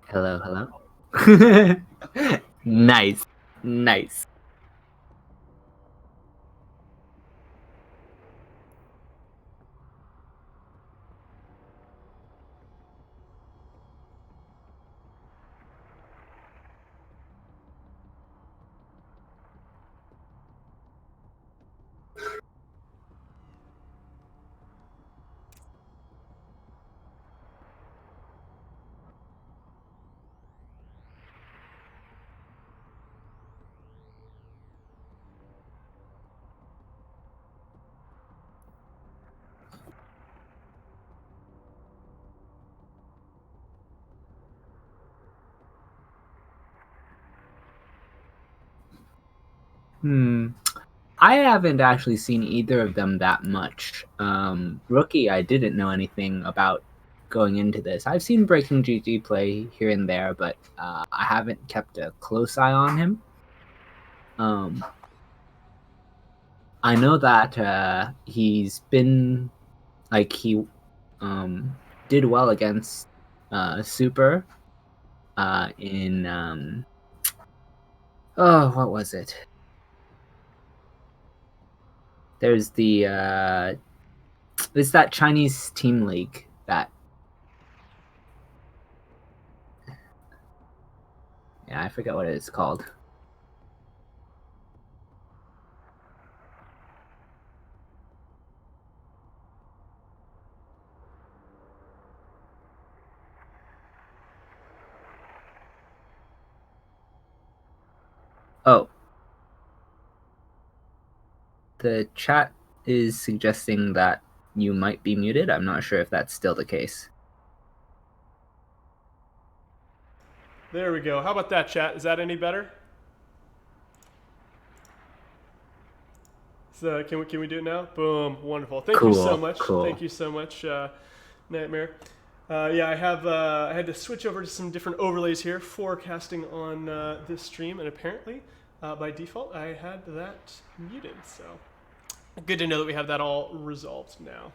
Hello, hello. Nice, nice. Hmm. I haven't actually seen either of them that much. Rookie, I didn't know anything about going into this. I've seen BreakingGG play here and there, but I haven't kept a close eye on him. I know that he's been like he did well against Super in oh, what was it? There's the it's that Chinese team league that yeah, I forget what it's called. Oh, the chat is suggesting that you might be muted. I'm not sure if that's still the case. There we go. How about that, chat? Is that any better? So can we do it now? Boom. Wonderful. Thank you so much. Cool. Thank you so much, Nightmare. Yeah, I had to switch over to some different overlays here, forecasting on this stream, and apparently, by default, I had that muted. So good to know that we have that all resolved now.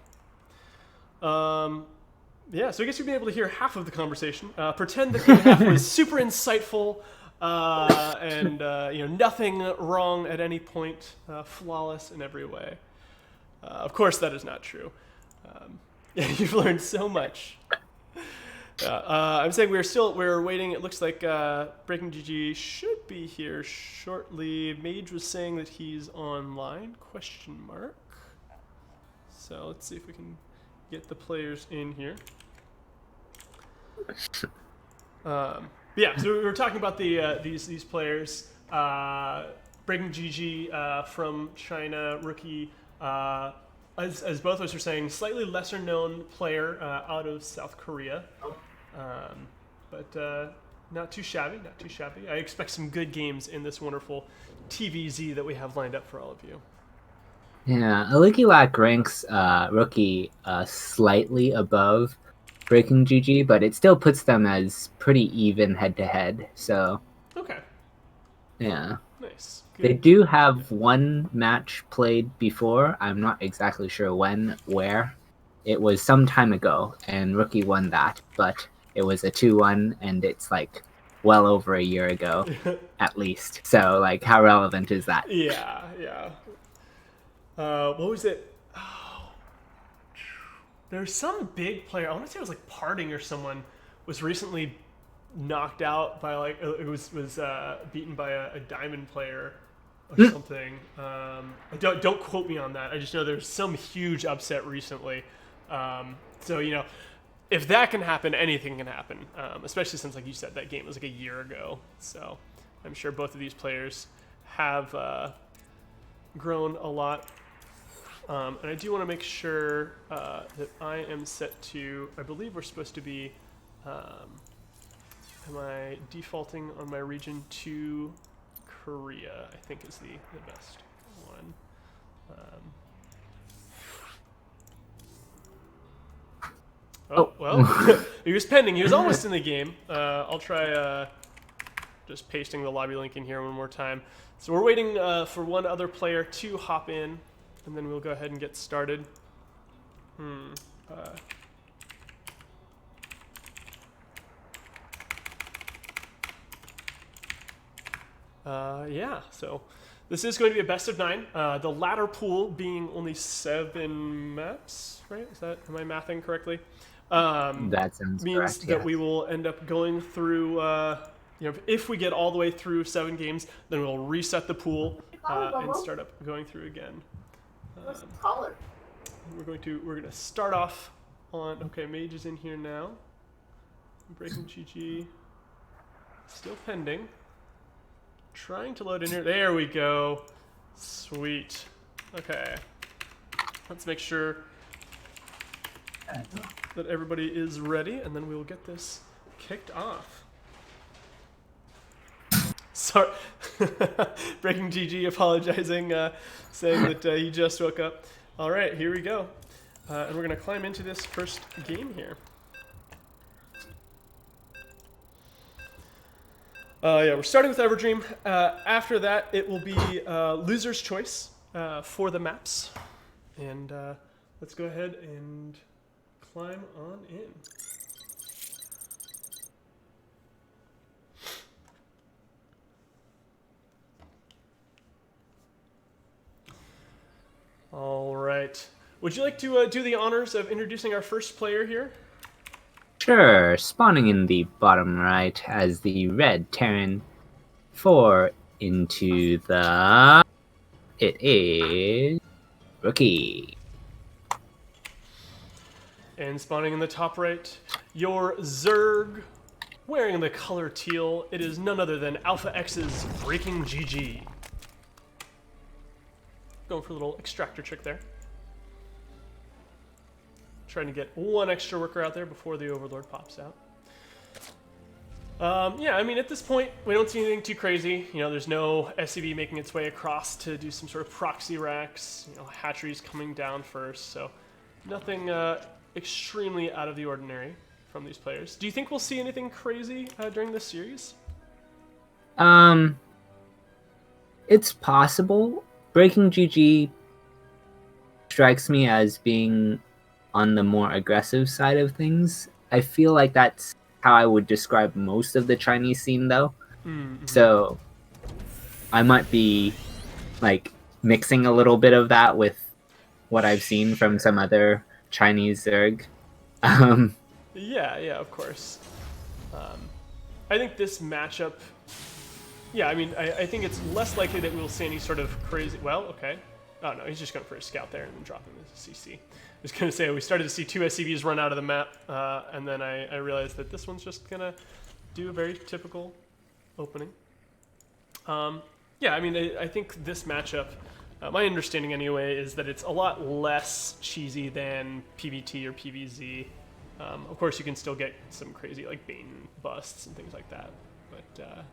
Yeah, so I guess you'll be able to hear half of the conversation. Pretend that the other half was super insightful and nothing wrong at any point, flawless in every way. Of course, that is not true. Yeah, you've learned so much. I'm saying we're waiting. It looks like BreakingGG should be here shortly. Mage was saying that he's online? ? So let's see if we can get the players in here. Yeah, so we were talking about these players. BreakingGG from China, Rookie. As both of us are saying, slightly lesser known player out of South Korea. But not too shabby, not too shabby. I expect some good games in this wonderful TVZ that we have lined up for all of you. Yeah, Alikilak ranks Rookie slightly above BreakingGG, but it still puts them as pretty even head to head. So Okay. yeah. Nice. Good. They do have one match played before. I'm not exactly sure when, where. It was some time ago, and Rookie won that, but it was a 2-1, and it's like well over a year ago, at least. So, like, how relevant is that? Yeah, yeah. What was it? Oh, there's some big player. I want to say it was like Parting or someone was recently knocked out by it was beaten by a diamond player or something. Don't quote me on that. I just know there's some huge upset recently. So if that can happen, anything can happen. Especially since, like you said, that game was like a year ago. So I'm sure both of these players have grown a lot. And I do want to make sure that I am set to. I believe we're supposed to be. Am I defaulting on my region to Korea? I think is the best one. Well, he was pending. He was almost in the game. I'll try just pasting the lobby link in here one more time. So we're waiting for one other player to hop in, and then we'll go ahead and get started. Yeah, so this is going to be a best of 9. The latter pool being only 7 maps, right? Am I mathing correctly? That sounds Means correct, that yeah. we will end up going through, if we get all the way through 7 games, then we'll reset the pool and start up going through again. We're going to start off on, okay, Mage is in here now. BreakingGG still pending. Trying to load in here. There we go. Sweet. Okay. Let's make sure that everybody is ready, and then we will get this kicked off. Sorry. BreakingGG apologizing, saying that he just woke up. All right, here we go. And we're going to climb into this first game here. Yeah, we're starting with Everdream. After that, it will be loser's choice for the maps. And let's go ahead and climb on in. All right. Would you like to do the honors of introducing our first player here? Sure, spawning in the bottom right as the red Terran 4 into the... It is... Rookie. And spawning in the top right, your Zerg, wearing the color teal, it is none other than Alpha X's BreakingGG. Going for a little extractor trick there. Trying to get one extra worker out there before the Overlord pops out. Yeah, I mean, at this point, we don't see anything too crazy. You know, there's no SCV making its way across to do some sort of proxy racks. You know, hatcheries coming down first, so nothing extremely out of the ordinary from these players. Do you think we'll see anything crazy during this series? It's possible. BreakingGG strikes me as being on the more aggressive side of things. I feel like that's how I would describe most of the Chinese scene, though. Mm-hmm. So I might be like mixing a little bit of that with what I've seen from some other Chinese Zerg. Yeah, of course. I think this matchup, yeah, I mean, I think it's less likely that we'll see any sort of crazy, well, okay. Oh no, he's just going for a scout there and then dropping the CC. I was going to say, we started to see 2 SCVs run out of the map, and then I realized that this one's just going to do a very typical opening. Yeah, I mean, I think this matchup, my understanding anyway, is that it's a lot less cheesy than PVT or PVZ. Of course, you can still get some crazy, like, Bane busts and things like that, but...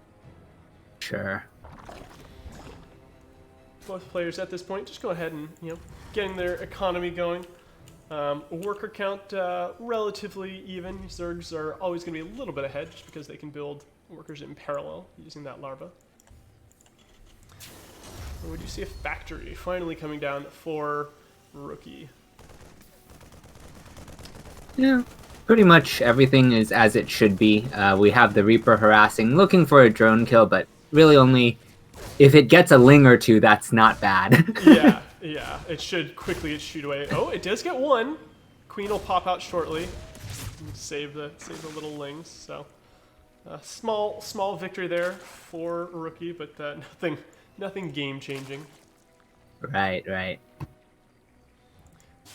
Sure. Both players at this point just go ahead and, you know, getting their economy going. Worker count relatively even. Zergs are always going to be a little bit ahead just because they can build workers in parallel using that larva. And we do see a factory finally coming down for Rookie. Yeah, pretty much everything is as it should be. We have the Reaper harassing, looking for a drone kill, but really only if it gets a ling or two, that's not bad. Yeah, it should quickly shoot away. Oh, it does get one. Queen will pop out shortly. Save the little lings. So, small victory there for Rookie, but nothing game changing. Right.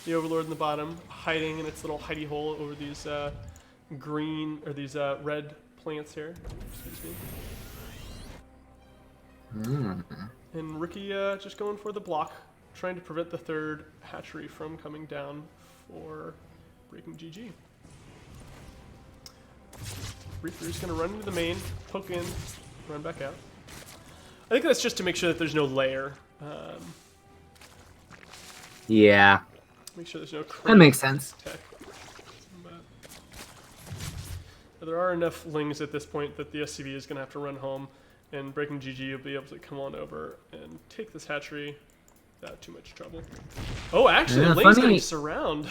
The Overlord in the bottom, hiding in its little hidey hole over these these red plants here. Excuse me. And Rookie just going for the block, trying to prevent the third hatchery from coming down for BreakingGG. Reaper's going to run into the main, poke in, run back out. I think that's just to make sure that there's no layer. Yeah. Make sure there's no crazy that makes sense. Tech. But there are enough lings at this point that the SCV is going to have to run home, and BreakingGG will be able to come on over and take this hatchery without too much trouble. Oh, actually, the ling's going to surround.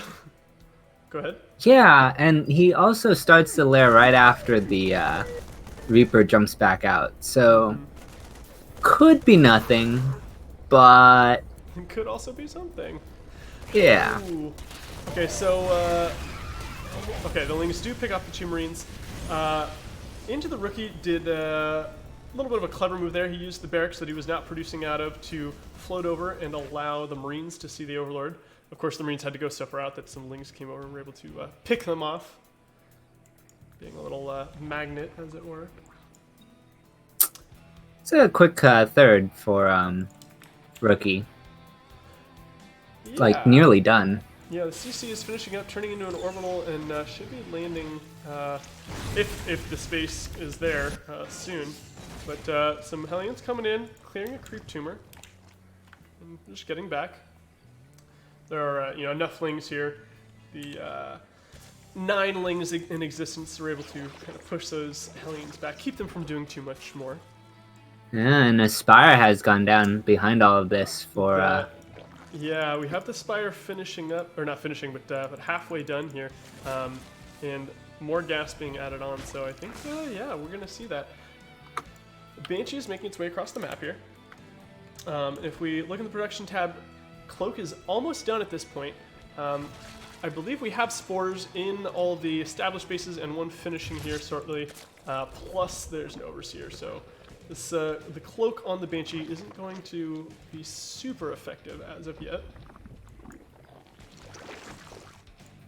Go ahead. Yeah, and he also starts the lair right after the Reaper jumps back out. So could be nothing, but It could also be something. yeah. Ooh. Okay, so okay, the Lings do pick off the 2 Marines. Into the rookie did a little bit of a clever move there. He used the barracks that he was not producing out of to float over and allow the Marines to see the Overlord. Of course, the Marines had to go so far out that some Lings came over and were able to pick them off, being a little magnet, as it were. It's a quick third for rookie. Yeah. Like nearly done. Yeah, the CC is finishing up, turning into an orbital, and should be landing, if the space is there, soon. But some Hellions coming in, clearing a creep tumor, and just getting back. There are, enough Lings here. The 9 Lings in existence are able to kind of push those Hellions back, keep them from doing too much more. Yeah, and Aspire has gone down behind all of this for Yeah, we have the Spire finishing up, or not finishing, but halfway done here, and more gas being added on. So I think, yeah, we're gonna see that. Banshee is making its way across the map here. If we look in the production tab, Cloak is almost done at this point. I believe we have spores in all the established bases and one finishing here shortly. Plus, there's an Overseer, so. This, the cloak on the Banshee isn't going to be super effective as of yet.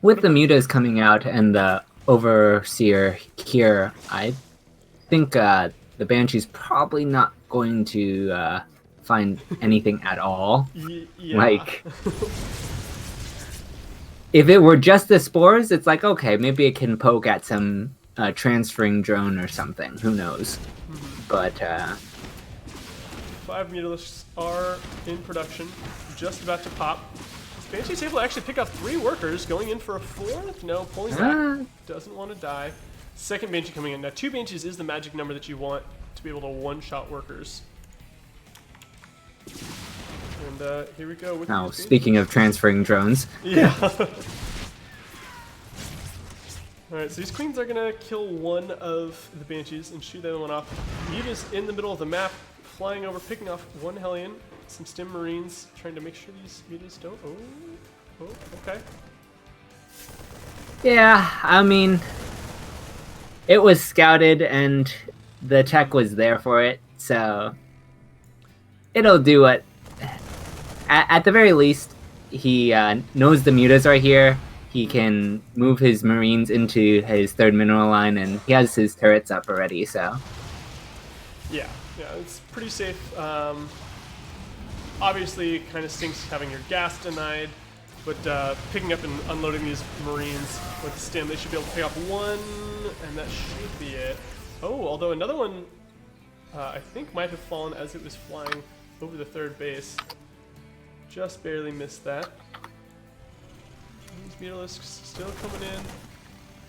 with the mutas coming out and the Overseer here, I think the Banshee's probably not going to find anything at all. Yeah. Like, if it were just the spores, it's like, okay, maybe it can poke at some transferring drone or something. Who knows? But 5 Mutalisks are in production, just about to pop. Banshee's able to actually pick off 3 workers, going in for a 4th. No, pulling back. Doesn't want to die. Second Banshee coming in. Now, 2 Banshees is the magic number that you want to be able to one-shot workers. And here we go. With now, speaking of transferring drones. Yeah. Alright, so these queens are going to kill one of the Banshees and shoot the other one off. Muta's in the middle of the map, flying over, picking off one Hellion. Some Stim Marines trying to make sure these Mutas don't... Oh, okay. Yeah, I mean, it was scouted and the tech was there for it, so it'll do what... At the very least, he knows the Mutas are here. He can move his Marines into his 3rd mineral line, and he has his turrets up already, so... Yeah, it's pretty safe. Obviously, it kind of stinks having your gas denied, but picking up and unloading these Marines with the Stim, they should be able to pick off 1, and that should be it. Oh, although another one, I think might have fallen as it was flying over the 3rd base. Just barely missed that. These Mutalisks still coming in,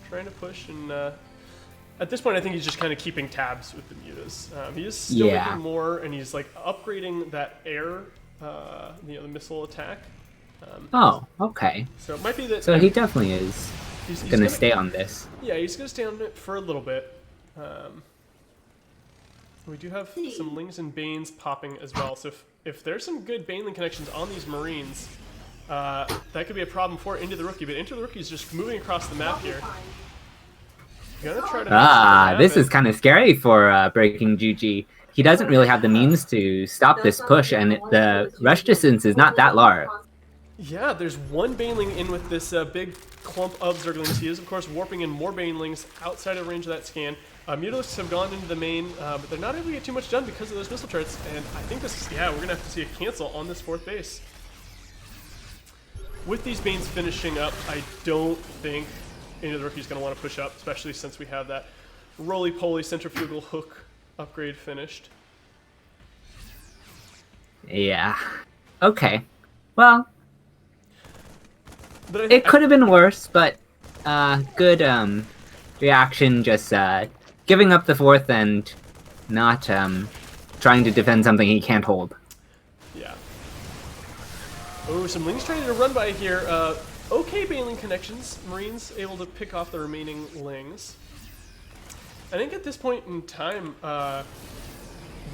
trying to push, and at this point I think he's just kind of keeping tabs with the Mutas. He is still making more, and he's like upgrading that air, the missile attack. Oh, okay. So it might be that... So he definitely is he's gonna stay on this. Yeah, he's gonna stay on it for a little bit. We do have some Lings and Banes popping as well, so if there's some good Baneling connections on these Marines, that could be a problem for Into the Rookie, but Into the Rookie is just moving across the map here. Gonna try to this is kind of scary for BreakingGG. He doesn't really have the means to stop this push, and the rush distance is not that large. Yeah, there's one Baneling in with this big clump of Zerglings. He is, of course, warping in more Banelings outside of range of that scan. Mutalisks have gone into the main, but they're not able to get too much done because of those missile turrets, and I think this is, yeah, we're going to have to see a cancel on this 4th base. With these Banes finishing up, I don't think Into the Rookie's going to want to push up, especially since we have that roly-poly centrifugal hook upgrade finished. Yeah. Okay. Well, but it could have been worse, but good reaction, just giving up the 4th and not trying to defend something he can't hold. Yeah. Oh, some Lings trying to run by here. Okay Baneling connections. Marines able to pick off the remaining Lings. I think at this point in time,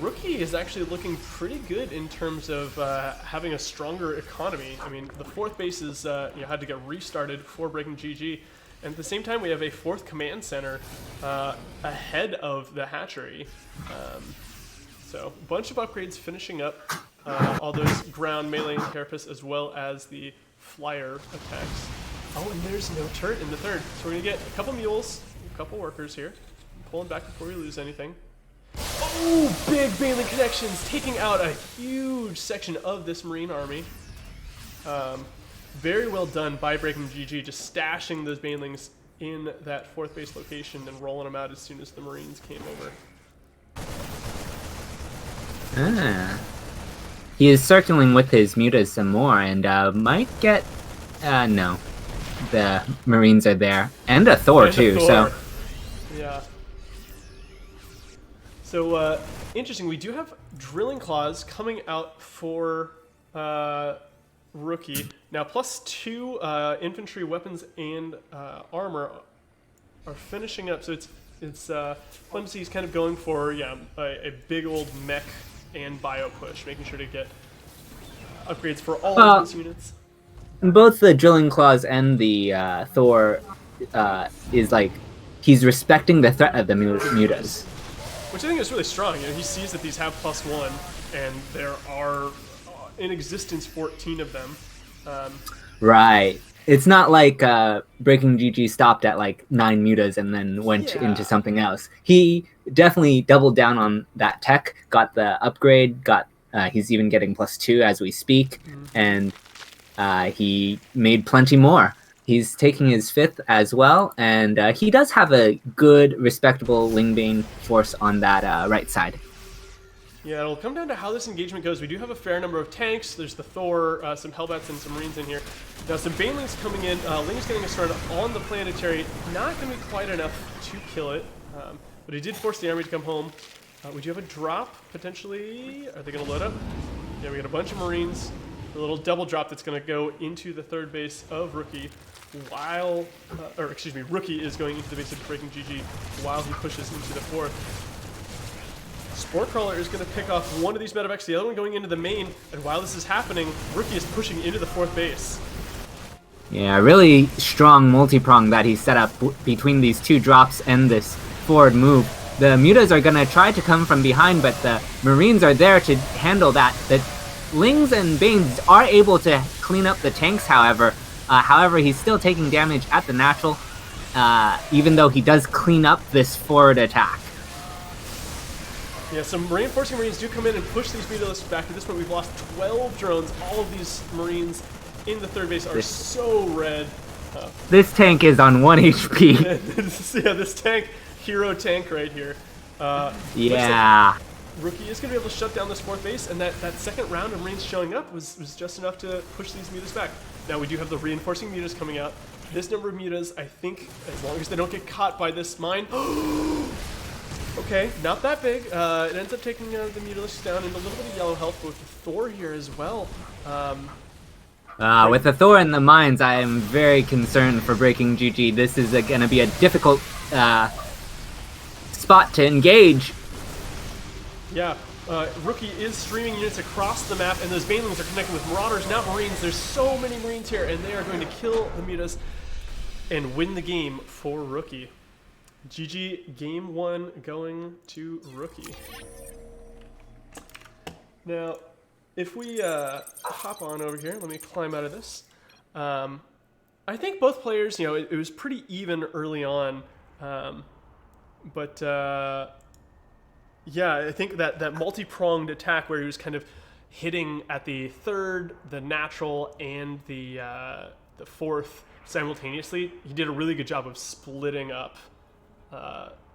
Rookie is actually looking pretty good in terms of having a stronger economy. I mean, the fourth base is had to get restarted for Breaking GG, and at the same time we have a fourth command center ahead of the hatchery. So a bunch of upgrades finishing up all those ground melee and carapace as well as the flyer attacks. Oh, and there's no turret in the third, so we're gonna get a couple mules, a couple workers here. Pulling back before we lose anything. Oh, big Baneling connections, taking out a huge section of this Marine army. Very well done by Breaking GG, just stashing those Banelings in that fourth base location and rolling them out as soon as the Marines came over. He is circling with his mutas some more and might get... no. The Marines are there. And a Thor, too, so... Yeah. So, interesting, we do have Drilling Claws coming out for Rookie. Now, +2 infantry weapons and armor are finishing up, so it's fun to see he's kind of going for, a big old mech and bio push, making sure to get upgrades for all of these units. Both the Drilling Claws and the Thor is like, he's respecting the threat of the mutas. Which I think is really strong. You know, he sees that these have +1, and there are in existence 14 of them. Right. It's not like Breaking GG stopped at like 9 mutas and then went into something else. He definitely doubled down on that tech, got the upgrade, he's even getting +2 as we speak, and he made plenty more. He's taking his 5th as well, and he does have a good, respectable Wingbane force on that right side. Yeah, it'll come down to how this engagement goes. We do have a fair number of tanks. There's the Thor, some Hellbats, and some Marines in here. Now, some Banelings coming in. Ling's getting us started on the Planetary. Not going to be quite enough to kill it, but he did force the army to come home. We do have a drop, potentially. Are they going to load up? Yeah, we got a bunch of Marines. A little double drop that's going to go into the third base of Rookie, while, Rookie is going into the base of Breaking GG while he pushes into the fourth. Spore Crawler is going to pick off one of these medevacs, the other one going into the main, and while this is happening, Rookie is pushing into the fourth base. Yeah, really strong multi-prong that he set up between these two drops and this forward move. The mutas are going to try to come from behind, but the Marines are there to handle that. The Lings and Banes are able to clean up the tanks, however. However, he's still taking damage at the natural, even though he does clean up this forward attack. Yeah, some reinforcing Marines do come in and push these mutalisks back. At this point, we've lost 12 drones. All of these Marines in the third base are so red. This tank is on 1 HP. Yeah, this tank, hero tank right here. Yeah. Rookie is going to be able to shut down this fourth base, and that second round of Marines showing up was just enough to push these mutas back. Now we do have the reinforcing mutas coming out. This number of mutas, I think, as long as they don't get caught by this mine... Okay, not that big. It ends up taking the mutalisks down and a little bit of yellow health, but with the Thor here as well. With the Thor in the mines, I am very concerned for Breaking GG. This is going to be a difficult spot to engage. Yeah, Rookie is streaming units across the map, and those Banelings are connecting with Marauders, not Marines. There's so many Marines here, and they are going to kill the mutas and win the game for Rookie. GG, game 1 going to Rookie. Now, if we hop on over here, let me climb out of this. I think both players, it was pretty even early on, but yeah, I think that multi-pronged attack where he was kind of hitting at the third, the natural, and the fourth simultaneously, he did a really good job of splitting up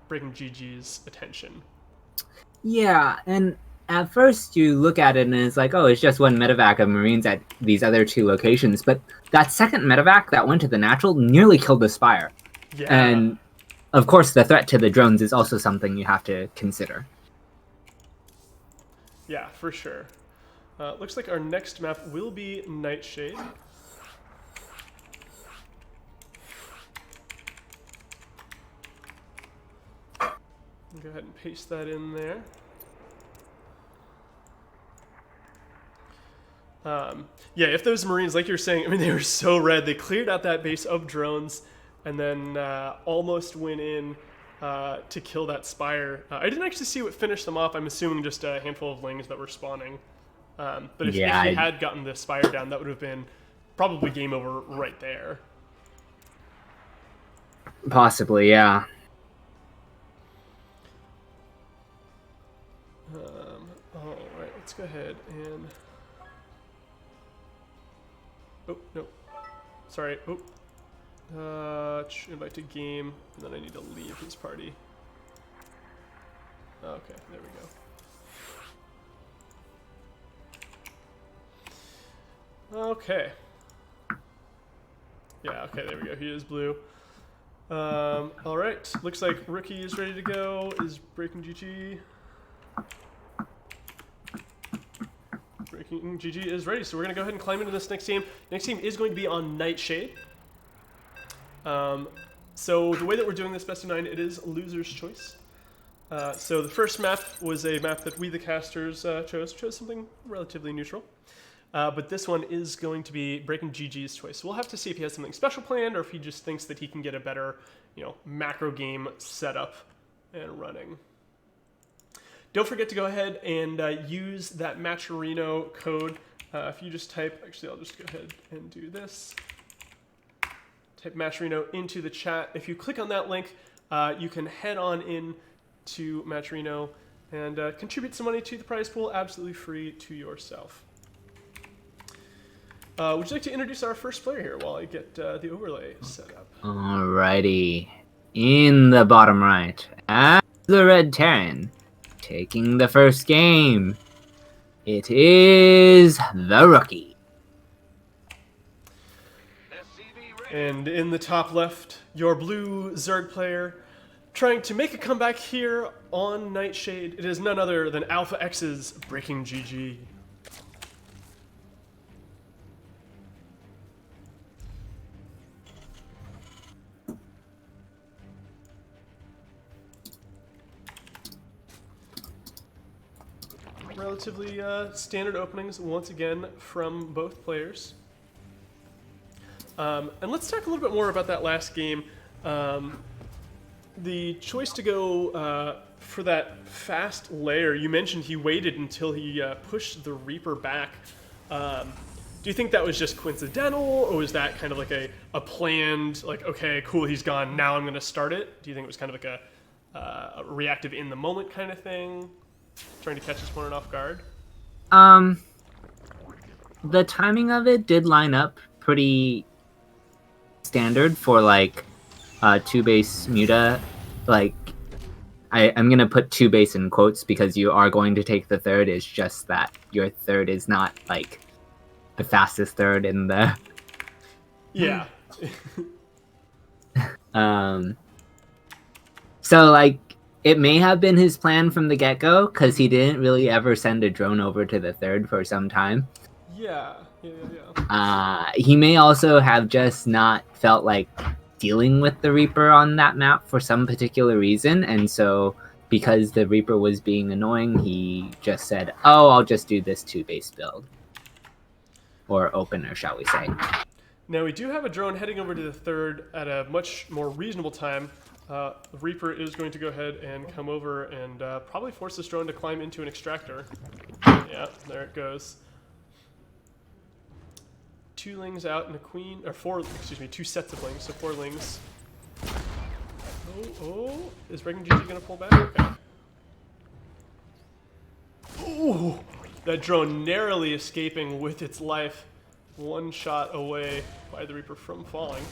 Breaking GG's attention. Yeah, and at first you look at it and it's like, oh, it's just one medevac of Marines at these other two locations, but that second medevac that went to the natural nearly killed the Spire. Yeah. And of course the threat to the drones is also something you have to consider. Yeah, for sure. Looks like our next map will be Nightshade. Go ahead and paste that in there. Yeah, if those Marines, like you're saying, I mean, they were so red. They cleared out that base of drones and then almost went in to kill that Spire. I didn't actually see what finished them off. I'm assuming just a handful of Lings that were spawning. But if he had gotten the Spire down, that would have been probably game over right there. Possibly, yeah. All right, let's go ahead and... Oh, no. Sorry. Oh. Invite to game, and then I need to leave his party. Okay, there we go. Okay. Yeah, okay, there we go. He is blue. All right. Looks like Rookie is ready to go. Is BreakingGG? BreakingGG is ready, so we're going to go ahead and climb into this next game. Next game is going to be on Nightshade. So the way that we're doing this best of 9, it is loser's choice. So the first map was a map that we, the casters, chose something relatively neutral. But this one is going to be BreakingGG's choice. So we'll have to see if he has something special planned or if he just thinks that he can get a better, macro game setup and running. Don't forget to go ahead and use that Matcherino code. If you just type, actually I'll just go ahead and do this. Type Matcherino into the chat. If you click on that link, you can head on in to Matcherino and contribute some money to the prize pool, absolutely free to yourself. Would you like to introduce our first player here while I get the overlay set up? Alrighty. In the bottom right, as the Red Terran, taking the first game, it is the Rookie. And in the top left, your blue Zerg player, trying to make a comeback here on Nightshade. It is none other than Alpha X's BreakingGG. Relatively standard openings once again from both players. And let's talk a little bit more about that last game. The choice to go for that fast layer, you mentioned he waited until he pushed the Reaper back. Do you think that was just coincidental, or was that kind of like a planned, like, okay, cool, he's gone, now I'm going to start it? Do you think it was kind of like a reactive in the moment kind of thing? Trying to catch his opponent off guard? The timing of it did line up pretty standard for like 2-base muta. Like I'm gonna put 2-base in quotes because you are going to take the third. It's just that your third is not like the fastest third in the yeah. So like it may have been his plan from the get-go because he didn't really ever send a drone over to the third for some time. Yeah. He may also have just not felt like dealing with the Reaper on that map for some particular reason, and so because the Reaper was being annoying, he just said, oh, I'll just do this 2-base build. Or opener, shall we say. Now we do have a drone heading over to the third at a much more reasonable time. The Reaper is going to go ahead and come over and probably force this drone to climb into an extractor. Yeah, there it goes. 2 Lings out and a queen, or 4, excuse me, 2 sets of Lings, so 4 Lings. Oh, is BreakingGG gonna pull back? Okay. Ooh, that drone narrowly escaping with its life. 1 shot away by the Reaper from falling.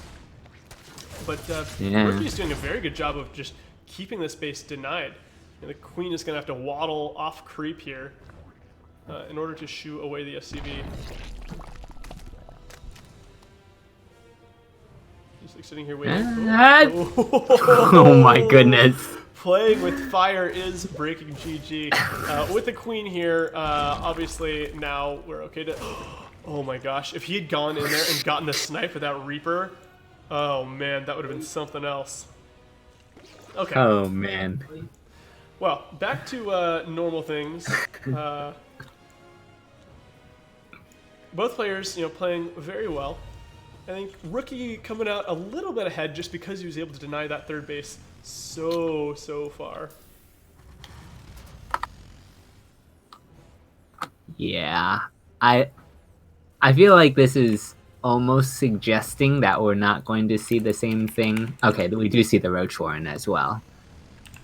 But Rookie's doing a very good job of just keeping this base denied. And the queen is gonna have to waddle off creep here in order to shoo away the SCV. Just like sitting here waiting. Oh my goodness. Playing with fire is BreakingGG. With the queen here, obviously now we're okay to... Oh my gosh, if he had gone in there and gotten the snipe with that Reaper, oh man, that would have been something else. Okay. Oh man. Well, back to normal things. both players, playing very well. I think Rookie coming out a little bit ahead just because he was able to deny that third base so far. Yeah, I feel like this is almost suggesting that we're not going to see the same thing. Okay, we do see the Roach Warren as well.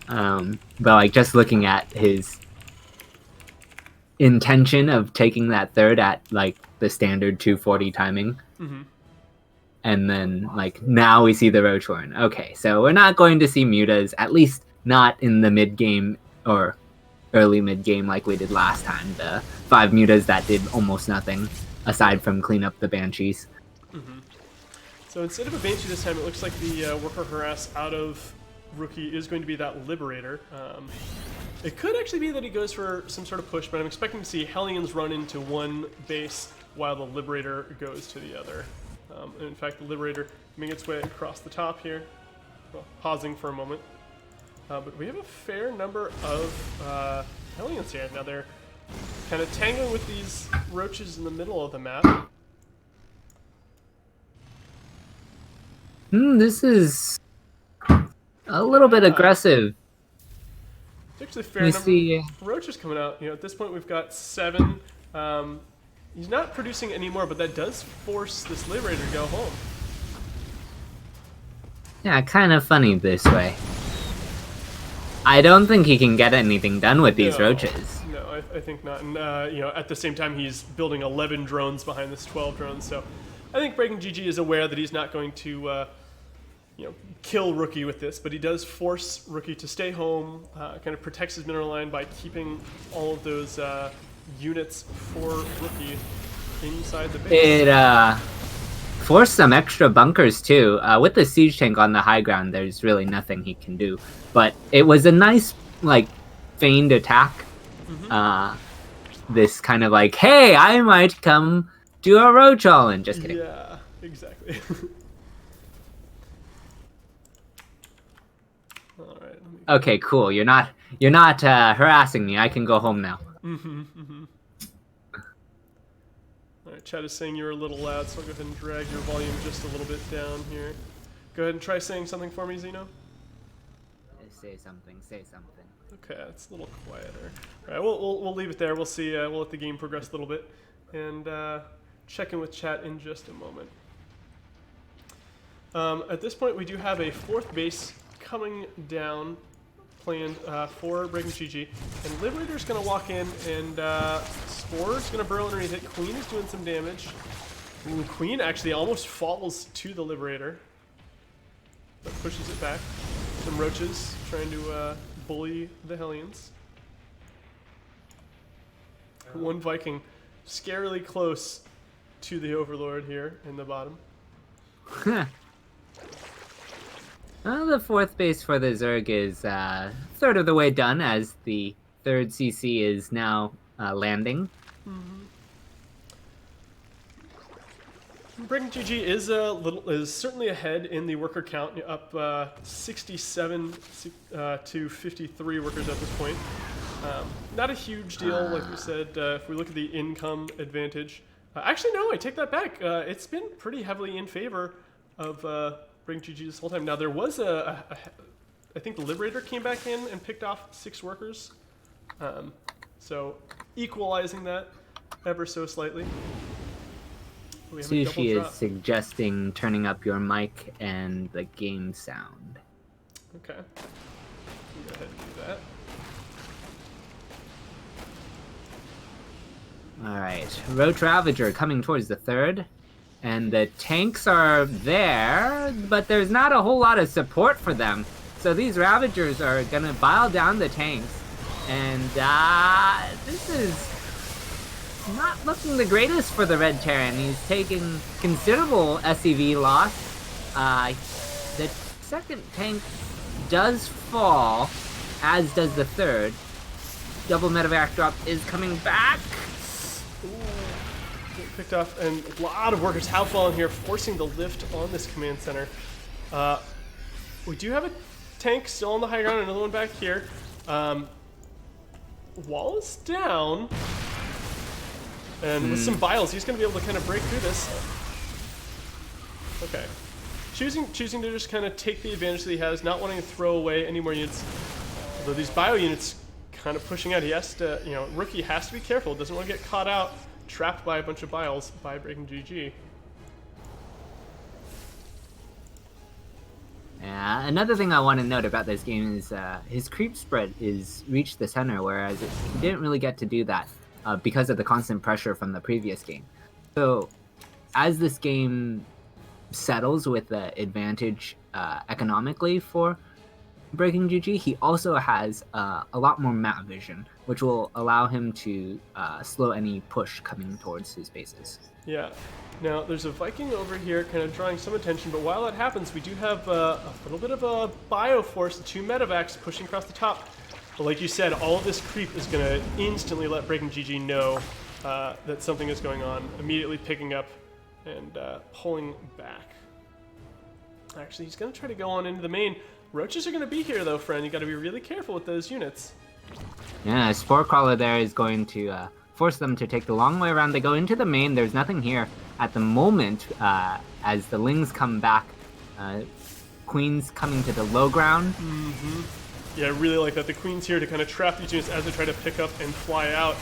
But like just looking at his intention of taking that third at like the standard 240 timing. And then like now we see the Roach Warren. Okay, so we're not going to see mutas, at least not in the mid game or early mid game like we did last time. The 5 mutas that did almost nothing aside from clean up the Banshees. So instead of a Banshee this time, it looks like the Worker Harass out of Rookie is going to be that Liberator. It could actually be that he goes for some sort of push, but I'm expecting to see Hellions run into one base while the Liberator goes to the other. And in fact, the Liberator making its way across the top here, well, pausing for a moment. But we have a fair number of Hellions here. Now they're kind of tangling with these roaches in the middle of the map. This is a little bit aggressive. It's actually a fair number of roaches coming out. At this point we've got 7. He's not producing anymore, but that does force this Liberator to go home. Yeah, kind of funny this way. I don't think he can get anything done with these roaches. No, I think not. And at the same time, he's building 11 drones behind this 12 drones. So I think BreakingGG is aware that he's not going to, kill Rookie with this, but he does force Rookie to stay home. Kind of protects his mineral line by keeping all of those units for Rookie inside the base. It forced some extra bunkers too. With the siege tank on the high ground, there's really nothing he can do. But it was a nice, like, feigned attack. This kind of like, hey, I might come do a roach all-in. Just kidding. Yeah, exactly. All right. Okay, cool. You're not harassing me. I can go home now. All right, chat is saying you're a little loud, so I'll go ahead and drag your volume just a little bit down here. Go ahead and try saying something for me, Zeno. Say something. Say something. Okay, it's a little quieter. All right, we'll leave it there. We'll see. We'll let the game progress a little bit, and check in with chat in just a moment. At this point, we do have a 4th base coming down, planned for BreakingGG, and Liberator's going to walk in, and Spore's going to burrow underneath it. Queen is doing some damage. Ooh, Queen actually almost falls to the Liberator, but pushes it back. Some roaches trying to bully the Hellions. One Viking scarily close to the Overlord here in the bottom. Well, the 4th base for the Zerg is 1/3 of the way done, as the 3rd CC is now landing. BreakingGG is certainly ahead in the worker count, up 67 to 53 workers at this point. Not a huge deal, like we said. If we look at the income advantage, actually no, I take that back. It's been pretty heavily in favor of BreakingGG this whole time. Now there was I think the Liberator came back in and picked off 6 workers, so equalizing that ever so slightly. Sushi is suggesting turning up your mic and the game sound. Okay. Go ahead and do that. Alright. Roach Ravager coming towards the 3rd. And the tanks are there, but there's not a whole lot of support for them. So these Ravagers are gonna bile down the tanks. And this is not looking the greatest for the Red Terran. He's taking considerable SCV loss. The 2nd tank does fall, as does the 3rd. Double medevac drop is coming back. Ooh, get picked off, and a lot of workers have fallen here, forcing the lift on this command center. We do have a tank still on the high ground, another one back here. Wall is down. And with some Biles, he's going to be able to kind of break through this. Okay. Choosing to just kind of take the advantage that he has, not wanting to throw away any more units. Although these bio units kind of pushing out, he has to, Rookie has to be careful. Doesn't want to get caught out, trapped by a bunch of Biles by BreakingGG. Yeah, another thing I want to note about this game is his creep spread is reached the center, whereas he didn't really get to do that because of the constant pressure from the previous game. So as this game settles with the advantage economically for BreakingGG, he also has a lot more map vision, which will allow him to slow any push coming towards his bases. Yeah. Now, there's a Viking over here kind of drawing some attention, but while that happens, we do have a little bit of a bio force, the 2 medevacs pushing across the top. But like you said, all of this creep is going to instantly let BreakingGG know that something is going on, immediately picking up and pulling back. Actually, he's going to try to go on into the main. Roaches are going to be here, though, friend. You got to be really careful with those units. Yeah, Spore Crawler there is going to force them to take the long way around. They go into the main. There's nothing here at the moment as the Lings come back. Queen's coming to the low ground. Mm-hmm. Yeah, I really like that. The Queen's here to kind of trap these units as they try to pick up and fly out.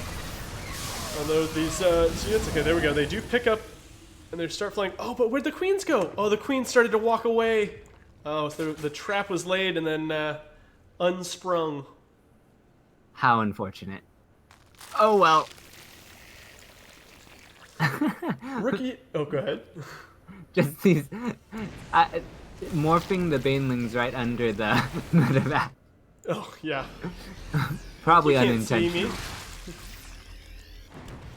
Although these units, okay, there we go. They do pick up and they start flying. Oh, but where'd the Queens go? Oh, the Queen started to walk away. Oh, so the trap was laid and then unsprung. How unfortunate. Oh, well. Rookie. Oh, go ahead. Just these. Morphing the Banelings right under the medevac. Oh, yeah. Probably you can't unintentional. See me.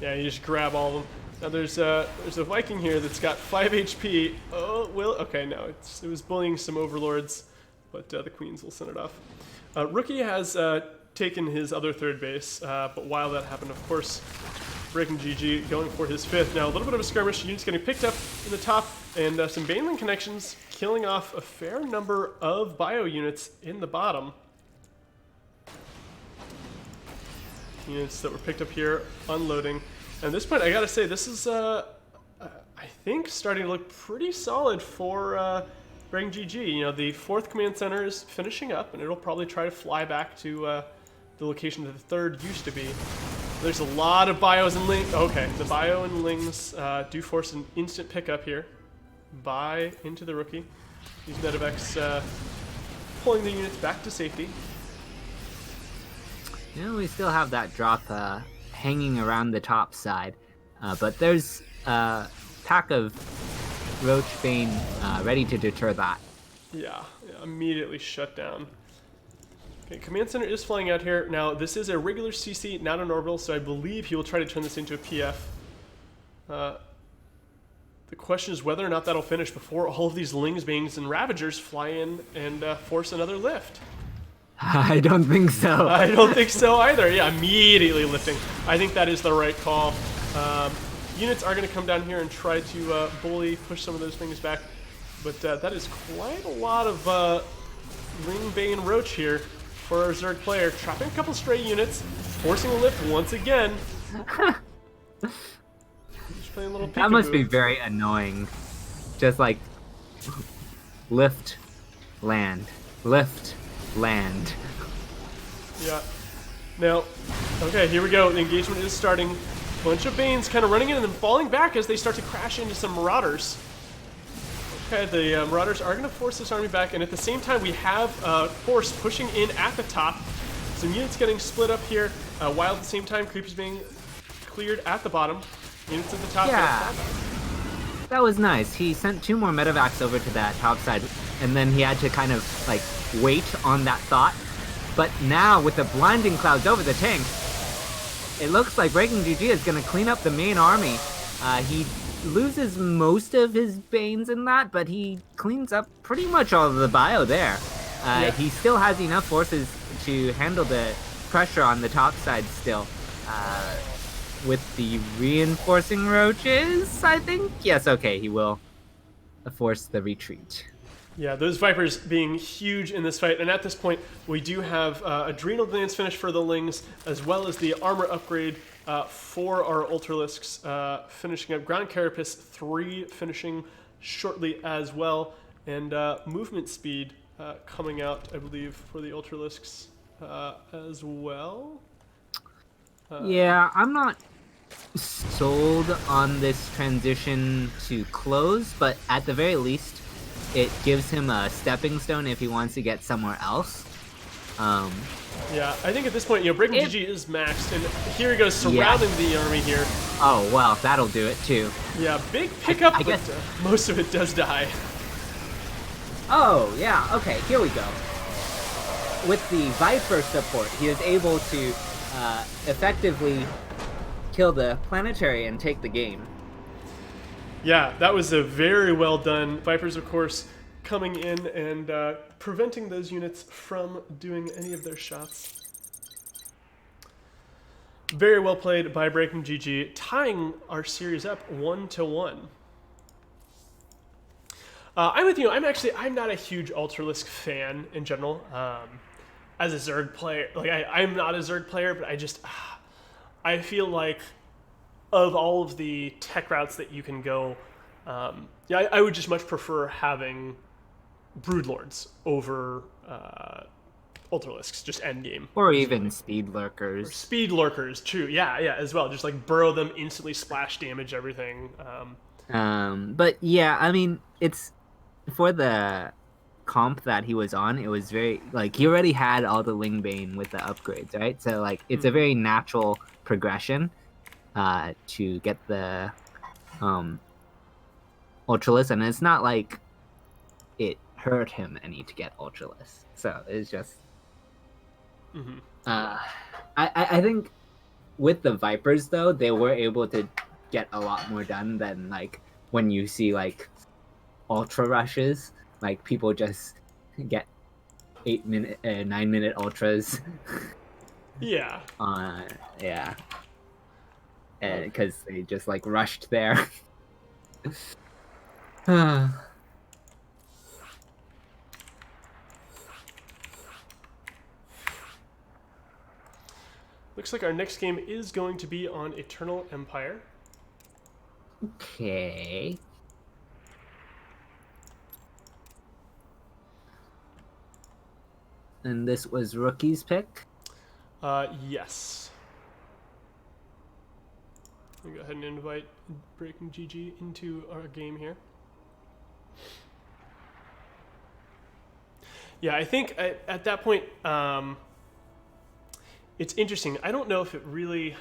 Yeah, you just grab all of them. Now there's a Viking here that's got 5 HP. Oh, okay, no, it was bullying some overlords, but the Queens will send it off. Rookie has taken his other third base, but while that happened, of course, BreakingGG going for his 5th. Now a little bit of a skirmish, units getting picked up in the top, and some Baneling connections killing off a fair number of bio units in the bottom. Units that were picked up here, unloading. And at this point, I gotta say, this is, I think, starting to look pretty solid for BreakingGG. The 4th command center is finishing up, and it'll probably try to fly back to the location that the 3rd used to be. There's a lot of bios and lings. Okay, the bio and lings do force an instant pickup here. Buy into the Rookie. These medevacs pulling the units back to safety. Yeah, we still have that drop hanging around the top side, but there's a pack of Roach Bane ready to deter that. Yeah, immediately shut down. Okay, command center is flying out here. Now, this is a regular CC, not an orbital, so I believe he will try to turn this into a PF. The question is whether or not that'll finish before all of these Lings, Banes, and Ravagers fly in and force another lift. I don't think so. I don't think so either. Yeah, immediately lifting. I think that is the right call. Units are going to come down here and try to bully, push some of those things back. But that is quite a lot of Ling, Bane, Roach here for our Zerg player. Trapping a couple stray units, forcing a lift once again. Just playing a little that must be very annoying. Just like, lift, land, lift, land. Yeah. Now, okay, here we go. The engagement is starting. Bunch of Banes kind of running in and then falling back as they start to crash into some Marauders. Okay, the Marauders are going to force this army back, and at the same time we have Force pushing in at the top. Some units getting split up here, while at the same time Creep is being cleared at the bottom. Units at the top. Yeah. That was nice. He sent 2 more medevacs over to that top side, and then he had to kind of like wait on that thought. But now with the blinding clouds over the tank, it looks like BreakingGG is going to clean up the main army. He loses most of his Banes in that, but he cleans up pretty much all of the bio there. Yeah. He still has enough forces to handle the pressure on the top side still. With the reinforcing Roaches, I think? Yes, okay, he will force the retreat. Yeah, those Vipers being huge in this fight, and at this point, we do have Adrenal Glands finished for the Lings, as well as the armor upgrade for our Ultralisks finishing up. Ground Carapace 3 finishing shortly as well. And movement speed coming out, I believe, for the Ultralisks as well. Yeah, I'm not sold on this transition to close, but at the very least, it gives him a stepping stone if he wants to get somewhere else. Yeah, I think at this point, BreakingGG is maxed, and here he goes surrounding the army here. Oh, well, that'll do it too. Yeah, big pickup, I guess. but most of it does die. Oh, yeah, okay, here we go. With the Viper support, he is able to effectively kill the planetary and take the game. Yeah, that was a very well done. Vipers, of course, coming in and preventing those units from doing any of their shots. Very well played by BreakingGG, tying our series up 1-1. I'm with you. I'm not a huge Ultralisk fan in general. As a Zerg player, I'm not a Zerg player, but I feel like of all of the tech routes that you can go, I would just much prefer having Broodlords over Ultralisks, just endgame. Or even Speed Lurkers. Or Speed Lurkers, true. Yeah, as well. Just like burrow them, instantly splash damage everything. But yeah, I mean, it's for the comp that he was on, it was very, he already had all the Lingbane with the upgrades, right? So, it's a very natural progression to get the Ultralisk, and it's not like it hurt him any to get Ultralisk. So, it's just... I think with the Vipers, though, they were able to get a lot more done than, when you see, Ultra Rushes. People just get 9-minute ultras. Yeah. Yeah. Because they just rushed there. Looks like our next game is going to be on Eternal Empire. Okay. And this was Rookie's pick? Yes. I'll go ahead and invite BreakingGG into our game here. Yeah, I think at that point, it's interesting. I don't know if it really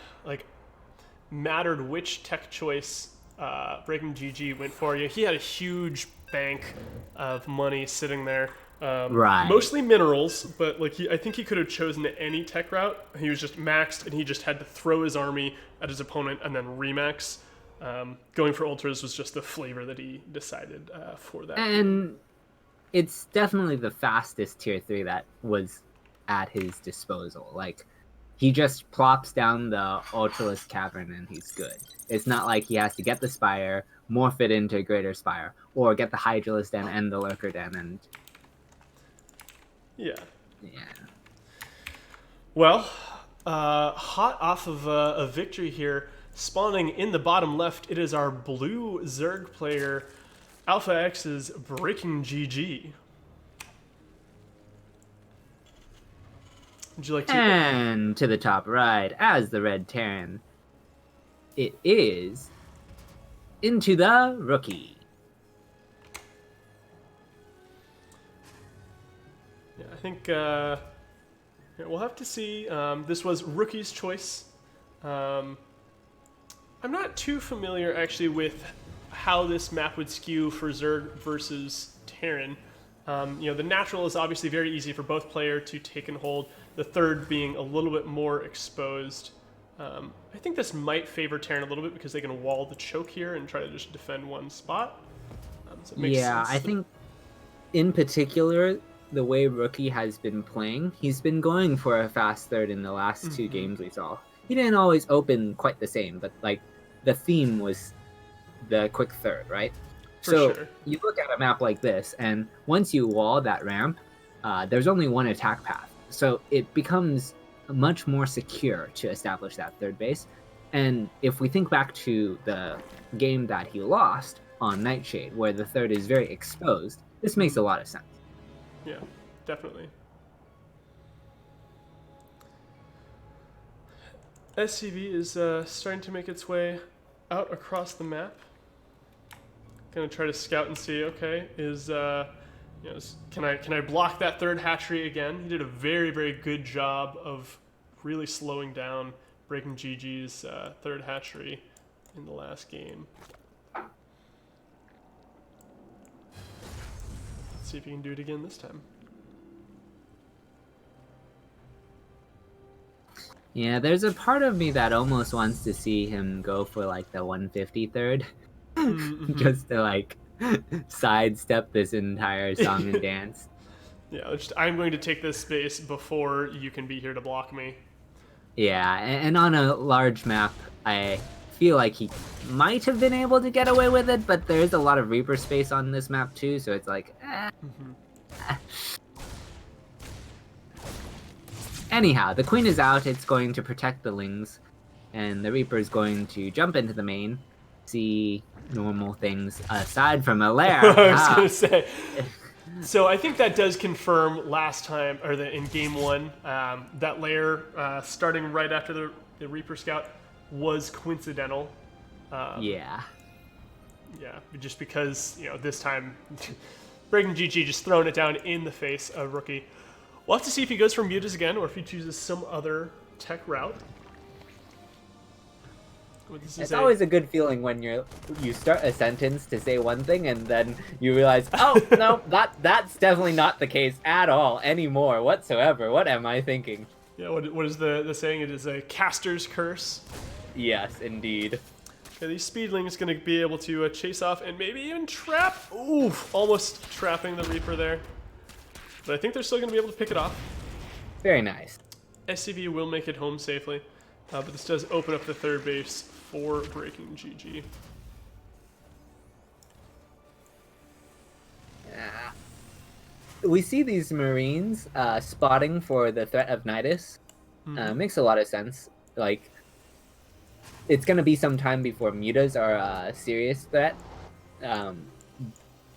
mattered which tech choice BreakingGG went for. He had a huge bank of money sitting there. Right. Mostly minerals, but I think he could have chosen any tech route. He was just maxed, and he just had to throw his army at his opponent and then remax. Going for ultras was just the flavor that he decided for that. And it's definitely the fastest tier 3 that was at his disposal. He just plops down the Ultralisk Cavern and he's good. It's not like he has to get the Spire, morph it into a Greater Spire, or get the Hydralisk Den and the Lurker Den and... Yeah. Yeah. Well, hot off of a victory here, spawning in the bottom left, it is our blue Zerg player, Alpha X's BreakingGG. Would you like to... And to the top right, as the Red Terran, it is Into the Rookie. Yeah, I think we'll have to see. This was Rookie's choice. I'm not too familiar, actually, with how this map would skew for Zerg versus Terran. The natural is obviously very easy for both player to take and hold. The third being a little bit more exposed. I think this might favor Terran a little bit because they can wall the choke here and try to just defend one spot. So it makes sense. I think in particular, the way Rookie has been playing, he's been going for a fast third in the last two games we saw. He didn't always open quite the same, but the theme was the quick third, right? So you look at a map like this, and once you wall that ramp, there's only one attack path. So it becomes much more secure to establish that third base. And if we think back to the game that he lost on Nightshade, where the third is very exposed, this makes a lot of sense. Yeah, definitely. SCV is starting to make its way out across the map. Gonna try to scout and see. Okay, can I block that third hatchery again? He did a very, very good job of really slowing down BreakingGG's third hatchery in the last game. Let's see if he can do it again this time. Yeah, there's a part of me that almost wants to see him go for like the 153rd, just to like sidestep this entire song and dance. Yeah, I'm going to take this space before you can be here to block me. Yeah, and on a large map, I feel like he might have been able to get away with it, but there is a lot of Reaper space on this map too, so it's like, Anyhow, the queen is out, it's going to protect the lings, and the Reaper is going to jump into the main, see normal things aside from a lair. I was going to say. So I think that does confirm last time, or in game one, that lair starting right after the Reaper Scout was coincidental. Yeah. Yeah, just because, this time, BreakingGG just throwing it down in the face of Rookie. We'll have to see if he goes for mutas again, or if he chooses some other tech route. It's always a good feeling when you start a sentence to say one thing and then you realize, oh, no, that's definitely not the case at all anymore whatsoever. What am I thinking? Yeah, what is the saying? It is a caster's curse. Yes, indeed. Okay, the Speedling is going to be able to chase off and maybe even trap. Oof, almost trapping the Reaper there. But I think they're still going to be able to pick it off. Very nice. SCV will make it home safely, but this does open up the third base for BreakingGG. We see these Marines spotting for the threat of Nidus. Makes a lot of sense. Like, it's going to be some time before mutas are a serious threat,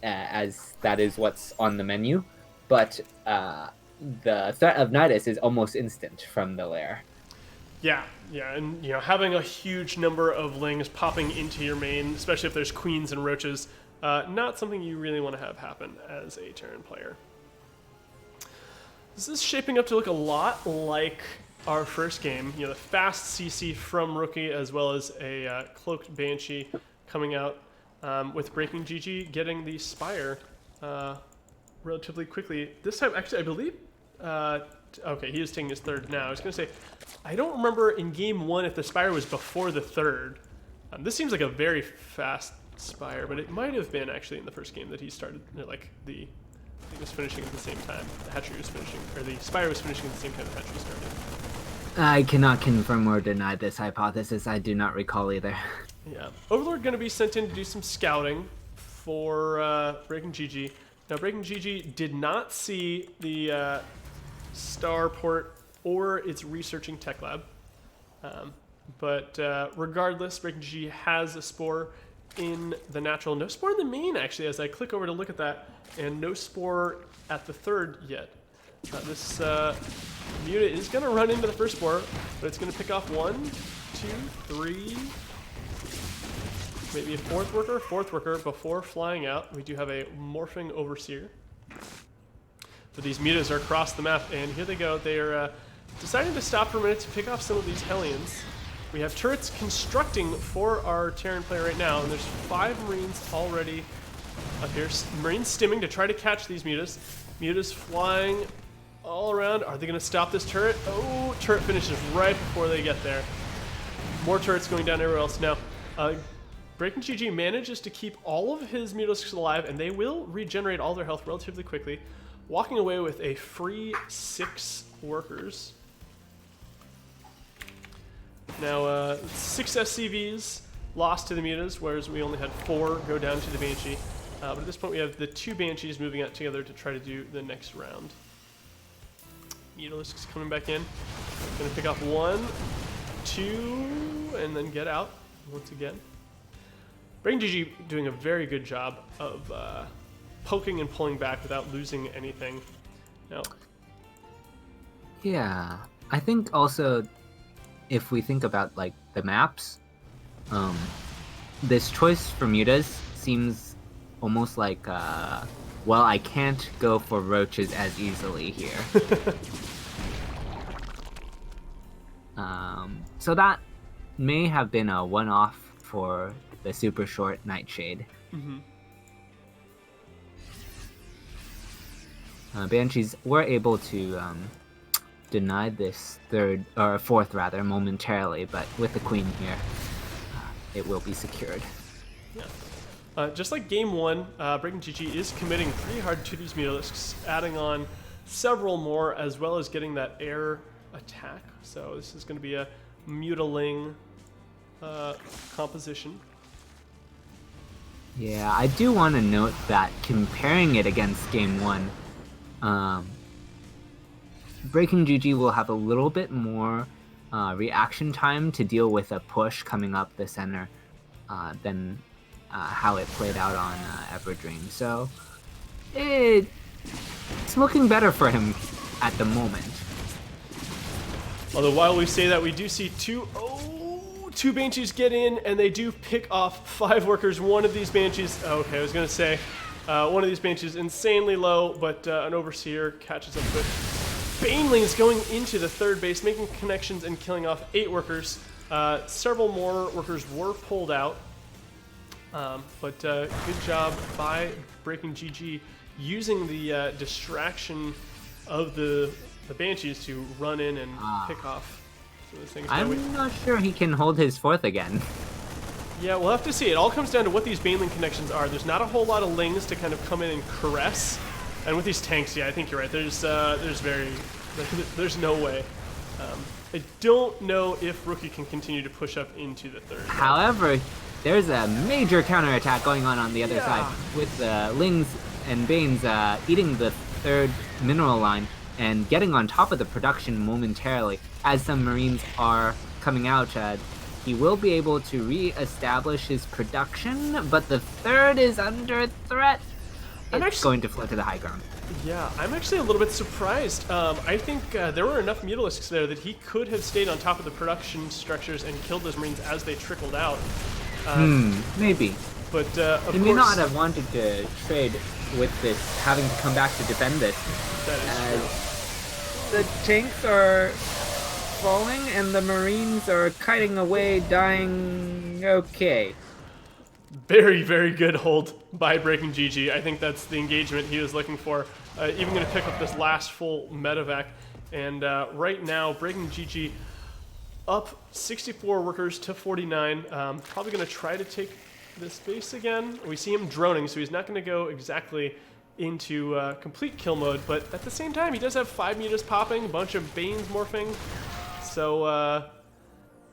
as that is what's on the menu. But the threat of Nidus is almost instant from the lair. Yeah, and having a huge number of lings popping into your main, especially if there's queens and roaches, not something you really want to have happen as a Terran player. This is shaping up to look a lot like our first game. The fast CC from Rookie, as well as a cloaked Banshee coming out, with BreakingGG getting the Spire relatively quickly. This time, actually, I believe... okay, he is taking his third now. I was going to say, I don't remember in game one if the Spire was before the third. This seems like a very fast Spire, but it might have been actually in the first game that he started, like he was finishing at the same time. The hatchery was finishing, or the Spire was finishing at the same time the hatchery started. I cannot confirm or deny this hypothesis. I do not recall either. Yeah. Overlord going to be sent in to do some scouting for BreakingGG. Now, BreakingGG did not see the Starport or its researching tech lab. But regardless, BreakingGG has a spore in the natural. No spore in the main, actually, as I click over to look at that. And no spore at the third yet. This muta is going to run into the first spore, but it's going to pick off 1, 2, 3... maybe a fourth worker before flying out. We do have a morphing overseer. So these mutas are across the map, and here they go. They are deciding to stop for a minute to pick off some of these Hellions. We have turrets constructing for our Terran player right now, and there's 5 Marines already up here. Marines stimming to try to catch these mutas. Mutas flying all around. Are they going to stop this turret? Oh, turret finishes right before they get there. More turrets going down everywhere else. Now, BreakingGG manages to keep all of his Mutalisks alive, and they will regenerate all their health relatively quickly, walking away with a free 6 workers. Now, 6 SCVs lost to the mutas, whereas we only had 4 go down to the Banshee. But at this point, we have the 2 Banshees moving out together to try to do the next round. Mutalisks coming back in. Going to pick off 1. 2 and then get out once again. BreakingGG doing a very good job of poking and pulling back without losing anything. No. Yeah, I think also if we think about like the maps, this choice for mutas seems almost like, well, I can't go for roaches as easily here. So that may have been a one-off for the super short Nightshade. Mm-hmm. Banshees were able to deny this fourth rather momentarily, but with the queen here, it will be secured. Yeah. Just like game 1, BreakingGG is committing pretty hard to these mutalisks, adding on several more as well as getting that air attack. So this is going to be a mutaling composition. Yeah, I do want to note that comparing it against game 1, BreakingGG will have a little bit more reaction time to deal with a push coming up the center than how it played out on Everdream. So it's looking better for him at the moment. Although while we say that, we do see two Banshees get in, and they do pick off 5 workers. One of these Banshees, okay, I was going to say, one of these Banshees insanely low, but an Overseer catches up with Banelings going into the third base, making connections and killing off 8 workers. Several more workers were pulled out, but good job by BreakingGG using the distraction of the Banshees to run in and pick off some of those things. I'm not sure he can hold his fourth again. Yeah, we'll have to see. It all comes down to what these Baneling connections are. There's not a whole lot of Lings to kind of come in and caress. And with these tanks, yeah, I think you're right. There's no way. I don't know if Rookie can continue to push up into the third. However, there's a major counterattack going on the other side with Lings and Banes eating the third mineral line and getting on top of the production momentarily. As some Marines are coming out, he will be able to re-establish his production, but the third is under threat. It's going to flood to the high ground. Yeah, I'm actually a little bit surprised. I think there were enough Mutalisks there that he could have stayed on top of the production structures and killed those Marines as they trickled out. Maybe. But he may not have wanted to trade with this, having to come back to defend this. That is true. The tanks are falling and the Marines are kiting away, dying. Okay. Very, very good hold by BreakingGG. I think that's the engagement he was looking for. Even going to pick up this last full medevac. And right now, BreakingGG up 64 workers to 49. Probably going to try to take this base again. We see him droning, so he's not going to go exactly into complete kill mode. But at the same time, he does have 5 mutas popping, a bunch of Banes morphing. So I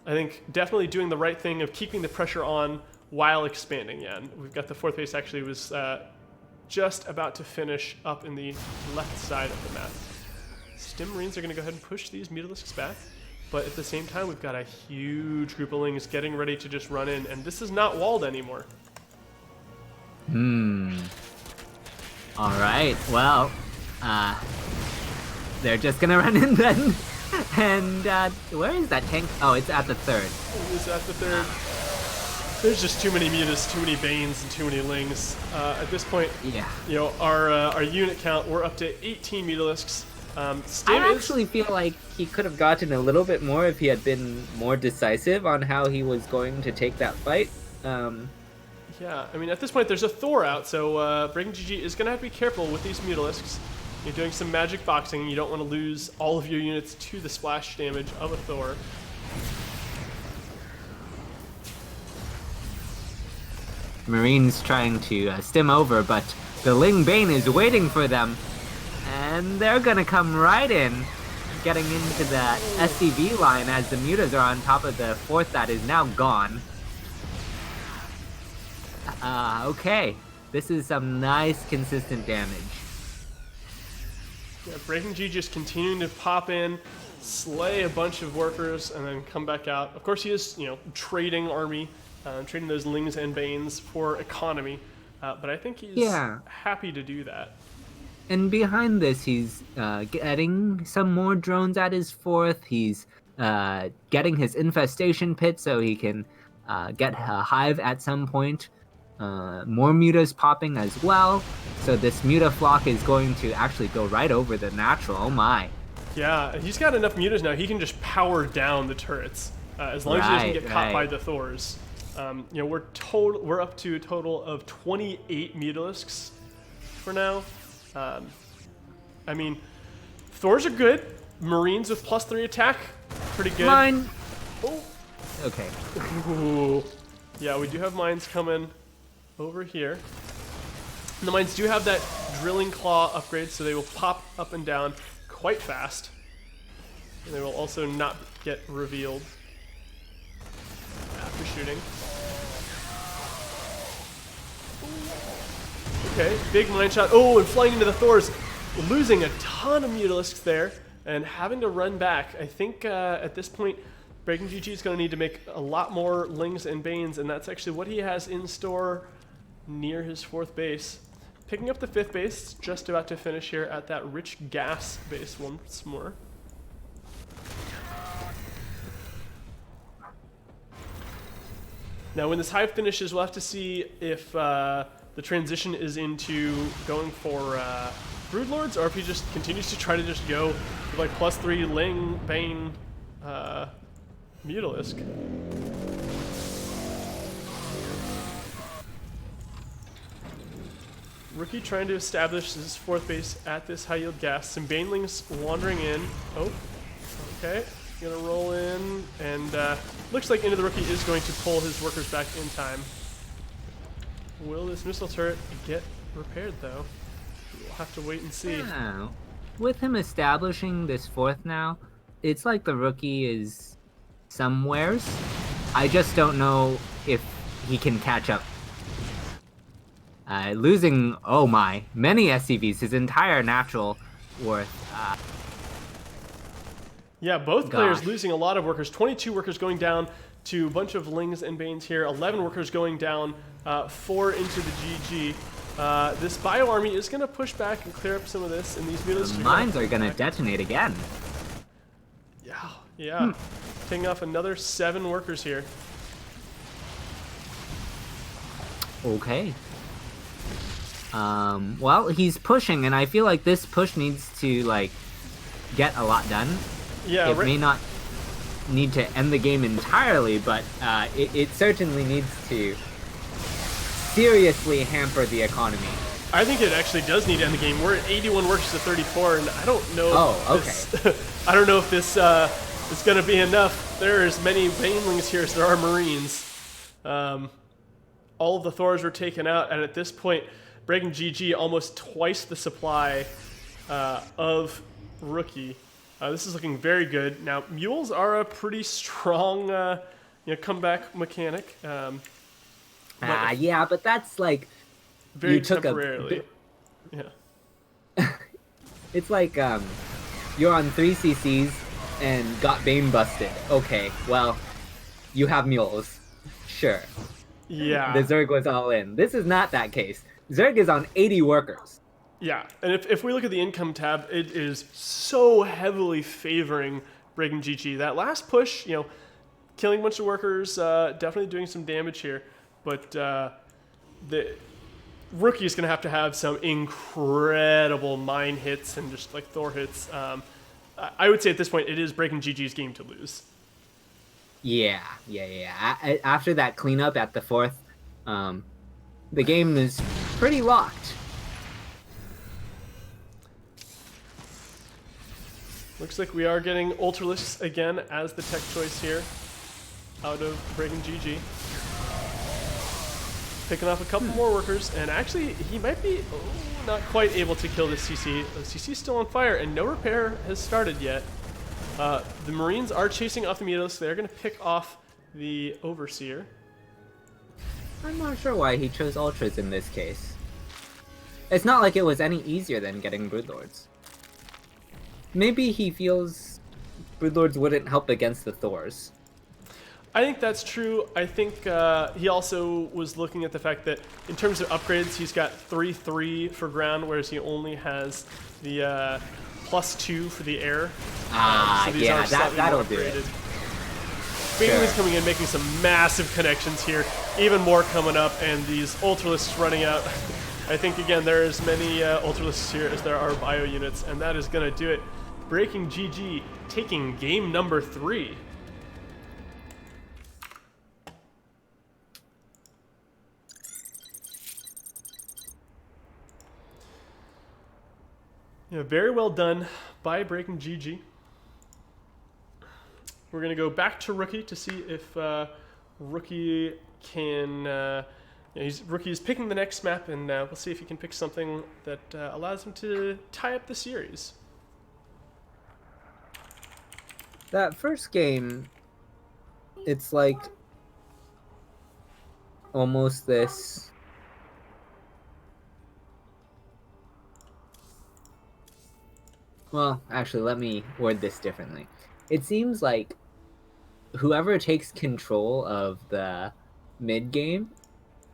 think definitely doing the right thing of keeping the pressure on while expanding. Yeah, and we've got the 4th base actually was just about to finish up in the left side of the map. Stim Marines are going to go ahead and push these Mutalisks back, but at the same time we've got a huge group of Lings getting ready to just run in, and this is not walled anymore. Alright, well, they're just going to run in then. And where is that tank? Oh, it's at the third. It is at the third. There's just too many mutas, too many Banes, and too many Lings. At this point, yeah, you know, our unit count, we're up to 18 Mutalisks. I actually feel like he could have gotten a little bit more if he had been more decisive on how he was going to take that fight. Yeah, I mean, at this point, there's a Thor out, so BreakingGG is going to have to be careful with these Mutalisks. You're doing some magic boxing. You don't want to lose all of your units to the splash damage of a Thor. Marines trying to stim over, but the Ling Bane is waiting for them. And they're going to come right in, getting into the SCV line as the mutas are on top of the 4th that is now gone. Okay, this is some nice consistent damage. Yeah, BreakingGG just continuing to pop in, slay a bunch of workers, and then come back out. Of course, he is, trading army, trading those Lings and Banes for economy, but I think he's happy to do that. And behind this, he's getting some more drones at his fourth. He's getting his infestation pit so he can get a hive at some point. More mutas popping as well. So this mutaflock is going to actually go right over the natural. Oh my. Yeah, he's got enough mutas now. He can just power down the turrets as long as he doesn't get caught by the Thors. We're up to a total of 28 mutalisks for now. I mean, Thors are good. Marines with +3 attack, pretty good. Mine. Oh. Okay. Ooh. Yeah, we do have mines coming over here. And the mines do have that drilling claw upgrade, so they will pop up and down quite fast. And they will also not get revealed after shooting. Okay, big mine shot. Oh, and flying into the Thors. Losing a ton of mutalisks there and having to run back. I think at this point, BreakingGG is going to need to make a lot more Lings and Banes, and that's actually what he has in store near his 4th base. Picking up the 5th base, just about to finish here at that rich gas base once more. Now when this hive finishes, we'll have to see if the transition is into going for Broodlords, or if he just continues to try to just go with like +3 Ling, Bane, Mutalisk. Rookie trying to establish his 4th base at this high yield gas. Some Banelings wandering in. Oh, okay. Gonna roll in, and looks like Into the Rookie is going to pull his workers back in time. Will this missile turret get repaired though? We'll have to wait and see. Yeah. With him establishing this 4th now, it's like the Rookie is somewheres. I just don't know if he can catch up. Losing, oh my, many SCVs, his entire natural worth. Yeah, both players losing a lot of workers. 22 workers going down to a bunch of Lings and Banes here. 11 workers going down, 4 into the GG. This bio army is going to push back and clear up some of this, and these mutalisks mines are going to detonate again. Yeah. Taking off another 7 workers here. Okay. Well, he's pushing, and I feel like this push needs to, like, get a lot done. Yeah, it may not need to end the game entirely, but it certainly needs to seriously hamper the economy. I think it actually does need to end the game. We're at 81 workers to 34, and I don't know. I don't know if this is going to be enough. There are as many Banelings here as there are Marines. All of the Thors were taken out, and at this point, BreakingGG almost twice the supply of Rookie. This is looking very good. Now, mules are a pretty strong comeback mechanic. Yeah, but that's like very temporarily. Yeah. It's like you're on 3 CCs and got Bane busted. Okay, well, you have mules. Sure. Yeah. The Zerg was all in. This is not that case. Zerg is on 80 workers. Yeah, and if we look at the income tab, it is so heavily favoring BreakingGG. That last push, killing a bunch of workers, definitely doing some damage here. But the Rookie is going to have some incredible mine hits and just like Thor hits. I would say at this point, it is BreakingGG's game to lose. Yeah. After that cleanup at the 4th, the game is pretty locked. Looks like we are getting Ultralisks again as the tech choice here out of BreakingGG. Picking off a couple more workers, and actually he might be not quite able to kill this CC. The CC is still on fire, and no repair has started yet. The Marines are chasing off the Mutalisks. They're going to pick off the Overseer. I'm not sure why he chose Ultras in this case. It's not like it was any easier than getting Broodlords. maybe he feels Broodlords wouldn't help against the Thors. I think that's true. I think he also was looking at the fact that in terms of upgrades, he's got 3/3 for ground, whereas he only has the +2 for the air. So yeah, that'll do it. Bingley's coming in, making some massive connections here. Even more coming up, and these Ultralisks running out. I think, again, there are as many Ultralisks here as there are bio units, and that is going to do it. BreakingGG taking game number 3. Yeah, very well done by BreakingGG. We're going to go back to Rookie to see if Rookie can... Rookie is picking the next map, and we'll see if he can pick something that allows him to tie up the series. That first game, it's like almost this... Well, actually, let me word this differently. It seems like whoever takes control of the mid game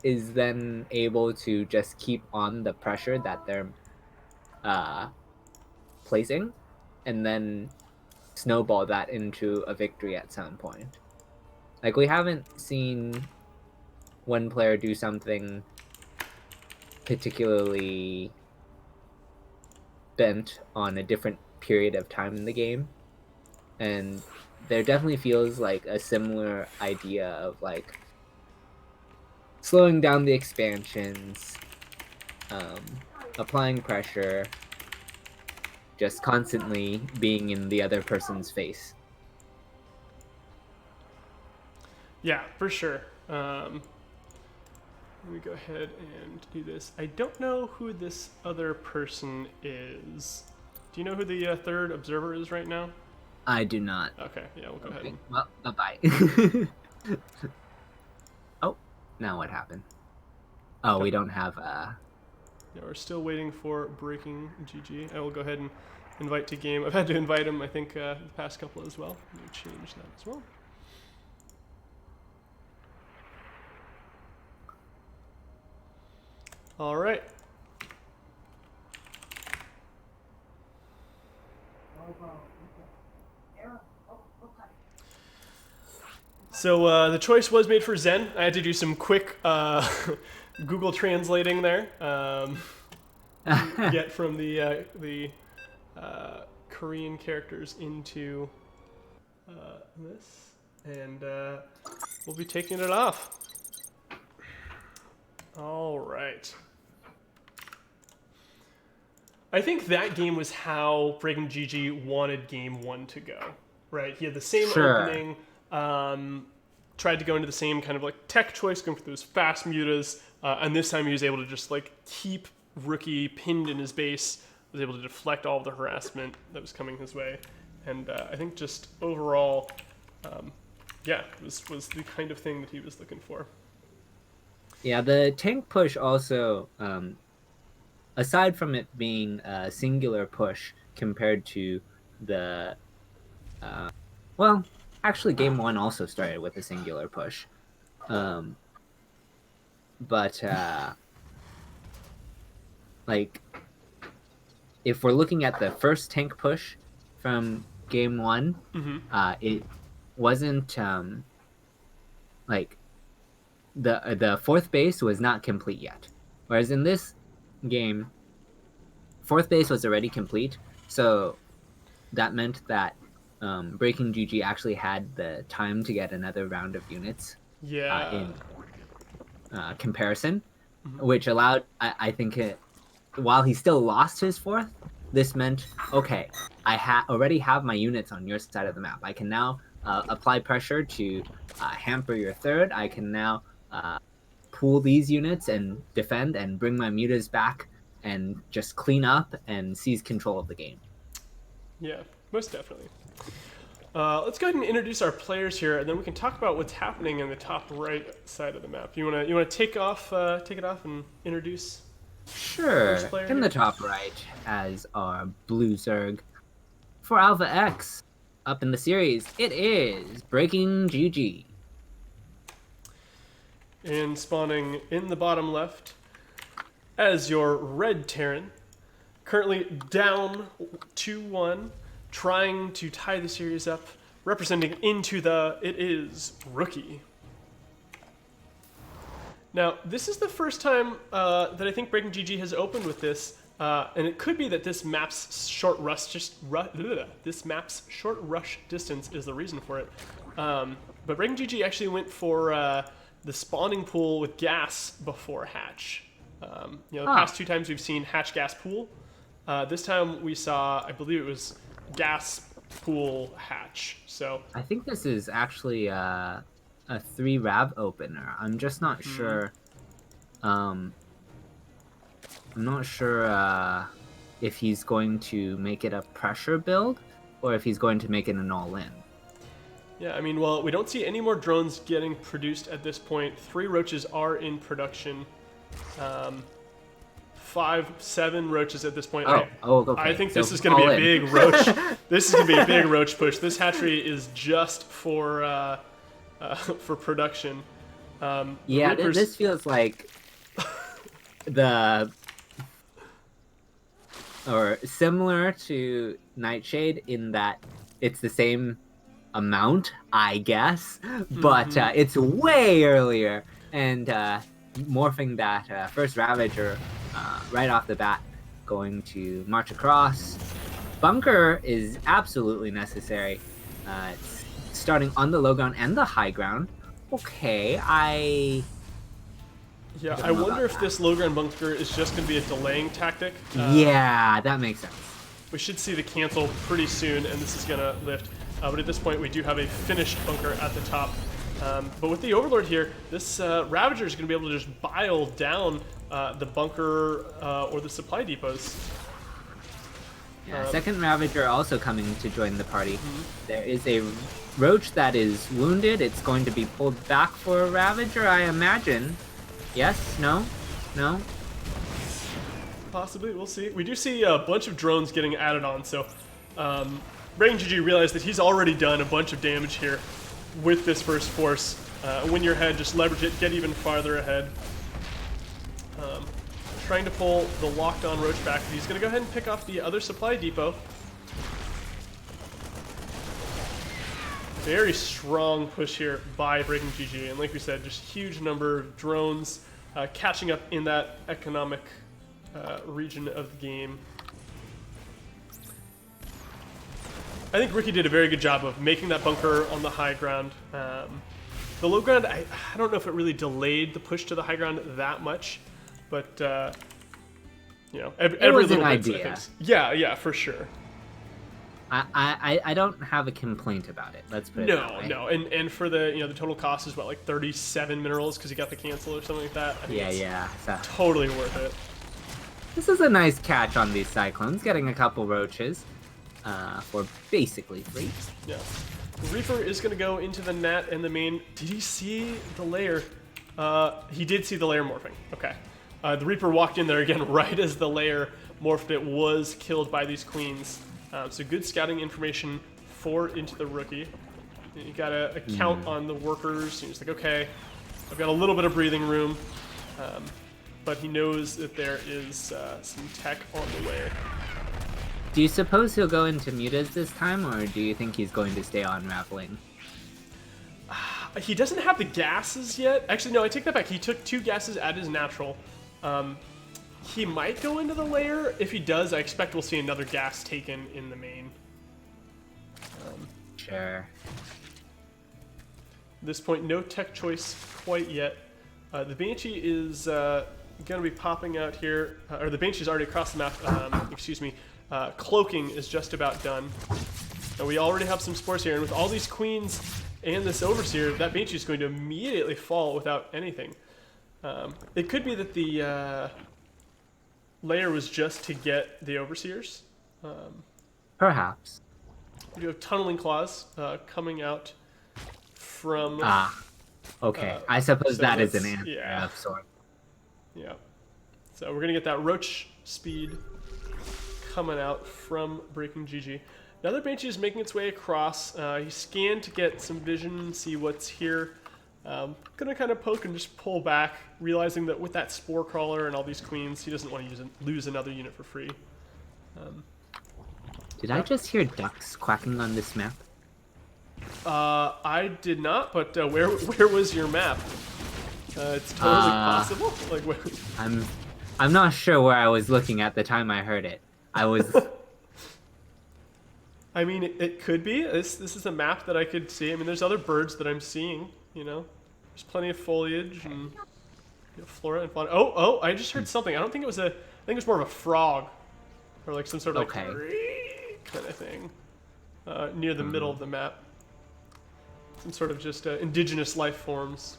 is then able to just keep on the pressure that they're placing, and then snowball that into a victory at some point. Like, we haven't seen one player do something particularly bent on a different period of time in the game, and there definitely feels like a similar idea of like slowing down the expansions, applying pressure, just constantly being in the other person's face. Yeah, for sure. Let me go ahead and do this. I don't know who this other person is. Do you know who the third observer is right now? I do not. Okay, yeah, we'll go ahead. Well, bye-bye. Oh, now what happened? Oh, okay. We don't have... Yeah, we're still waiting for BreakingGG. I will go ahead and invite to game. I've had to invite him, I think, the past couple as well. Let me change that as well. All right. So the choice was made for Zen. I had to do some quick Google translating there. Get from the Korean characters into this, and we'll be taking it off. All right. I think that game was how BreakingGG wanted game 1 to go, right? He had the same opening, tried to go into the same kind of like tech choice, going for those fast mutas, and this time he was able to just like keep Rookie pinned in his base, was able to deflect all of the harassment that was coming his way, and I think just overall, yeah, was the kind of thing that he was looking for. Yeah, the tank push also, aside from it being a singular push compared to the, well, actually game 1 also started with a singular push. But, like, if we're looking at the first tank push from game 1, it wasn't, like, the fourth base was not complete yet. Whereas in this game, fourth base was already complete, so that meant that BreakingGG actually had the time to get another round of units in comparison, which allowed, I think, while he still lost his fourth, this meant, okay, I already have my units on your side of the map. I can now apply pressure to hamper your third. I can now pool these units and defend and bring my mutas back and just clean up and seize control of the game. Yeah, most definitely. Let's go ahead and introduce our players here, and then we can talk about what's happening in the top right side of the map. You wanna take it off and introduce? Sure. In the top right, as our blue Zerg, for Alpha X. Up in the series, it is BreakingGG. And spawning in the bottom left as your red Terran. Currently down 2-1, trying to tie the series up. Representing into it is Rookie. Now, this is the first time that I think BreakingGG has opened with this, and it could be that this map's short rush distance is the reason for it. But BreakingGG actually went for the spawning pool with gas before hatch. The past 2 times we've seen hatch gas pool. This time we saw, I believe it was gas pool hatch. So I think this is actually a 3 Rav opener. I'm just not sure. I'm not sure if he's going to make it a pressure build or if he's going to make it an all-in. Yeah, I mean, well, we don't see any more drones getting produced at this point. 3 roaches are in production. 7 roaches at this point. Okay. I think this is going to be a big roach. This is going to be a big roach push. This hatchery is just for production. Yeah, this feels like or similar to Nightshade in that it's the same amount, I guess, but it's way earlier, and morphing that first Ravager right off the bat, going to march across. Bunker is absolutely necessary. It's starting on the low ground and the high ground. Okay, I wonder if this low ground bunker is just going to be a delaying tactic. Yeah, that makes sense. We should see the cancel pretty soon, and this is going to lift. But at this point, we do have a finished bunker at the top. But with the Overlord here, this Ravager is going to be able to just bile down the bunker or the supply depots. Yeah, second Ravager also coming to join the party. There is a Roach that is wounded. It's going to be pulled back for a Ravager, I imagine. Yes? No? No? Possibly, we'll see. We do see a bunch of drones getting added on, so BreakingGG realized that he's already done a bunch of damage here with this first force. Win your head, just leverage it, get even farther ahead. Trying to pull the locked on Roach back. He's going to go ahead and pick off the other supply depot. Very strong push here by BreakingGG, and like we said, just huge number of drones catching up in that economic region of the game. I think Ricky did a very good job of making that bunker on the high ground. The low ground, I don't know if it really delayed the push to the high ground that much, but every little idea. Yeah, for sure. I don't have a complaint about it. Let's put it that way. No, and for the the total cost is what, like 37 minerals because you got the cancel or something like that. Yeah. So totally worth it. This is a nice catch on these Cyclones, getting a couple roaches for basically free. Yeah. The Reaper is going to go into the net and the main. Did he see the lair? He did see the lair morphing. Okay. The Reaper walked in there again right as the lair morphed. It was killed by these queens. So good scouting information for into the Rookie. You got a count on the workers. He's like, okay, I've got a little bit of breathing room. But he knows that there is some tech on the way. Do you suppose he'll go into mutas this time, or do you think he's going to stay on Raveling? He doesn't have the gases yet. Actually, no, I take that back. He took 2 gases at his natural. He might go into the lair. If he does, I expect we'll see another gas taken in the main. Sure. At this point, no tech choice quite yet. The Banshee is going to be popping out here, or the Banshee's already across the map. Excuse me. Cloaking is just about done. And we already have some spores here, and with all these queens and this Overseer, that Banshee is going to immediately fall without anything. It could be that the layer was just to get the Overseers. Perhaps. We do have Tunneling Claws coming out from... okay. I suppose so that is an answer of sorts. Yeah. So we're going to get that Roach speed coming out from BreakingGG. Another Banshee is making its way across. He scanned to get some vision and see what's here. Gonna kind of poke and just pull back, realizing that with that Spore Crawler and all these queens, he doesn't want to lose another unit for free. Did I just hear ducks quacking on this map? I did not, but where was your map? It's totally possible. Like, where? I'm not sure where I was looking at the time I heard it. I was. I mean, it could be. This is a map that I could see. I mean, there's other birds that I'm seeing. You know, there's plenty of foliage and flora and fauna. Oh! I just heard something. I don't think it was a. I think it was more of a frog, or like some sort of like kind of thing near the middle of the map. Some sort of just indigenous life forms.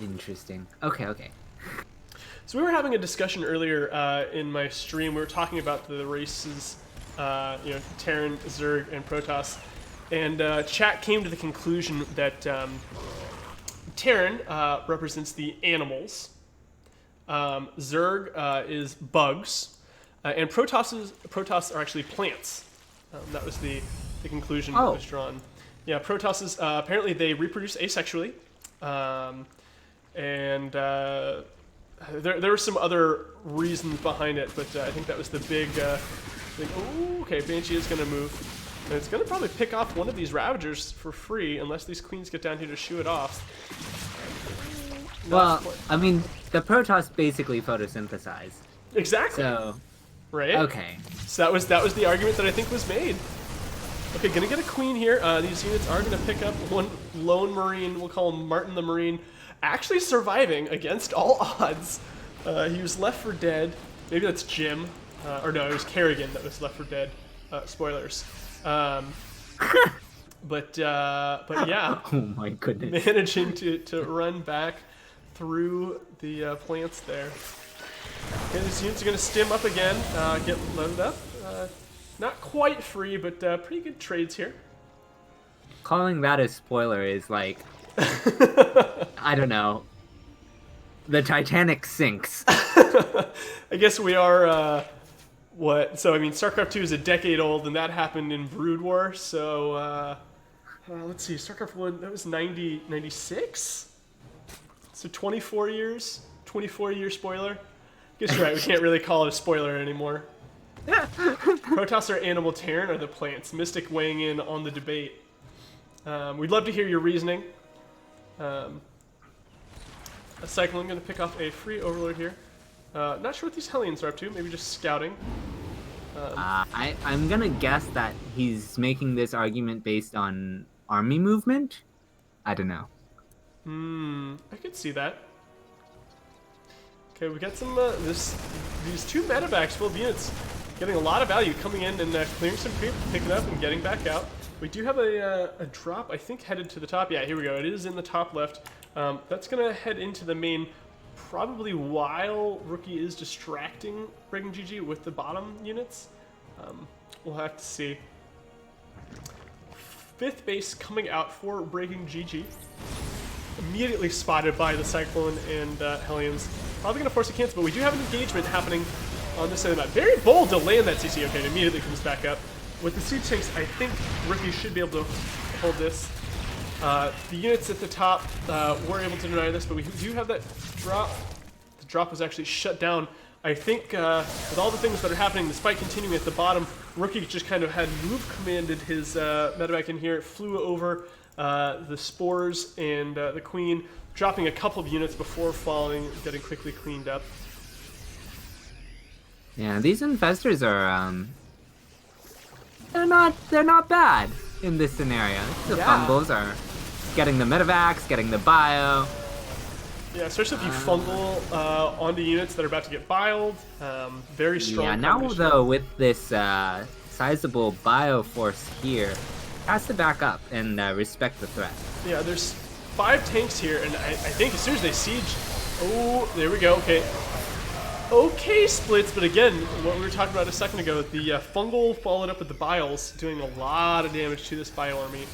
Interesting. Okay. So we were having a discussion earlier in my stream. We were talking about the races, Terran, Zerg, and Protoss, and chat came to the conclusion that Terran represents the animals, Zerg is bugs, and Protoss are actually plants. That was the conclusion that was drawn. Yeah, Protosses, apparently they reproduce asexually, and there were some other reasons behind it, but I think that was the big thing. Oh, okay, Banshee is going to move. And it's going to probably pick off one of these Ravagers for free, unless these queens get down here to shoo it off. Well, I mean, the Protoss basically photosynthesize. Exactly. So, right? Okay. So that was the argument that I think was made. Okay, gonna get a queen here. These units are gonna pick up one lone Marine. We'll call him Martin the Marine. Actually surviving against all odds. He was left for dead. Maybe that's Jim. Or no, it was Kerrigan that was left for dead. Spoilers. But yeah. Oh my goodness. Managing to run back through the plants there. Okay, these units are gonna stim up again, get loaded up. Not quite free, but pretty good trades here. Calling that a spoiler is like, I don't know. The Titanic sinks. I guess we are, what? So, I mean, StarCraft 2 is a decade old, and that happened in Brood War, so, let's see, StarCraft 1, that was 96? So 24 years? 24-year spoiler? Guess you're right, we can't really call it a spoiler anymore. Protoss are animal, Terran are the plants. Mystic weighing in on the debate. We'd love to hear your reasoning. A Cyclone going to pick off a free Overlord here. Not sure what these Hellions are up to. Maybe just scouting. I'm gonna guess that he's making this argument based on army movement. I don't know. I could see that. Okay, we got some these two medevacs full of units getting a lot of value coming in and clearing some creep, picking up and getting back out. We do have a drop, I think, headed to the top. Yeah, here we go. It is in the top left. That's going to head into the main, probably while Rookie is distracting BreakingGG with the bottom units. We'll have to see. Fifth base coming out for BreakingGG. Immediately spotted by the Cyclone and Hellions. Probably going to force a cancel, but we do have an engagement happening on this side of the map. Very bold to land that CC. Okay, it immediately comes back up. With the siege tanks, I think Rookie should be able to hold this. The units at the top were able to deny this, but we do have that drop. The drop was actually shut down. I think with all the things that are happening, despite continuing at the bottom, Rookie just kind of had move commanded his medevac in here. It flew over the Spores and the Queen, dropping a couple of units before falling, getting quickly cleaned up. Yeah, these infestors are they're not bad in this scenario. The fungals are getting the medevacs, getting the bio. Yeah, especially if you fungal onto units that are about to get biled. Very strong. Yeah, now though with this sizable bio force here, has to back up and respect the threat. Yeah, there's 5 tanks here, and I think as soon as they siege, oh, there we go. Okay. Okay, splits, but again, what we were talking about a second ago, the fungal followed up with the biles, doing a lot of damage to this bio army.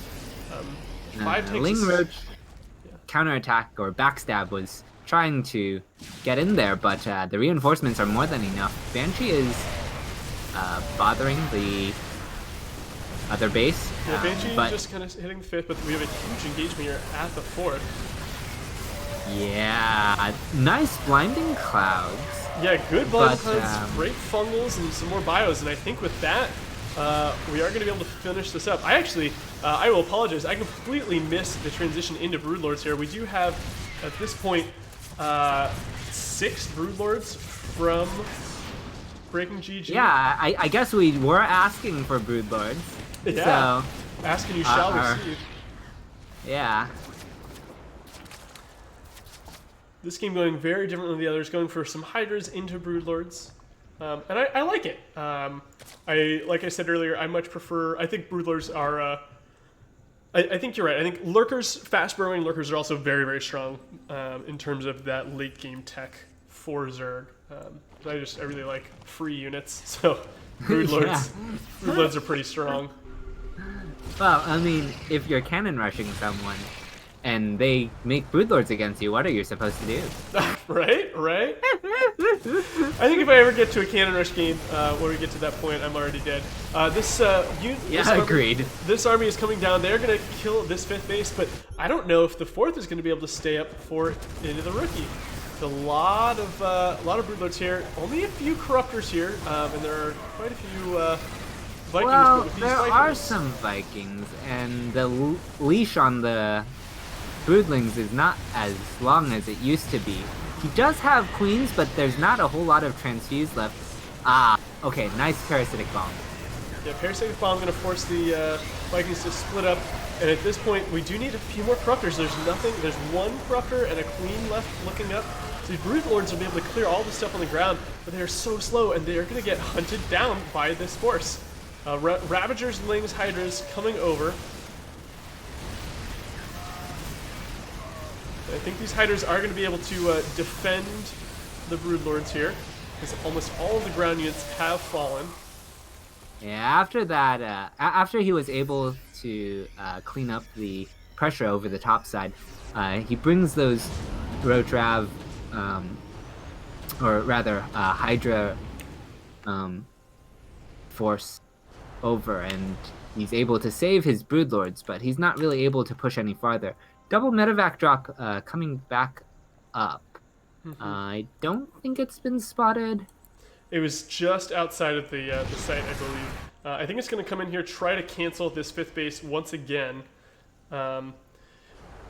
5 tanks. Ling Roach counterattack or backstab was trying to get in there, but the reinforcements are more than enough. Banshee is bothering the other base. Yeah, Banshee But just kind of hitting the 5th, but we have a huge engagement here at the 4th. yeah, nice blinding clouds. Yeah, good blind But, clouds, great fungals, and some more bios. And I think with that, we are going to be able to finish this up. I will apologize. I completely missed the transition into Broodlords here. We do have, at this point, 6 Broodlords from BreakingGG. Yeah, I guess we were asking for Broodlords. Yeah. So, Ask and you shall receive. yeah. This game going very different than the others, going for some Hydras into Broodlords. And I like it. Like I said earlier, I much prefer... I think Broodlords are... I think you're right. I think Lurkers, fast-burrowing Lurkers are also very, very strong in terms of that late-game tech for Zerg. I really like free units, so Broodlords, Broodlords are pretty strong. Well, I mean, if you're cannon rushing someone and they make Broodlords against you, what are you supposed to do? Right? I think if I ever get to a cannon rush game, where we get to that point, I'm already dead. Agreed. This army is coming down. They're going to kill this 5th base, but I don't know if the 4th is going to be able to stay up for into the rookie. A lot of Broodlords here. Only a few Corruptors here, and there are quite a few Vikings. Well, but with these there Vikings, are some Vikings, and the leash on the Broodlings is not as long as it used to be. He does have queens, but there's not a whole lot of transfuse left. Ah, okay, nice parasitic bomb. Yeah, parasitic bomb going to force the Vikings to split up. And at this point, we do need a few more Corruptors. There's one Corruptor and a Queen left looking up. So these Broodlords will be able to clear all the stuff on the ground, but they are so slow, and they are going to get hunted down by this force. Ravagers, Lings, Hydras coming over. I think these Hydras are going to be able to defend the Broodlords here, because almost all of the ground units have fallen. Yeah, after that, after he was able to clean up the pressure over the top side, he brings those Rotrav, or rather Hydra force over, and he's able to save his Broodlords, but he's not really able to push any farther. Double medevac drop coming back up. I don't think it's been spotted. It was just outside of the site, I believe. I think it's going to come in here, try to cancel this 5th base once again.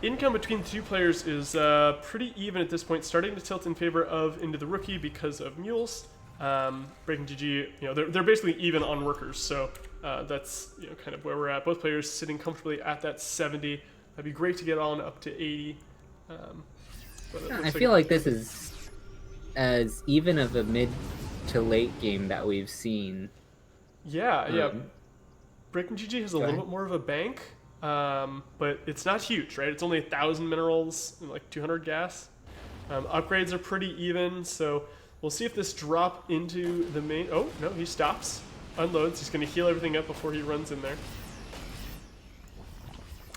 Income between the two players is pretty even at this point, starting to tilt in favor of into the rookie because of mules. BreakingGG, they're basically even on workers, so that's kind of where we're at. Both players sitting comfortably at that 70. That'd be great to get on up to 80. I feel like this is as even of a mid to late game that we've seen. Yeah. BreakingGG has a little bit more of a bank, but it's not huge, right? It's only 1,000 minerals and like 200 gas. Upgrades are pretty even, so we'll see if this drop into the main... Oh, no, he stops, unloads. He's going to heal everything up before he runs in there.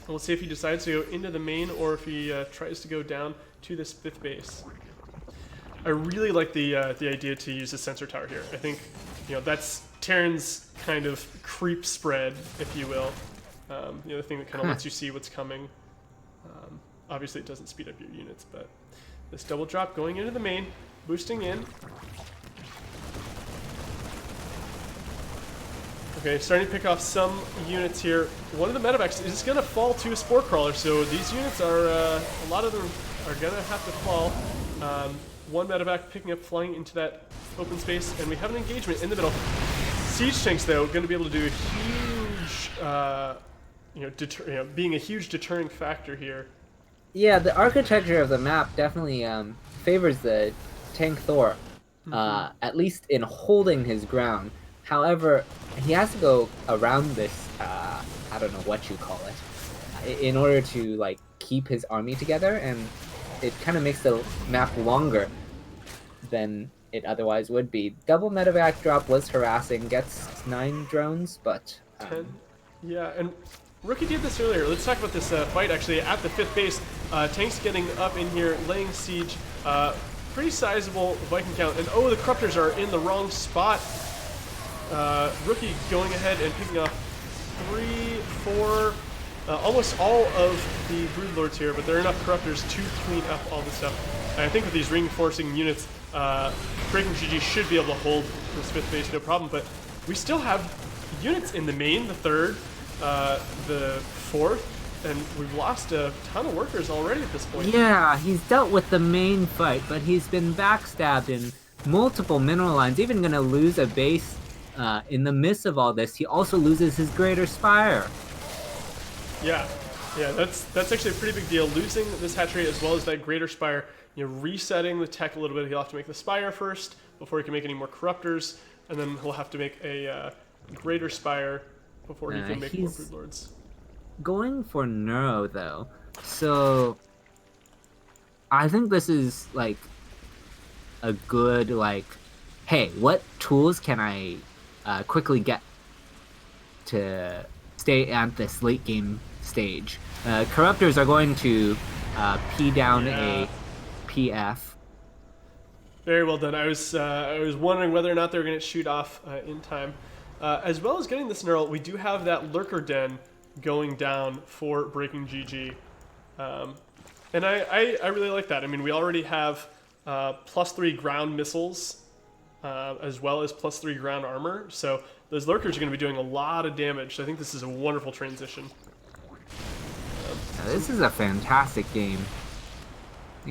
And we'll see if he decides to go into the main or if he tries to go down to this 5th base. I really like the idea to use the sensor tower here. I think, that's Terran's kind of creep spread, if you will. The thing that kind of lets you see what's coming. Obviously, it doesn't speed up your units, but this double drop going into the main, boosting in. Okay, starting to pick off some units here. One of the medevacs is going to fall to a Spore Crawler, so these units are, a lot of them are going to have to fall. One medevac picking up, flying into that open space, and we have an engagement in the middle. Siege tanks, though, going to be able to do a huge, being a huge deterring factor here. Yeah, the architecture of the map definitely favors the tank Thor, at least in holding his ground. However, he has to go around this, I don't know what you call it, in order to keep his army together, and it kind of makes the map longer than it otherwise would be. Double medevac drop was harassing, gets 9 drones, but... 10. Yeah, and Rookie did this earlier. Let's talk about this fight, actually, at the 5th base. Tanks getting up in here, laying siege. Pretty sizable Viking count, and the Corruptors are in the wrong spot. Rookie going ahead and picking off 3, 4, almost all of the Broodlords here, but there are enough Corruptors to clean up all this stuff. And I think with these reinforcing units, BreakingGG should be able to hold this 5th base no problem, but we still have units in the main, the 3rd, the 4th, and we've lost a ton of workers already at this point. Yeah, he's dealt with the main fight, but he's been backstabbed in multiple mineral lines, even gonna lose a base in the midst of all this. He also loses his Greater Spire. Yeah, that's actually a pretty big deal. Losing this hatchery as well as that Greater Spire, resetting the tech a little bit. He'll have to make the Spire first before he can make any more Corruptors, and then he'll have to make a Greater Spire before he can make more Broodlords. Going for Neuro though, so I think this is like a good hey, what tools can I quickly get to stay at this late game stage? Corruptors are going to P down a PF. Very well done. I was wondering whether or not they were going to shoot off in time. As well as getting this neural, we do have that Lurker Den going down for BreakingGG. And I really like that. I mean, we already have +3 ground missiles as well as +3 ground armor. So those Lurkers are going to be doing a lot of damage. So I think this is a wonderful transition. This is a fantastic game.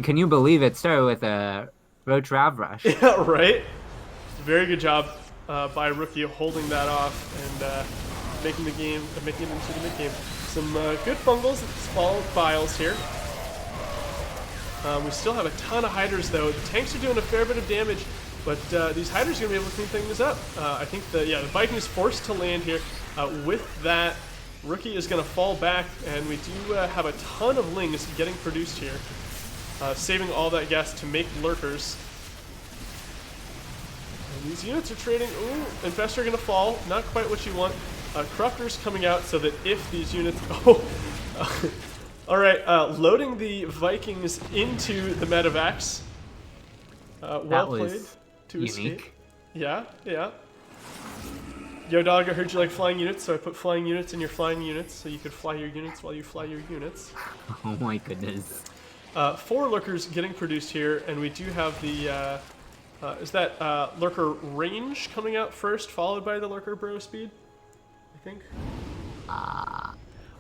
Can you believe it started with a Roach Rav Rush? Yeah, right? Very good job by Rookie holding that off and making the game, making it into the mid-game. Some good fungals, small files here. We still have a ton of hiders though. The tanks are doing a fair bit of damage, but these hiders are going to be able to clean things up. I think the Viking is forced to land here. With that, Rookie is going to fall back, and we do have a ton of lings getting produced here. Saving all that gas to make Lurkers. And these units are trading. Ooh, Infestor are going to fall. Not quite what you want. Corruptors coming out so that if these units... Oh! Alright, loading the Vikings into the medevacs. Well played to escape. Yeah. Yo, dog, I heard you like flying units, so I put flying units in your flying units so you could fly your units while you fly your units. Oh my goodness. 4 Lurkers getting produced here, and we do have the... is that Lurker range coming out first, followed by the Lurker burrow speed? I think.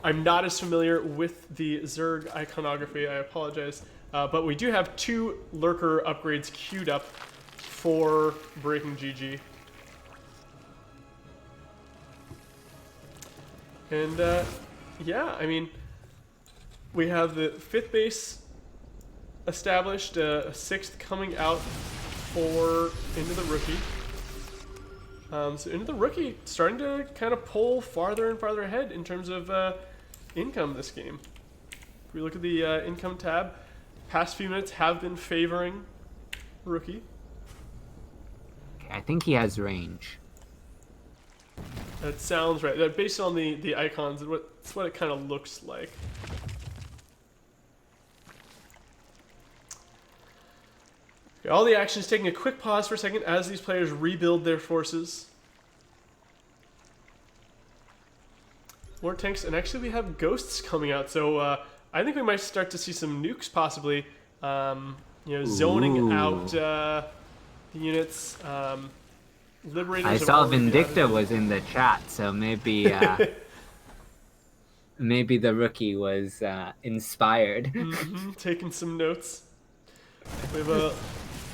I'm not as familiar with the Zerg iconography, I apologize. But we do have 2 Lurker upgrades queued up for BreakingGG. And yeah, I mean, we have the 5th base established, a 6th coming out for Into the Rookie. So Into the Rookie starting to kind of pull farther and farther ahead in terms of income this game. If we look at the income tab, past few minutes have been favoring Rookie. I think he has range. That sounds right. Based on the icons, it's what it kind of looks like. Okay, all the action is taking a quick pause for a second as these players rebuild their forces. More tanks, and actually we have ghosts coming out, so I think we might start to see some nukes possibly, zoning out the units. Liberators I saw Vindicta was in the chat, so maybe maybe the Rookie was inspired. Taking some notes. We have a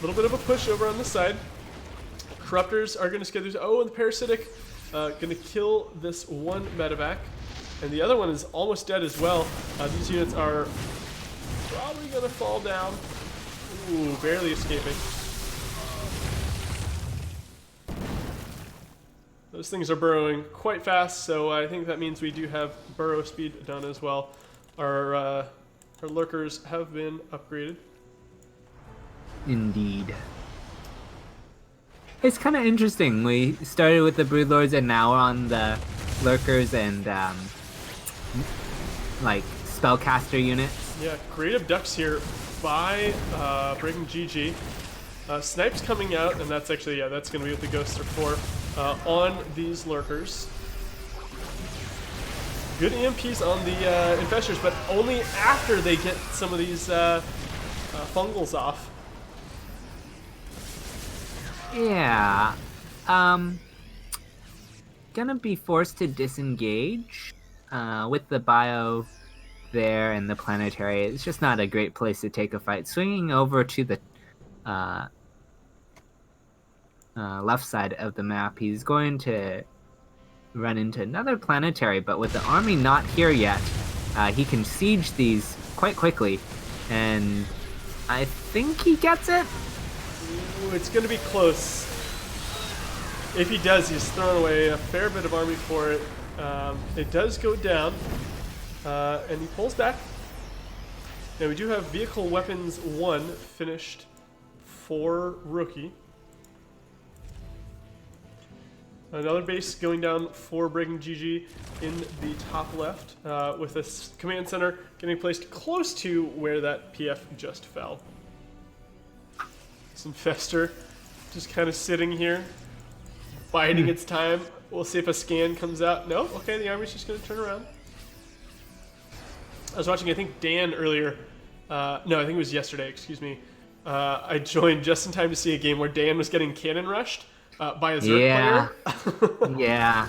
little bit of a push over on the side. Corruptors are going to schedule. Oh, and the Parasitic going to kill this one medevac. And the other one is almost dead as well. These units are probably going to fall down. Ooh, barely escaping. Those things are burrowing quite fast, so I think that means we do have burrow speed done as well. Our Lurkers have been upgraded. Indeed. It's kind of interesting. We started with the Broodlords and now we're on the Lurkers and like spellcaster units. Yeah, creative ducks here by BreakingGG. Snipes coming out, and that's actually, that's going to be what the ghosts are for, on these Lurkers. Good EMPs on the infestors, but only after they get some of these fungals off. Yeah. Gonna be forced to disengage with the bio there and the planetary. It's just not a great place to take a fight. Swinging over to the left side of the map, he's going to run into another planetary, but with the army not here yet, he can siege these quite quickly, and I think he gets it. Ooh, it's going to be close. If he does, he's thrown away a fair bit of army for it. It does go down, and he pulls back. Now we do have Vehicle Weapons 1 finished for Rookie. Another base going down for BreakingGG in the top left, with this command center getting placed close to where that PF just fell. This Infestor just kind of sitting here, biding its time. We'll see if a scan comes out. No? Okay, the army's just going to turn around. I was watching, I think, Dan earlier. No, I think it was yesterday, excuse me. I joined just in time to see a game where Dan was getting cannon rushed by a Zerg player. Yeah.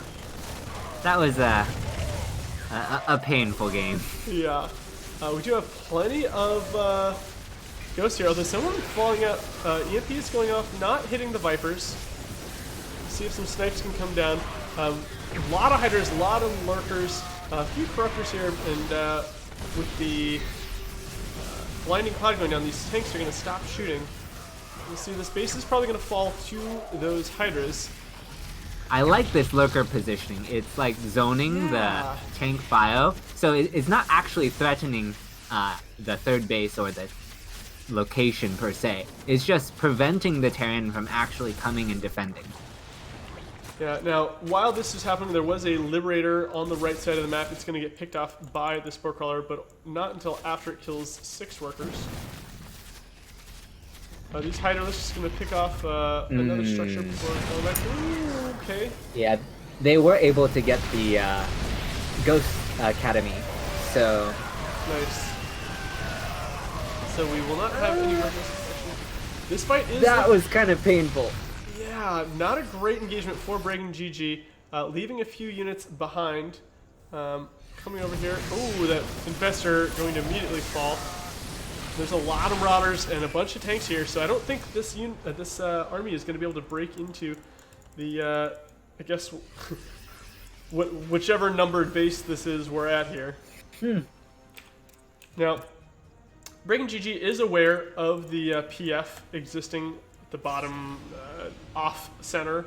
That was a painful game. Yeah. We do have plenty of ghosts here, although someone falling out. EMP is going off, not hitting the Vipers. See if some snipes can come down. A lot of Hydras, a lot of Lurkers, a few Corruptors here, and with the blinding cloud going down, these tanks are going to stop shooting. You see, this base is probably going to fall to those Hydras. I like this Lurker positioning. It's like zoning the tank bio, so it's not actually threatening the third base or the location per se. It's just preventing the Terran from actually coming and defending. Yeah, now, while this is happening, there was a Liberator on the right side of the map. It's going to get picked off by the Spore Crawler, but not until after it kills 6 workers. These Hydra, let's just going to pick off another structure before going back. Ooh, okay. Yeah, they were able to get the Ghost Academy, so... Nice. So we will not have any weapons. This fight is... That was kind of painful. Yeah, not a great engagement for BreakingGG, leaving a few units behind. Coming over here. Oh, that Infestor going to immediately fall. There's a lot of Marauders and a bunch of tanks here, so I don't think this army is going to be able to break into the, I guess, whichever numbered base this is we're at here. Now, BreakingGG is aware of the PF existing at the bottom off center.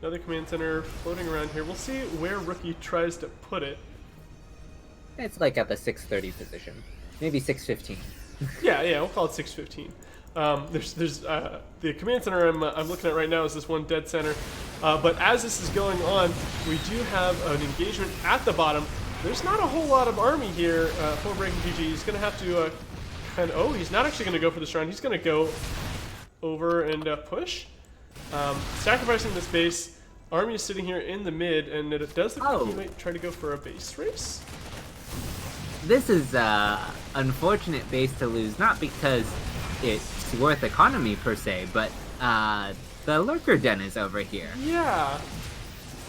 Another command center floating around here. We'll see where Rookie tries to put it. It's like at the 630 position. Maybe 615. Yeah, we'll call it 615. There's the command center I'm looking at right now is this one dead center. But as this is going on, we do have an engagement at the bottom. There's not a whole lot of army here for BreakingGG. He's going to have to oh, he's not actually going to go for this round. He's going to go over and push. Sacrificing this base. Army is sitting here in the mid, and it does look like he might try to go for a base race. This is unfortunate base to lose, not because it's worth economy per se, but the Lurker Den is over here. Yeah.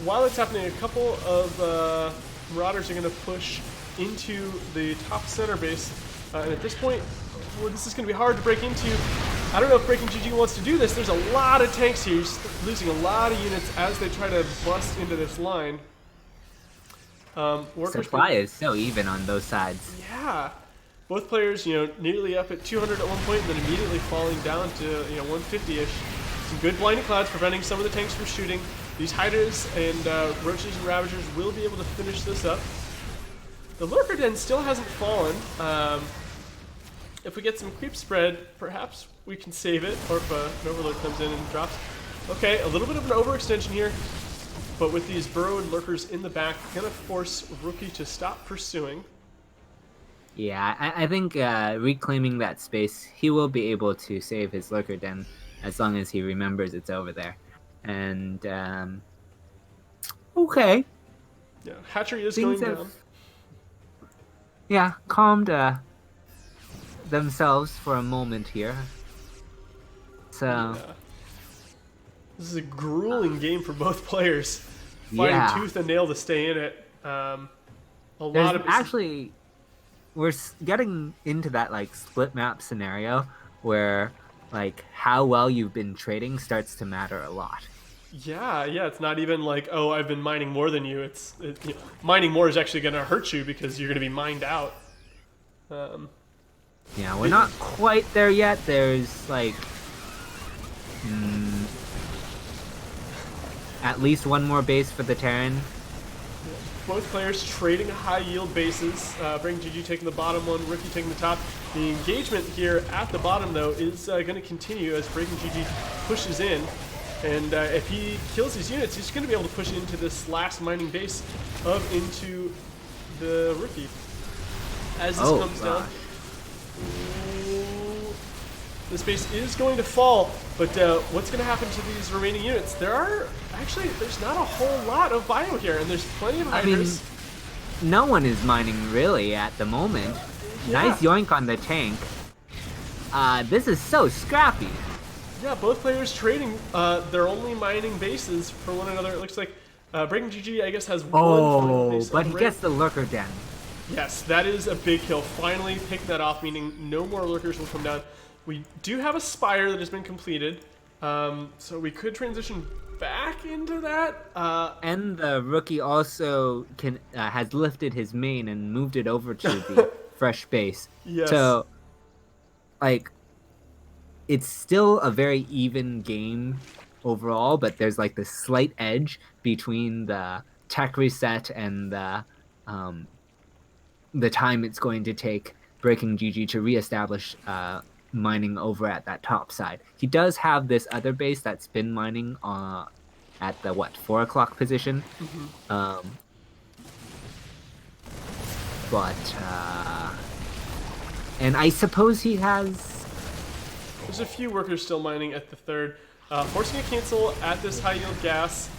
While it's happening, a couple of Marauders are going to push into the top center base, and at this point, well, this is going to be hard to break into. I don't know if BreakingGG wants to do this. There's a lot of tanks here. He's losing a lot of units as they try to bust into this line. Supply is so even on both sides. Yeah. Both players, nearly up at 200 at one point, and then immediately falling down to, 150-ish. Some good blinding clouds preventing some of the tanks from shooting. These Hydras and Roaches and Ravagers will be able to finish this up. The Lurker Den still hasn't fallen. If we get some creep spread, perhaps we can save it, or if an Overlord comes in and drops. Okay, a little bit of an overextension here. But with these burrowed Lurkers in the back, gonna force Rookie to stop pursuing. Yeah, I think reclaiming that space, he will be able to save his Lurker Den as long as he remembers it's over there. And, okay. Yeah, hatchery is things going have, down. yeah, calmed themselves for a moment here. So, Yeah. This is a grueling game for both players, fighting yeah. tooth and nail to stay in it. A There's lot of actually we're getting into that like split map scenario where like how well you've been trading starts to matter a lot. yeah, yeah. It's not even like, oh, I've been mining more than you. Mining more is actually going to hurt you because you're going to be mined out. Um, Yeah, we're it- not quite there yet. There's like mm, at least one more base for the Terran. Both players trading high yield bases. BreakingGG taking the bottom one, Rookie taking the top. The engagement here at the bottom, though, is going to continue as BreakingGG pushes in. And if he kills his units, he's going to be able to push into this last mining base into the Rookie. As this comes down, this base is going to fall, but what's going to happen to these remaining units? There's not a whole lot of bio here, and there's plenty of hydras. I mean, no one is mining really at the moment. Yeah. Nice yoink on the tank. This is so scrappy. Yeah, both players trading their only mining bases for one another. It looks like BreakingGG, I guess, has one final base. But he gets the lurker den. Yes, that is a big kill. Finally picking that off, meaning no more lurkers will come down. We do have a spire that has been completed, so we could transition back into that. And the Rookie also has lifted his main and moved it over to the fresh base. Yes. So, like, it's still a very even game overall, but there's like this slight edge between the tech reset and the time it's going to take BreakingGG to reestablish mining over at that top side. He does have this other base that's been mining at the 4 o'clock position. But and I suppose he has. There's a few workers still mining at the third, forcing a cancel at this high yield gas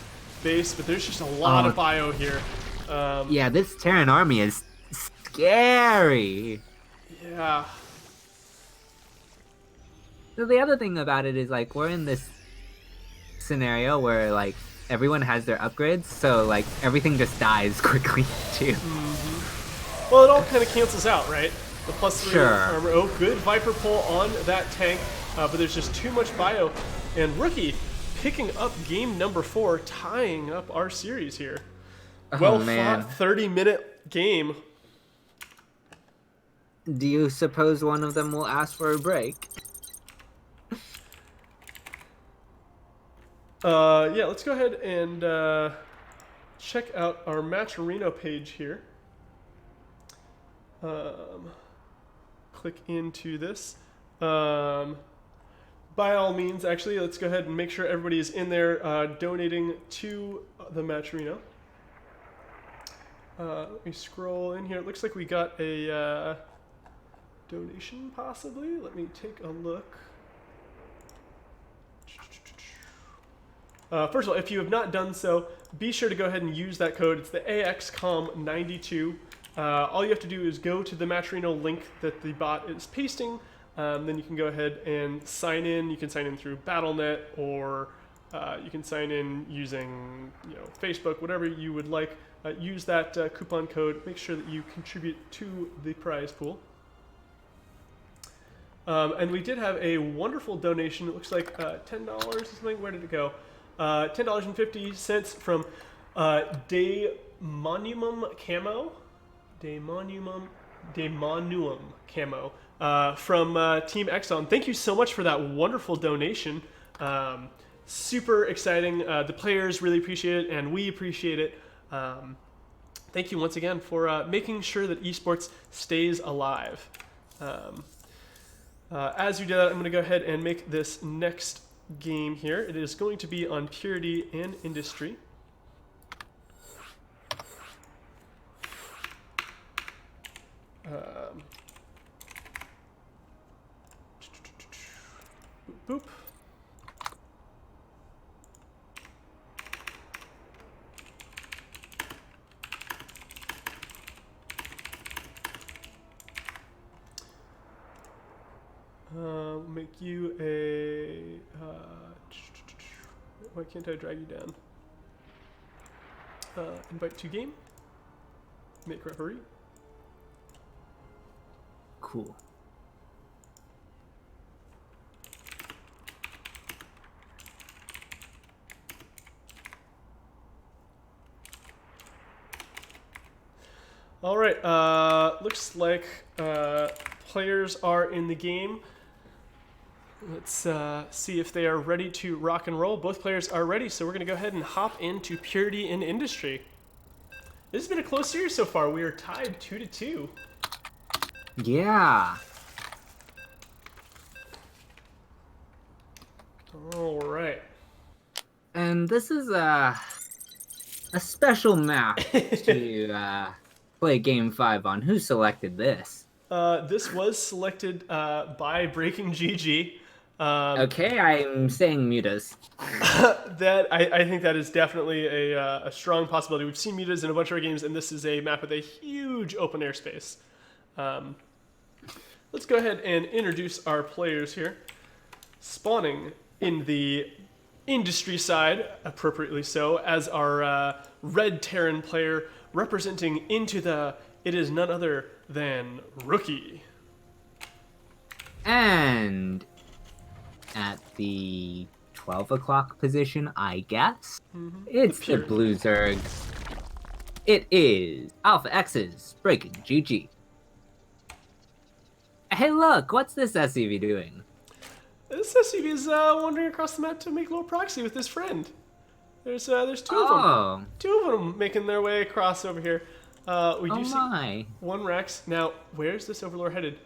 base, but there's just a lot of bio here. Yeah, this Terran army is scary. Yeah. So the other thing about it is like we're in this scenario where like everyone has their upgrades, so like everything just dies quickly too. Well, it all kind of cancels out, right? The +3 Sure. armor. Oh, good Viper pull on that tank, but there's just too much bio. And Rookie picking up game number 4, tying up our series here. Well fought 30-minute game. Do you suppose one of them will ask for a break? Yeah, let's go ahead and check out our Matcherino page here. Click into this. By all means, actually, let's go ahead and make sure everybody is in there donating to the Matcherino. Let me scroll in here. It looks like we got a donation, possibly. Let me take a look. First of all, if you have not done so, be sure to go ahead and use that code. It's the AXCOM92. All you have to do is go to the Matcherino link that the bot is pasting. Then you can go ahead and sign in. You can sign in through BattleNet, or you can sign in using Facebook, whatever you would like. Use that coupon code. Make sure that you contribute to the prize pool. And we did have a wonderful donation. It looks like $10 or something. Where did it go? $10.50 from De Monumum Camo. Demonuum Camo from Team Exxon. Thank you so much for that wonderful donation. Super exciting. The players really appreciate it, and we appreciate it. Thank you once again for making sure that esports stays alive. As you do that, I'm going to go ahead and make this next game here. It is going to be on Purity and Industry. Boop. make you a... why can't I drag you down? Invite to game. Make referee. Cool. All right. Looks like players are in the game. Let's see if they are ready to rock and roll. Both players are ready, so we're going to go ahead and hop into Purity in Industry. This has been a close series so far. We are tied 2-2. Yeah. All right. And this is a special map to play Game 5 on. Who selected this? This was selected by BreakingGG. Okay, I'm saying mutas. That I think that is definitely a strong possibility. We've seen mutas in a bunch of our games, and this is a map with a huge open airspace. Let's go ahead and introduce our players here. Spawning in the industry side, appropriately so, as our red Terran player, representing Into the, it is none other than Rookie. And at the 12 o'clock position, I guess, it's the Blue Zergs. It is Alpha X's BreakingGG. Hey look, what's this SCV doing? This SCV is wandering across the map to make a little proxy with his friend. There's two of them. Two of them making their way across over here. We do see one Rex. Now, where's this Overlord headed?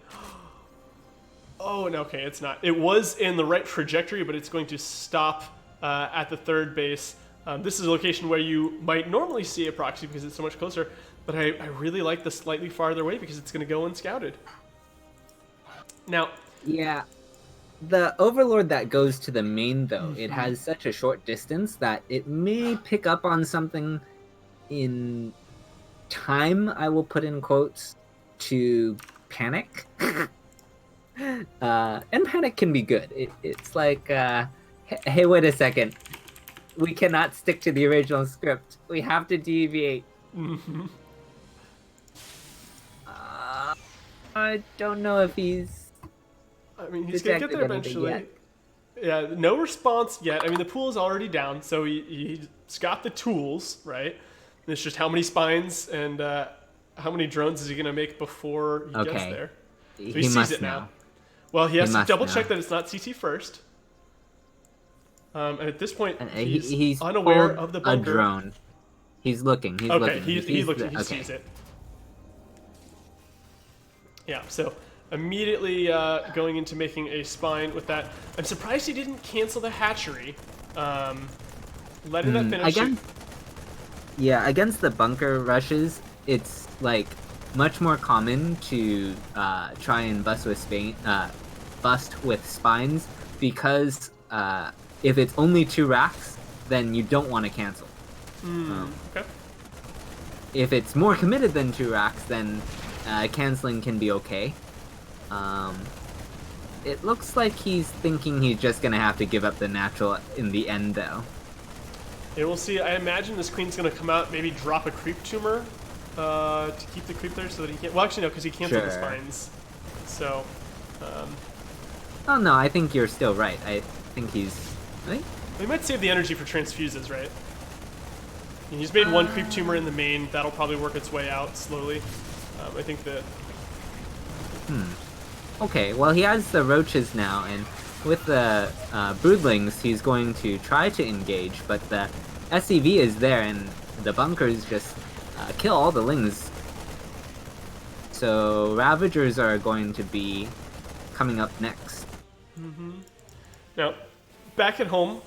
Oh, no, okay, it's not. It was in the right trajectory, but it's going to stop at the third base. This is a location where you might normally see a proxy because it's so much closer, but I really like the slightly farther away because it's going to go unscouted. Now, yeah, the Overlord that goes to the main, though, it has such a short distance that it may pick up on something in time, I will put in quotes, to panic. And panic can be good. It's like, hey, wait a second. We cannot stick to the original script. We have to deviate. I don't know if he's... I mean, he's going to get there eventually. Yeah, no response yet. I mean, the pool is already down, so he's got the tools, right? And it's just how many spines and how many drones is he going to make before he gets there. So he sees it now. Well, he has to double check that it's not CT first. And at this point, he's unaware of the bunker. A drone. He's looking. He's looking. He's looking. He sees it. Yeah, so immediately going into making a spine with that. I'm surprised he didn't cancel the hatchery. Letting that finish. Yeah, against the bunker rushes, it's like much more common to try and bust with spines because if it's only 2 racks, then you don't want to cancel. Okay. If it's more committed than 2 racks, then canceling can be okay. It looks like he's thinking he's just gonna have to give up the natural in the end, though. Yeah, we'll see. I imagine this queen's gonna come out, maybe drop a creep tumor to keep the creep there so that he can't. Well, actually, no, because he canceled the spines. So. Oh no, I think you're still right. I think he's. He might save the energy for transfuses, right? And he's made 1 creep tumor in the main. That'll probably work its way out slowly. I think that. Okay, well, he has the roaches now, and with the broodlings, he's going to try to engage, but the SCV is there, and the bunkers just kill all the lings. So Ravagers are going to be coming up next. Now, back at home,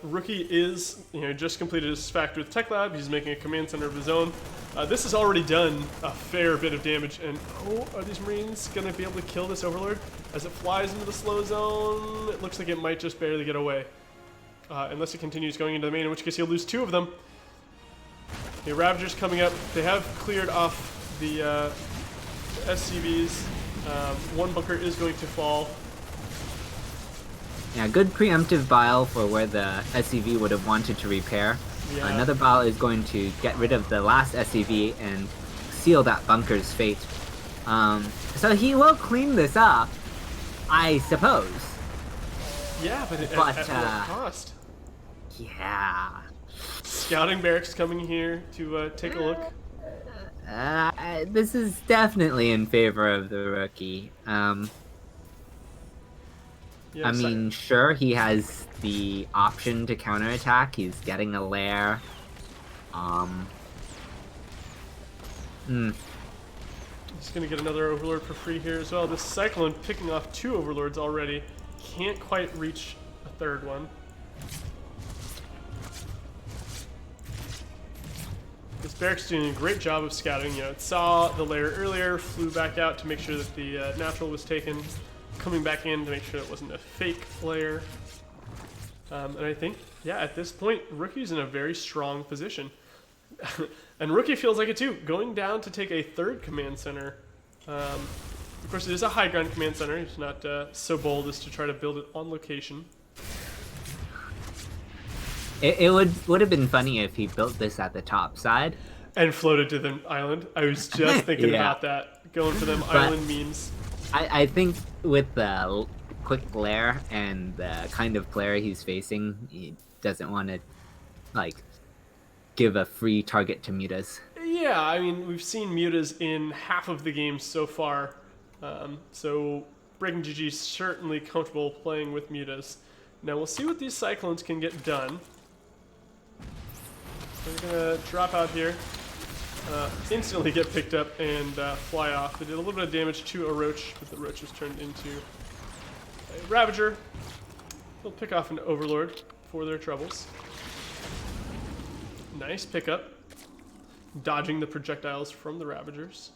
Rookie is just completed his factory with Tech Lab. He's making a command center of his own. This has already done a fair bit of damage, and are these Marines going to be able to kill this Overlord? As it flies into the slow zone, it looks like it might just barely get away. Unless it continues going into the main, in which case he'll lose 2 of them. The Ravagers coming up. They have cleared off the SCVs. 1 bunker is going to fall. Yeah, good preemptive bile for where the SCV would have wanted to repair. Yeah. Another bile is going to get rid of the last SCV and seal that bunker's fate. So he will clean this up, I suppose. Yeah, but at what cost? Yeah. Scouting barracks coming here to take a look. This is definitely in favor of the rookie. Yeah, I mean, sure, he has the option to counterattack. He's getting a lair. He's gonna get another Overlord for free here as well. This Cyclone picking off 2 Overlords already. Can't quite reach a 3rd one. This barracks doing a great job of scouting. You know, it saw the lair earlier, flew back out to make sure that the natural was taken, coming back in to make sure it wasn't a fake lair. And I think, yeah, at this point, Rookie's in a very strong position. And Rookie feels like it too, going down to take a 3rd command center. Of course, it is a high ground command center. He's not so bold as to try to build it on location. It would have been funny if he built this at the top side. And floated to the island. I was just thinking Yeah. about that. Going for them island memes. I think with the quick lair and the kind of player he's facing, he doesn't want to, like, give a free target to mutas. Yeah, I mean, we've seen mutas in half of the games so far. So BreakingGG is certainly comfortable playing with mutas. Now we'll see what these Cyclones can get done. They're going to drop out here. Instantly get picked up and fly off. They did a little bit of damage to a Roach, but the Roach was turned into a Ravager. They'll pick off an Overlord for their troubles. Nice pickup. Dodging the projectiles from the Ravagers.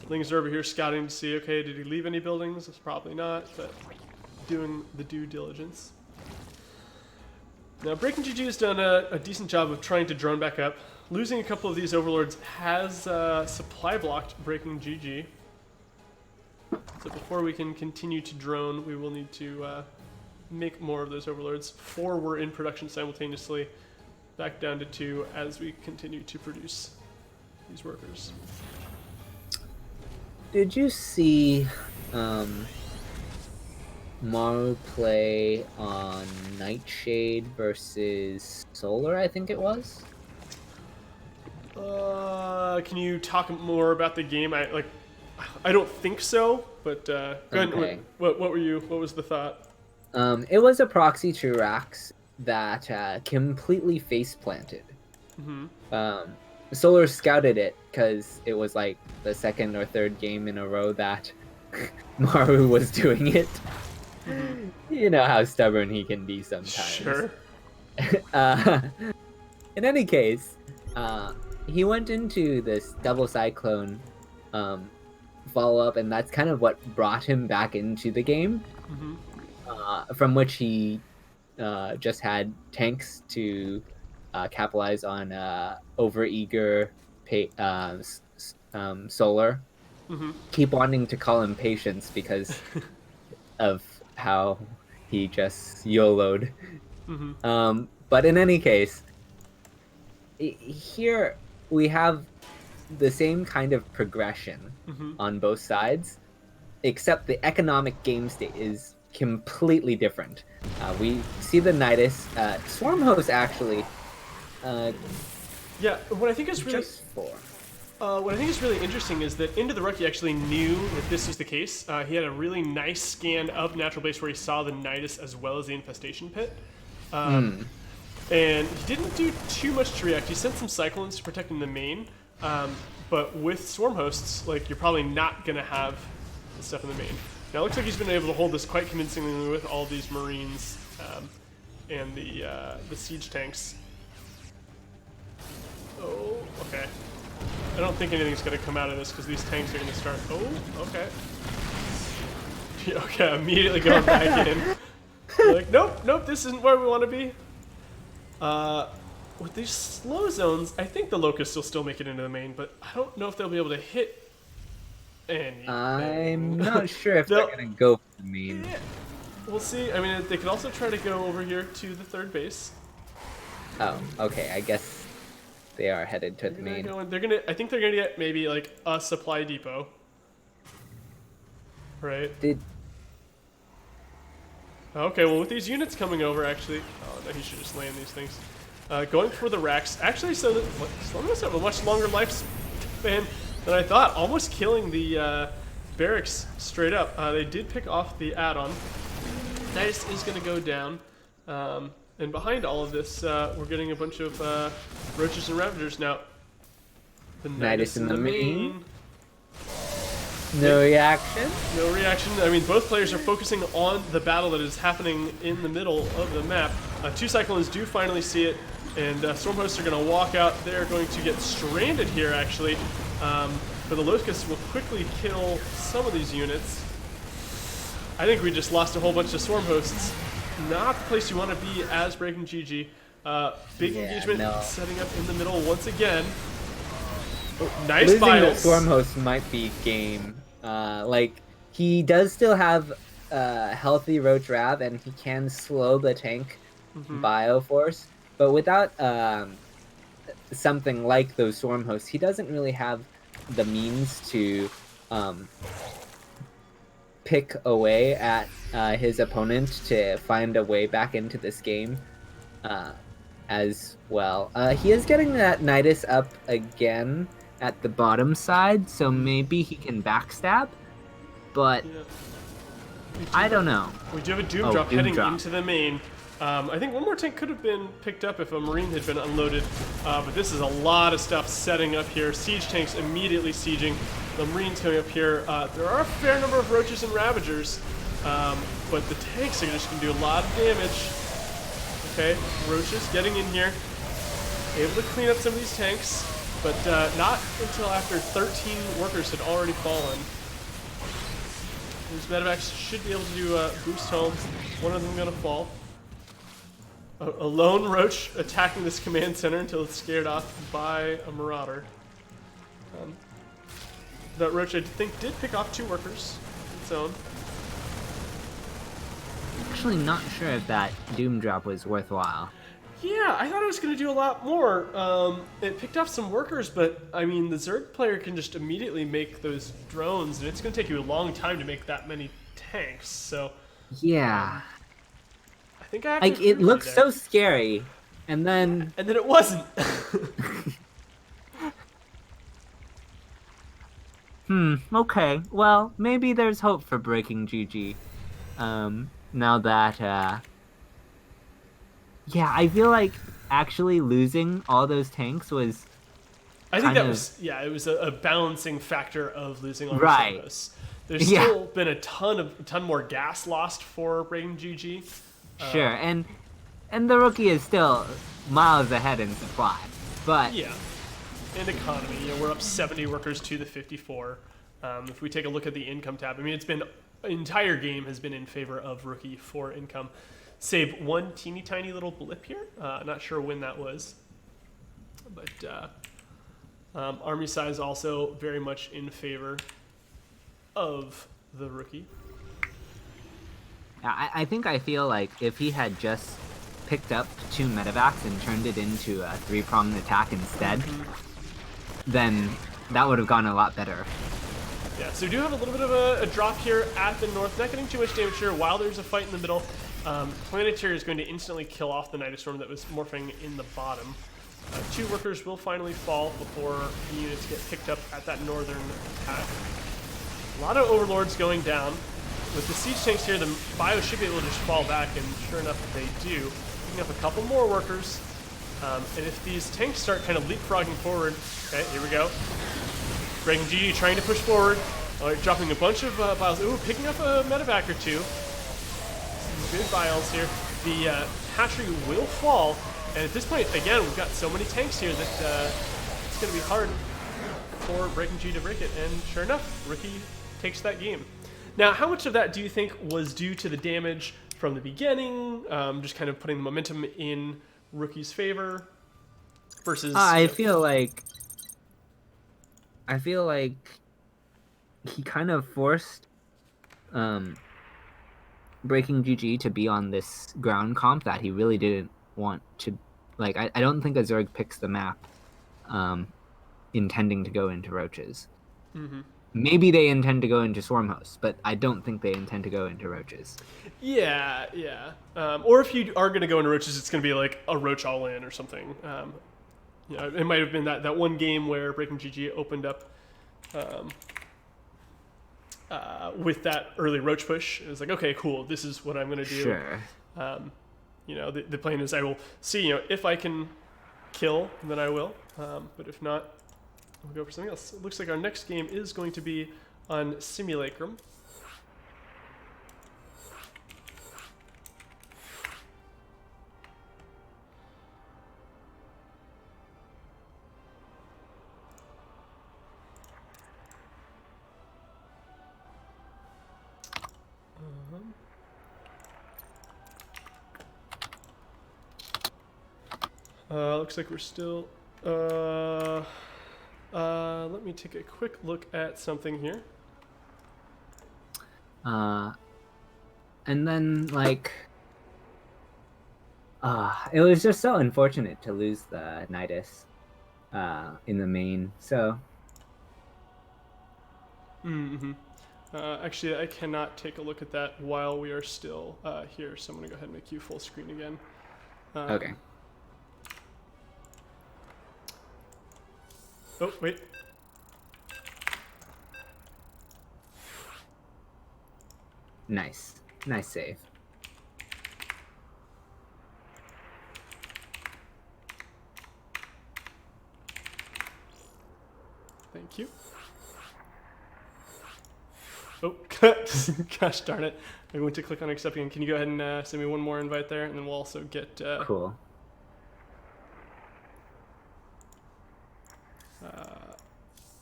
Lings are over here scouting to see, okay, did he leave any buildings? It's probably not, but doing the due diligence. Now, BreakingGG has done a decent job of trying to drone back up. Losing a couple of these Overlords has supply blocked BreakingGG. So before we can continue to drone, we will need to make more of those Overlords. 4 were in production simultaneously. Back down to 2 as we continue to produce these workers. Did you see Maru play on Nightshade versus Solar, I think it was? Can you talk more about the game? I don't think so, but go ahead. Okay. What was the thought? It was a proxy to Rax that completely face planted. Mm-hmm. Solar scouted it because it was like the 2nd or 3rd game in a row that Maru was doing it. Mm-hmm. You know how stubborn he can be sometimes. Sure. In any case, he went into this double cyclone follow-up, and that's kind of what brought him back into the game. Mm-hmm. From which he just had tanks to capitalize on overeager Solar. Mm-hmm. Keep wanting to call him Patience because of how he just YOLO'd. Mm-hmm. But in any case, here we have the same kind of progression on both sides, except the economic game state is completely different. We see the Nidus. Swarmhost actually. Yeah, what I think is really Just 4. what I think is really interesting is that Into the Rookie actually knew that this was the case. He had a really nice scan of Natural Base where he saw the Nidus as well as the Infestation Pit. And he didn't do too much to react. He sent some Cyclones to protect in the main. But with Swarm Hosts, like, you're probably not going to have the stuff in the main. Now, it looks like he's been able to hold this quite convincingly with all these Marines and the siege tanks. Oh, okay. I don't think anything's going to come out of this because these tanks are going to start... Oh, okay. Okay, immediately going back in. Like, nope, this isn't where we want to be. With these slow zones, I think the Locusts will still make it into the main, but I don't know if they'll be able to hit anything. I'm not sure if they're gonna go for the main. we'll see. I mean, they could also try to go over here to the third base. Oh, okay. I guess they are headed to the main. I think they're gonna get maybe like a supply depot. Right. Did Okay, well with these units coming over, actually, oh no, he should just land these things. Going for the racks, actually, so Slum must have a much longer lifespan than I thought, almost killing the barracks straight up. They did pick off the add-on. Nidus is going to go down, and behind all of this, we're getting a bunch of roaches and ravagers now. The Nidus in the main. No reaction? No reaction. I mean, both players are focusing on the battle that is happening in the middle of the map. Two Cyclones do finally see it, and Storm Hosts are going to walk out. They're going to get stranded here, actually. But the Locusts will quickly kill some of these units. I think we just lost a whole bunch of Storm Hosts. Not the place you want to be as BreakingGG. Big engagement setting up in the middle once again. Oh, nice Losing biles. the Storm Host might be game. Like, he does still have healthy Roach Rav, and he can slow the tank Bioforce, but without something like those Storm Hosts, he doesn't really have the means to pick away at his opponent to find a way back into this game as well. He is getting that Nidus up again at the bottom side, so maybe he can backstab, but I don't know. We do have a Doom Drop heading into the main. I think one more tank could have been picked up if a Marine had been unloaded, but this is a lot of stuff setting up here. Siege tanks immediately sieging. The Marines coming up here. There are a fair number of Roaches and Ravagers, but the tanks are just going to do a lot of damage. Okay, Roaches getting in here, able to clean up some of these tanks, but not until after 13 workers had already fallen. These medevacs should be able to do boost home. One of them going to fall. A lone Roach attacking this command center until it's scared off by a Marauder. That Roach, I think, did pick off 2 workers on its own. Actually not sure if that Doom Drop was worthwhile. Yeah, I thought it was going to do a lot more. It picked off some workers, but, I mean, the Zerg player can just immediately make those drones, and it's going to take you a long time to make that many tanks, so... Yeah. I think I have like, to it looks so scary, and then... And then it wasn't! Okay. Well, maybe there's hope for BreakingGG. Now that, yeah, I feel like actually losing all those tanks was I think that was, yeah, it was a balancing factor of losing all the service. There's still been a ton more gas lost for BreakingGG. Sure, and the rookie is still miles ahead in supply, but... Yeah. And economy, you know, we're up 70 workers to the 54. If we take a look at the income tab, I mean, it's been, entire game has been in favor of rookie for income. Save one teeny tiny little blip here. Not sure when that was. But army size also very much in favor of the rookie. I feel like if he had just picked up 2 medevacs and turned it into a 3-pronged attack instead, then that would have gone a lot better. Yeah, so we do have a little bit of a drop here at the north. Not getting too much damage here while there's a fight in the middle. Planetary is going to instantly kill off the Nidus Storm that was morphing in the bottom. 2 workers will finally fall before the units get picked up at that northern attack. A lot of Overlords going down. With the siege tanks here, the bio should be able to just fall back, and sure enough, they do. Picking up a couple more workers. And if these tanks start kind of leapfrogging forward, okay, here we go. BreakingGG trying to push forward. All right, dropping a bunch of biles. Ooh, picking up a medevac or 2. Some good biles here. The hatchery will fall. And at this point, again, we've got so many tanks here that it's going to be hard for BreakingGG to break it. And sure enough, Rookie takes that game. Now, how much of that do you think was due to the damage from the beginning, just kind of putting the momentum in Rookie's favor, versus... I feel like he kind of forced BreakingGG to be on this ground comp that he really didn't want to. Like, I don't think a Zerg picks the map intending to go into roaches. Mm-hmm. Maybe they intend to go into swarm hosts, but I don't think they intend to go into roaches. Yeah, yeah. Or if you are going to go into roaches, it's going to be like a roach all in or something. It might have been that one game where BreakingGG opened up with that early roach push. It was like, okay, cool, this is what I'm going to do. Sure. The plan is I will see, if I can kill, then I will. But if not, we'll go for something else. It looks like our next game is going to be on Simulacrum. Looks like we're still... let me take a quick look at something here. And then, like... it was just so unfortunate to lose the Nidus in the main, so... Mm-hmm. Actually, I cannot take a look at that while we are still here, so I'm going to go ahead and make you full screen again. Okay. Oh, wait. Nice. Nice save. Thank you. Oh, gosh darn it. I went to click on accepting. Can you go ahead and send me one more invite there, and then we'll also get... Cool.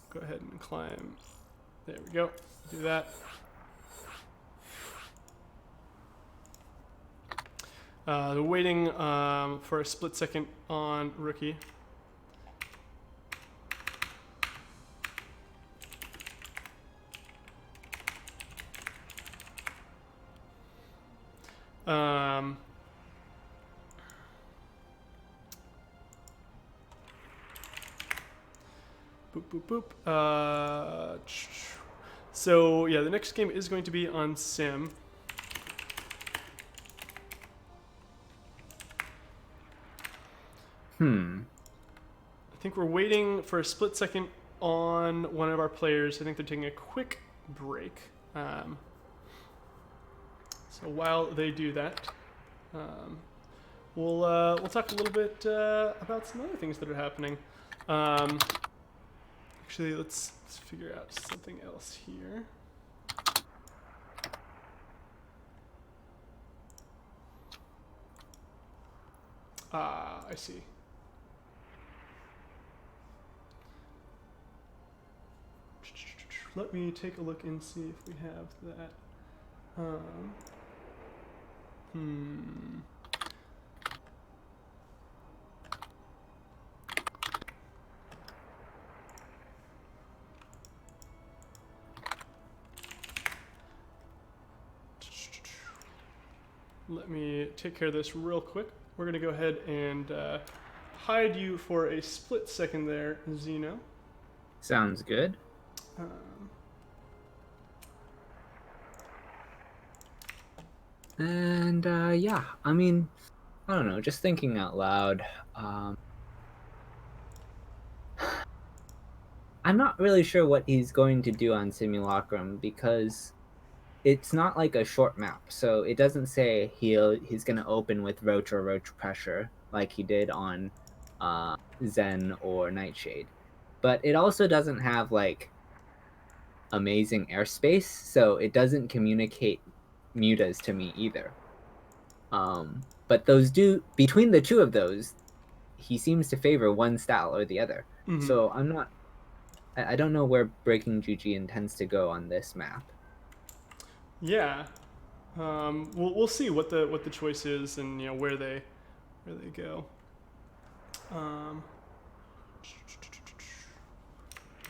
Go ahead and climb. There we go. Do that. They're waiting for a split second on Rookie. Boop, boop. So, yeah, the next game is going to be on Sim. I think we're waiting for a split second on one of our players. I think they're taking a quick break. So while they do that, we'll talk a little bit about some other things that are happening. Actually, let's figure out something else here. I see. Let me take a look and see if we have that. Let me take care of this real quick. We're going to go ahead and hide you for a split second there, Zeno. Sounds good. And yeah, I mean, I don't know, just thinking out loud. I'm not really sure what he's going to do on Simulacrum because it's not like a short map, so it doesn't say he's going to open with Roach or Roach Pressure like he did on Zen or Nightshade. But it also doesn't have like amazing airspace, so it doesn't communicate mutas to me either. But those between the two of those, he seems to favor one style or the other. Mm-hmm. So I don't know where BreakingGG intends to go on this map. Yeah, we'll see what the choice is and where they go.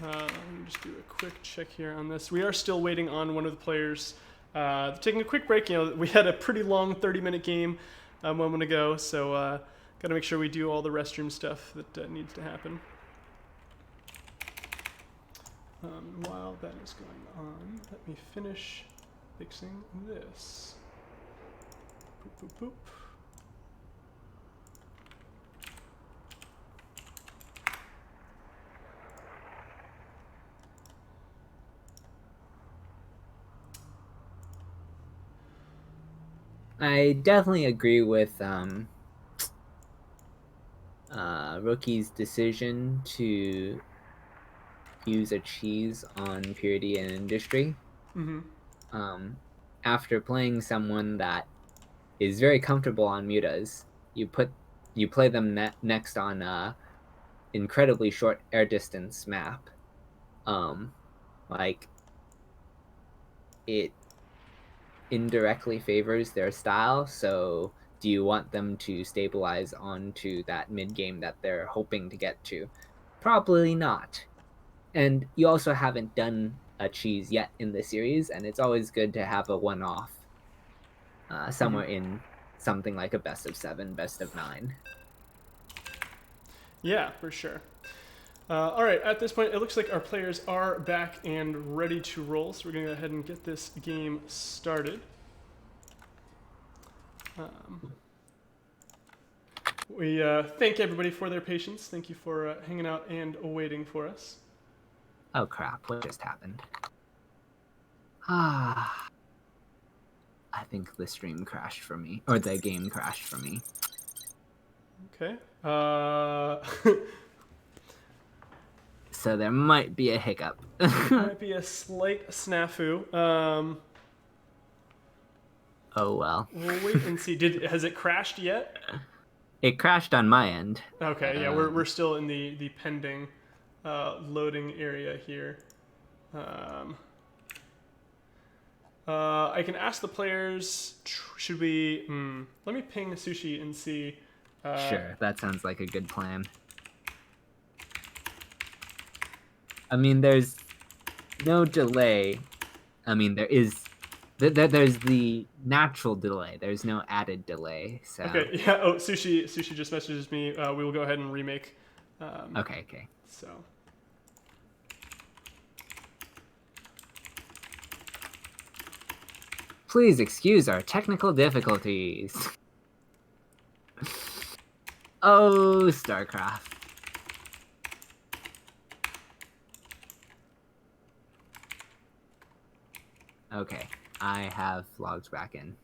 Let me just do a quick check here on this. We are still waiting on one of the players Taking a quick break. We had a pretty long 30-minute game a moment ago, so got to make sure we do all the restroom stuff that needs to happen. While that is going on, let me finish fixing this. Boop, boop, boop. I definitely agree with Rookie's decision to use a cheese on Purity and Industry. Mm-hmm. After playing someone that is very comfortable on mutas, you play them next on a incredibly short air distance map. Like it indirectly favors their style. So do you want them to stabilize onto that mid game that they're hoping to get to? Probably not. And you also haven't done a cheese yet in the series, and it's always good to have a one-off somewhere in something like a best of 7, best of 9. Yeah, for sure. All right, at this point, it looks like our players are back and ready to roll, so we're going to go ahead and get this game started. We thank everybody for their patience. Thank you for hanging out and waiting for us. Oh crap, what just happened? I think the stream crashed for me, or the game crashed for me. Okay. So there might be a hiccup. Might be a slight snafu. Oh well. We'll wait and see. Has it crashed yet? It crashed on my end. Okay, yeah, we're still in the pending loading area here. I can ask the players. Should we? Let me ping Sushi and see. Sure, that sounds like a good plan. I mean, there's no delay. I mean, there's the natural delay. There's no added delay. So okay, yeah. Oh, Sushi just messages me. We will go ahead and remake. Okay. So. Please excuse our technical difficulties. Oh, StarCraft. Okay, I have logged back in.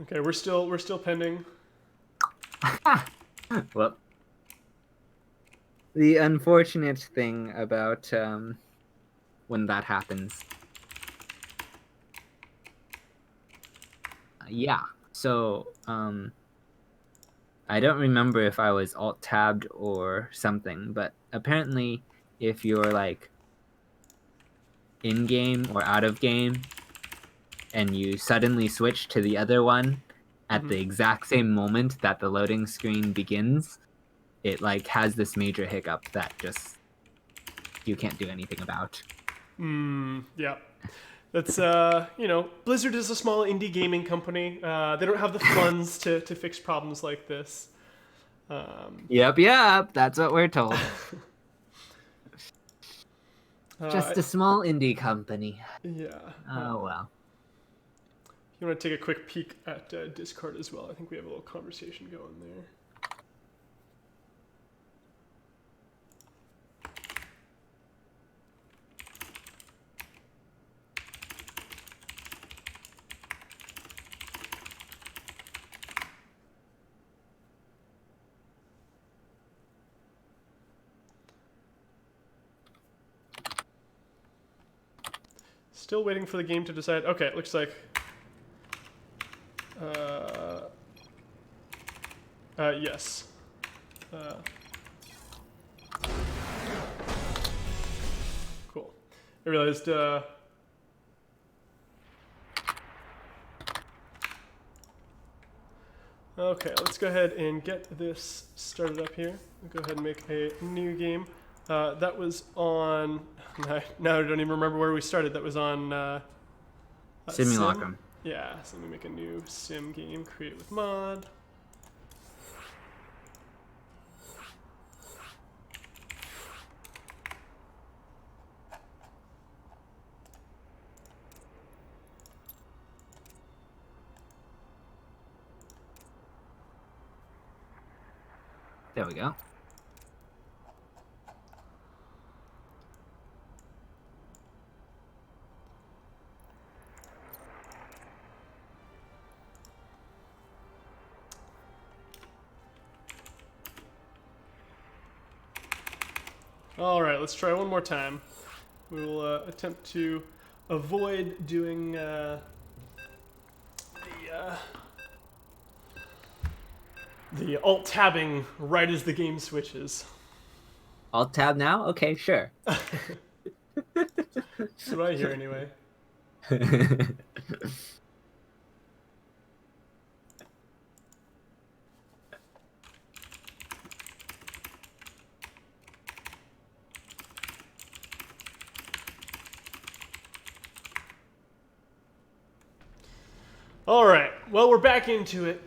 Okay, we're still pending. Well, the unfortunate thing about when that happens. Yeah, so I don't remember if I was alt-tabbed or something, but apparently if you're like in-game or out-of-game and you suddenly switch to the other one at the exact same moment that the loading screen begins, it like has this major hiccup that just you can't do anything about. Yeah. That's, Blizzard is a small indie gaming company. They don't have the funds to fix problems like this. Yep, that's what we're told. Just a small indie company. Yeah. Oh, well. You want to take a quick peek at Discord as well? I think we have a little conversation going there. Still waiting for the game to decide. Okay, it looks like... yes. Cool. I realized... Okay, let's go ahead and get this started up here. We'll go ahead and make a new game. That was on. Now I don't even remember where we started. That was on Sim. Simulacrum. Yeah, so let me make a new Sim game, create with mod. There we go. All right, let's try one more time. We will attempt to avoid doing the alt tabbing right as the game switches. Alt tab now? Okay, sure. That's what I hear anyway. All right, well, we're back into it.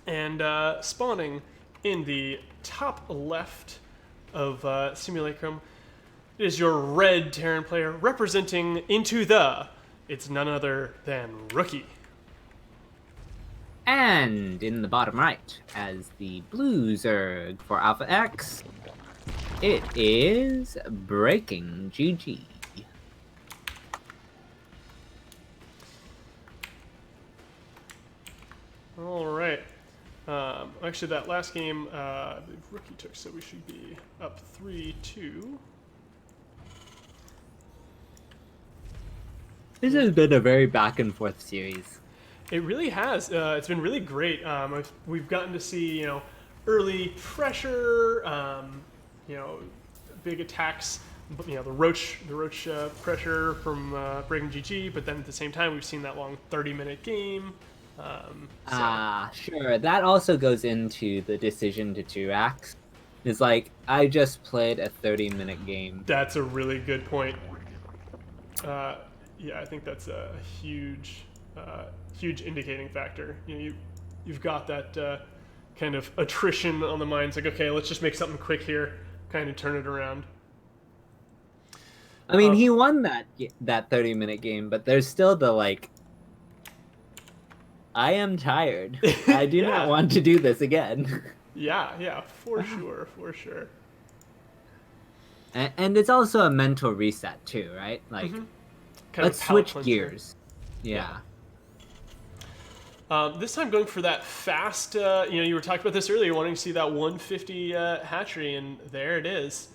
And spawning in the top left of Simulacrum is your red Terran player representing Into the. It's none other than Rookie. And in the bottom right, as the blue Zerg for Alpha X, it is BreakingGG. All right. Actually, that last game, I believe Rookie took, so we should be up 3-2. This has been a very back and forth series. It really has. It's been really great. We've gotten to see, early pressure, big attacks. The Roach pressure from BreakingGG, but then at the same time, we've seen that long 30-minute game. Sure. That also goes into the decision to 2-ax. It's like, I just played a 30-minute game. That's a really good point. Yeah, I think that's a huge indicating factor. You've got that kind of attrition on the mind. It's like, okay, let's just make something quick here, kind of turn it around. I mean, he won that 30-minute game, but there's still the I am tired. I do not want to do this again. Yeah, for sure. And it's also a mental reset too, right? Like, let's switch gears. Yeah. This time going for that fast, you were talking about this earlier, wanting to see that 150 hatchery, and there it is.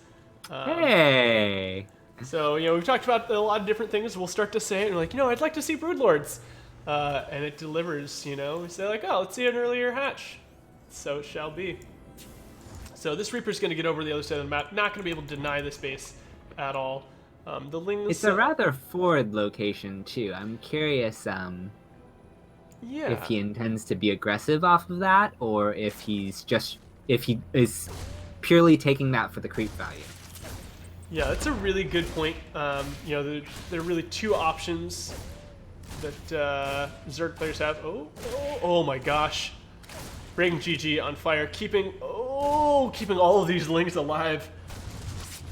Hey! So, we've talked about a lot of different things. We'll start to say it, and we're like, I'd like to see Broodlords. And it delivers, We say like, oh, let's see an earlier hatch. So it shall be. So this Reaper's going to get over the other side of the map. Not going to be able to deny this base at all. The Lings... It's a rather forward location, too. I'm curious if he intends to be aggressive off of that, or if he is purely taking that for the creep value. Yeah, that's a really good point. There are really two options that Zerg players have. Oh my gosh. BreakingGG on fire, keeping all of these Lings alive.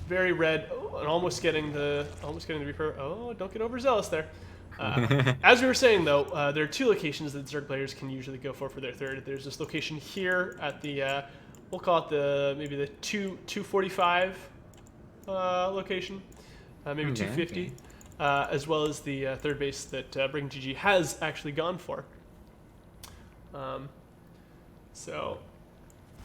Very red. And almost getting the Reaper. Oh, don't get overzealous there. As we were saying, though, there are two locations that Zerg players can usually go for their third. There's this location here at the, we'll call it maybe the 245 location, maybe 250, as well as the third base that BreakingGG has actually gone for. So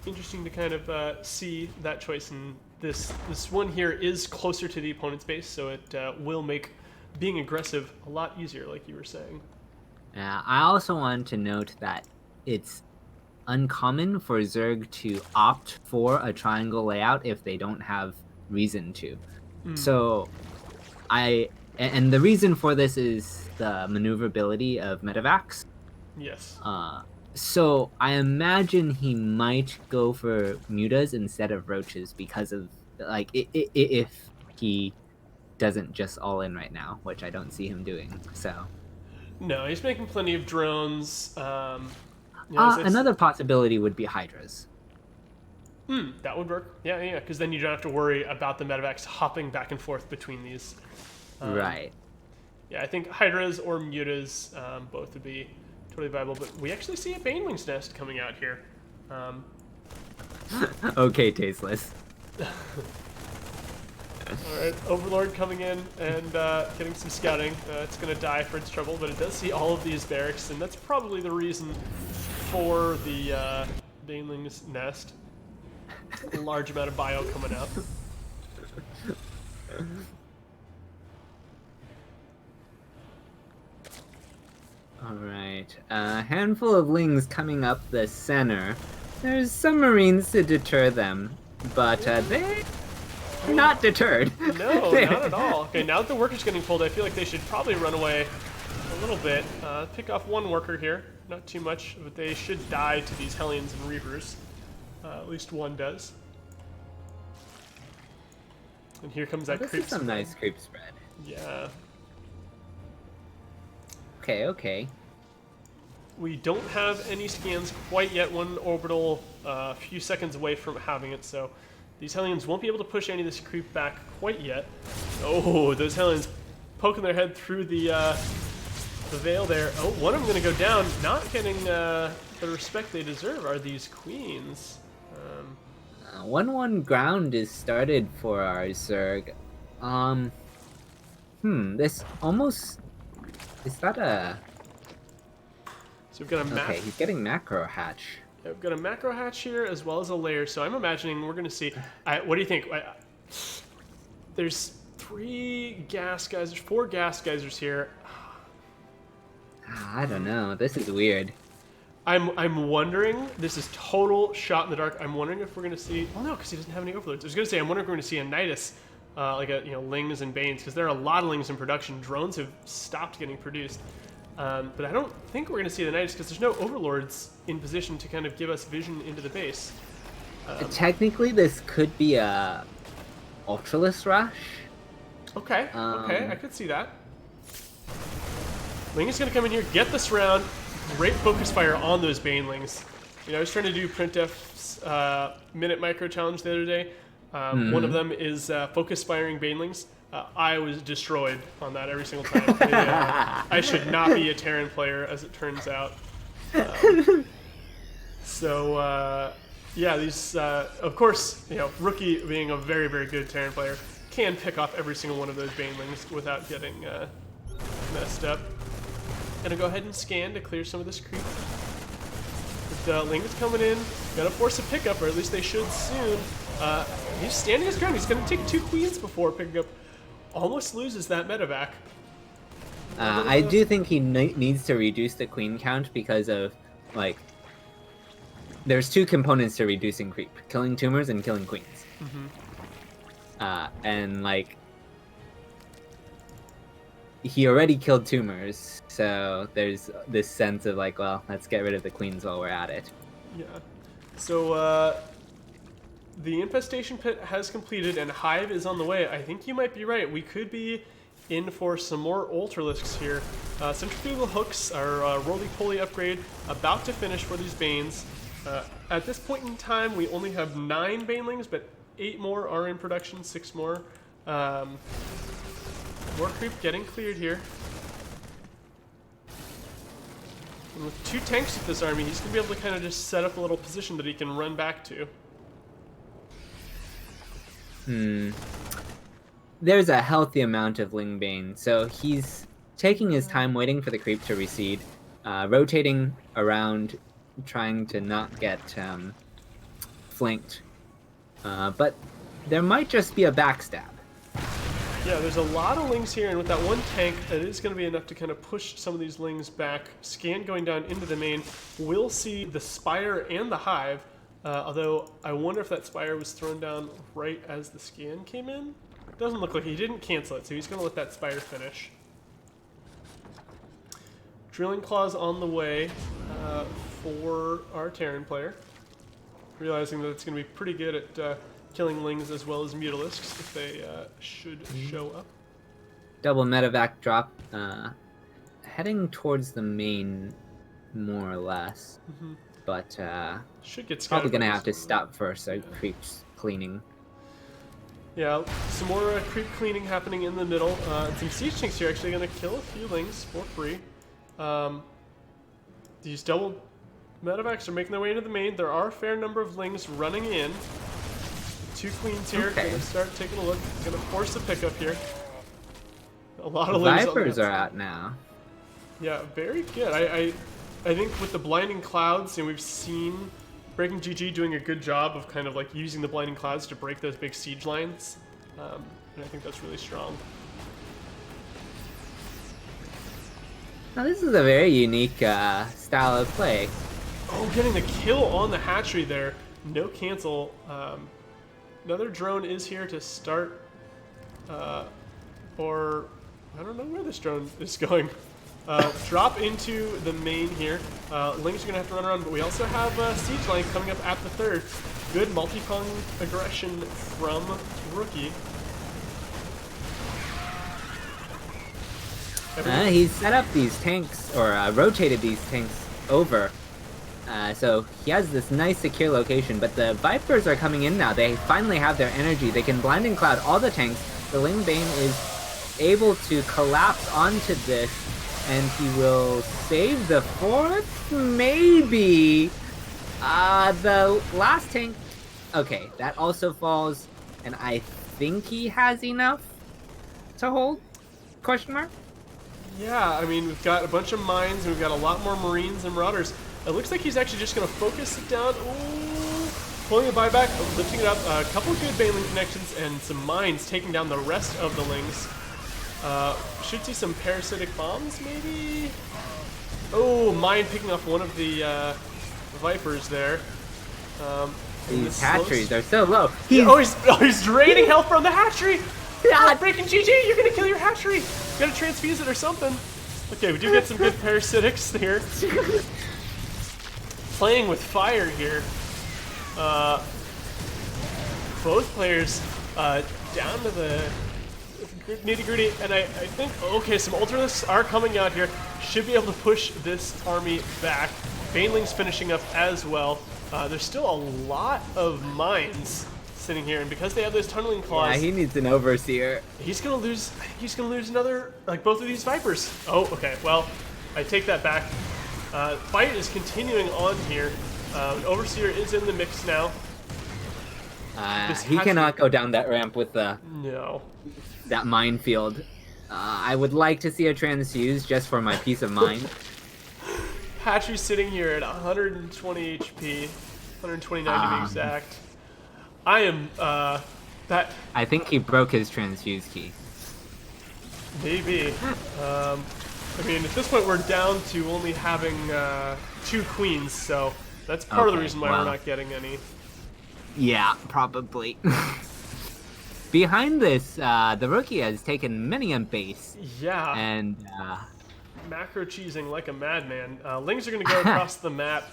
interesting to kind of see that choice, and this one here is closer to the opponent's base, so it will make being aggressive a lot easier, like you were saying. I also wanted to note that it's uncommon for Zerg to opt for a triangle layout if they don't have reason to. So and the reason for this is the maneuverability of Medivacs. Yes. So I imagine he might go for mutas instead of roaches because of like if he doesn't just all in right now, which I don't see him doing. So No, he's making plenty of drones. As another possibility would be Hydras. that would work. Yeah, yeah, because then you don't have to worry about the medevacs hopping back and forth between these. Right. Yeah, I think Hydras or Mutas both would be totally viable, but we actually see a Baneling's nest coming out here. Okay, tasteless. Alright, Overlord coming in and getting some scouting. It's going to die for its trouble, but it does see all of these barracks, and that's probably the reason for the Baneling's nest. A large amount of bio coming out. Alright, a handful of lings coming up the center. There's some marines to deter them, but they're not deterred. No, not at all. Okay, now that the worker's getting pulled, I feel like they should probably run away a little bit. Pick off one worker here, not too much, but they should die to these Hellions and Reavers. At least one does. And here comes that this creep is some spread. nice creep spread. Yeah. Okay. We don't have any scans quite yet. One orbital a few seconds away from having it, so these Hellions won't be able to push any of this creep back quite yet. Oh, those Hellions poking their head through the veil there. Oh, one of them going to go down. Not getting the respect they deserve are these queens. 1-1 ground is started for our Zerg. This almost... Is that a... So we've got a Okay, he's getting macro hatch. Yeah, we've got a macro hatch here as well as a layer, so I'm imagining we're going to see... what do you think? There's 4 gas geysers here. I don't know. This is weird. I'm wondering, this is total shot in the dark. I'm wondering if we're going to see... Well, no, because he doesn't have any overlords. I was going to say, I'm wondering if we're going to see a Nidus, like Lings and Banes, because there are a lot of Lings in production. Drones have stopped getting produced. But I don't think we're going to see the Nidus, because there's no overlords in position to kind of give us vision into the base. Technically, this could be a Ultralisk Rush. Okay, I could see that. Ling is going to come in here, get this round. Great focus fire on those Banelings. I was trying to do Printf's minute micro challenge the other day. One of them is focus firing Banelings. I was destroyed on that every single time. I should not be a Terran player, as it turns out. Yeah, these, of course, Rookie being a very, very good Terran player can pick off every single one of those Banelings without getting messed up. Gonna go ahead and scan to clear some of this creep. But Ling is coming in, gonna force a pickup, or at least they should soon. He's standing his ground. He's gonna take 2 queens before picking up. Almost loses that medevac. I do think he needs to reduce the queen count because of, there's 2 components to reducing creep. Killing tumors and killing queens. He already killed tumors, so there's this sense of well, let's get rid of the queens while we're at it. Yeah. So, the infestation pit has completed and Hive is on the way. I think you might be right. We could be in for some more Ultralisks here. Centrifugal hooks, our roly-poly upgrade, about to finish for these Banes. At this point in time, we only have 9 Banelings, but 8 more are in production, 6 more. More creep getting cleared here. And with 2 tanks with this army, he's going to be able to kind of just set up a little position that he can run back to. There's a healthy amount of Lingbane, so he's taking his time waiting for the creep to recede, rotating around, trying to not get flanked. But there might just be a backstab. Yeah, there's a lot of Lings here, and with that 1 tank, it is going to be enough to kind of push some of these Lings back. Scan going down into the main. We'll see the Spire and the Hive, although I wonder if that Spire was thrown down right as the scan came in. Doesn't look like he didn't cancel it, so he's going to let that Spire finish. Drilling Claws on the way for our Terran player. Realizing that it's going to be pretty good at killing Lings as well as Mutalisks if they should show up. Double medevac drop, heading towards the main, more or less. But Should get scouted probably gonna by have to this. stop for some creep cleaning. Yeah, some more creep cleaning happening in the middle. Some siege tanks here actually going to kill a few Lings for free. These double medevacs are making their way into the main. There are a fair number of Lings running in. 2 queens here. Okay. Gonna start taking a look. Gonna force a pickup here. A lot of Lings. Vipers are out now. Yeah, very good. I think with the blinding clouds, and we've seen BreakingGG doing a good job of kind of like using the blinding clouds to break those big siege lines, and I think that's really strong. Now this is a very unique style of play. Oh, getting the kill on the hatchery there. No cancel. Another drone is here to start, or I don't know where this drone is going. Drop into the main here. Lings are going to have to run around, but we also have Siege Line coming up at the third. Good multi-prong aggression from Rookie. He's set up these tanks, or rotated these tanks over. So he has this nice secure location, but the Vipers are coming in now. They finally have their energy. They can blinding cloud all the tanks. The Ling Bane is able to collapse onto this, and he will save the 4th? Maybe! The last tank... Okay, that also falls, and I think he has enough to hold? Question mark? Yeah, I mean, we've got a bunch of mines, and we've got a lot more Marines and Marauders. It looks like he's actually just going to focus it down. Ooh, pulling the buyback, lifting it up. A couple of good Baneling connections and some mines taking down the rest of the Lings. Should see some parasitic bombs, maybe? Oh, mine picking off one of the Vipers there. These hatcheries are so low. He's draining health from the hatchery! BreakingGG, you're going to kill your hatchery! You got to transfuse it or something. Okay, we do get some good parasitics here. Playing with fire here. Both players down to the nitty gritty, and I think, okay, some Ultralisks are coming out here. Should be able to push this army back. Baneling's finishing up as well. There's still a lot of mines sitting here, and because they have those tunneling claws, Yeah, he needs an overseer. he's gonna lose another, like both of these Vipers. Oh, okay, well, I take that back. Fight is continuing on here. An Overseer is in the mix now. He cannot go down that ramp with that minefield. I would like to see a transfuse just for my peace of mind. Hatchery's sitting here at 120 HP, 129 to be exact. I am, I think he broke his transfuse key. Maybe. I mean, at this point we're down to only having 2 queens, so that's part of the reason why we're not getting any. Yeah, probably. Behind this, the Rookie has taken many a base. Yeah. And macro cheesing like a madman. Lings are going to go across the map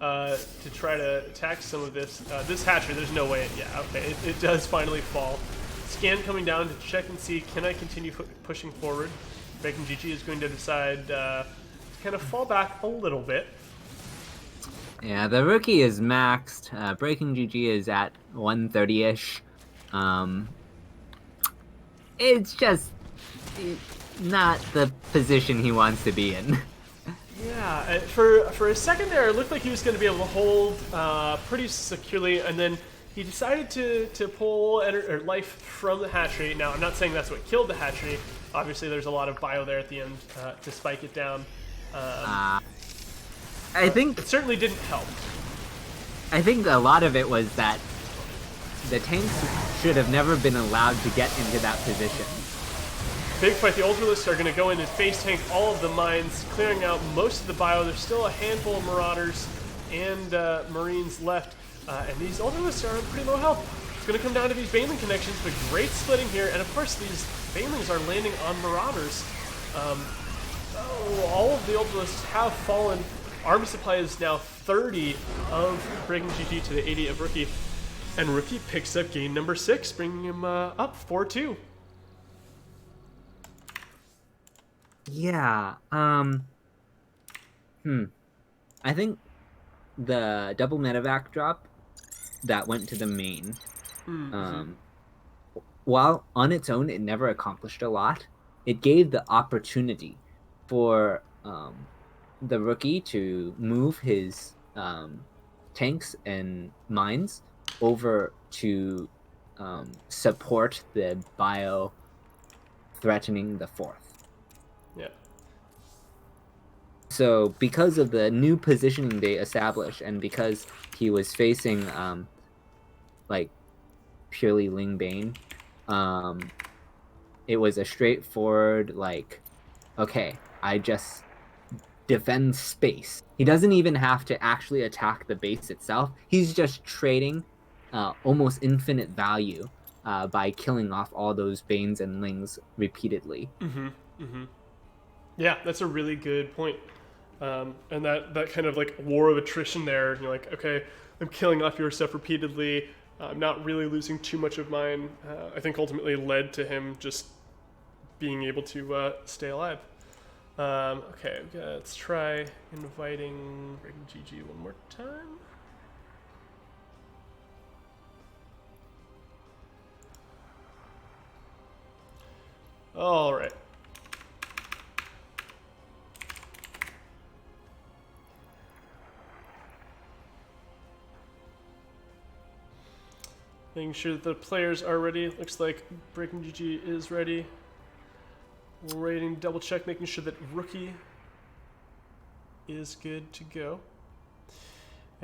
to try to attack some of this. This hatchery, there's no way. Yeah, okay, it does finally fall. Scan coming down to check and see, can I continue pushing forward? BreakingGG is going to decide to kind of fall back a little bit. Yeah, the Rookie is maxed. BreakingGG is at 130-ish. It's just not the position he wants to be in. Yeah, for a second there, it looked like he was going to be able to hold pretty securely, and then he decided to pull life from the hatchery. Now, I'm not saying that's what killed the hatchery. Obviously, there's a lot of bio there at the end to spike it down. I think it certainly didn't help. I think a lot of it was that the tanks should have never been allowed to get into that position. Big fight. The Ultralisks are going to go in and face tank all of the mines, clearing out most of the bio. There's still a handful of Marauders and Marines left, and these Ultralisks are on pretty low health. It's going to come down to these Baneling connections, but great splitting here, and of course these Banelings are landing on Marauders. All of the Ultralisks have fallen. Army supply is now 30 of BreakingGG to the 80 of Rookie. And Rookie picks up game number 6, bringing him up 4-2. Yeah. I think the double medevac drop that went to the main, while on its own it never accomplished a lot, it gave the opportunity for the rookie to move his tanks and mines over to support the bio threatening the fourth. Yeah. So because of the new positioning they established, and because he was facing like purely Ling Bane, it was a straightforward like, okay, I just defend space. He doesn't even have to actually attack the base itself. He's just trading almost infinite value by killing off all those Banes and Lings repeatedly. Yeah, that's a really good point. And that kind of like war of attrition there, you're like, okay, I'm killing off your stuff repeatedly. I'm not really losing too much of mine. I think ultimately led to him just being able to stay alive. Okay, let's try inviting BreakingGG one more time. All right. Making sure that the players are ready. Looks like BreakingGG is ready. Rating, double check, making sure that Rookie is good to go.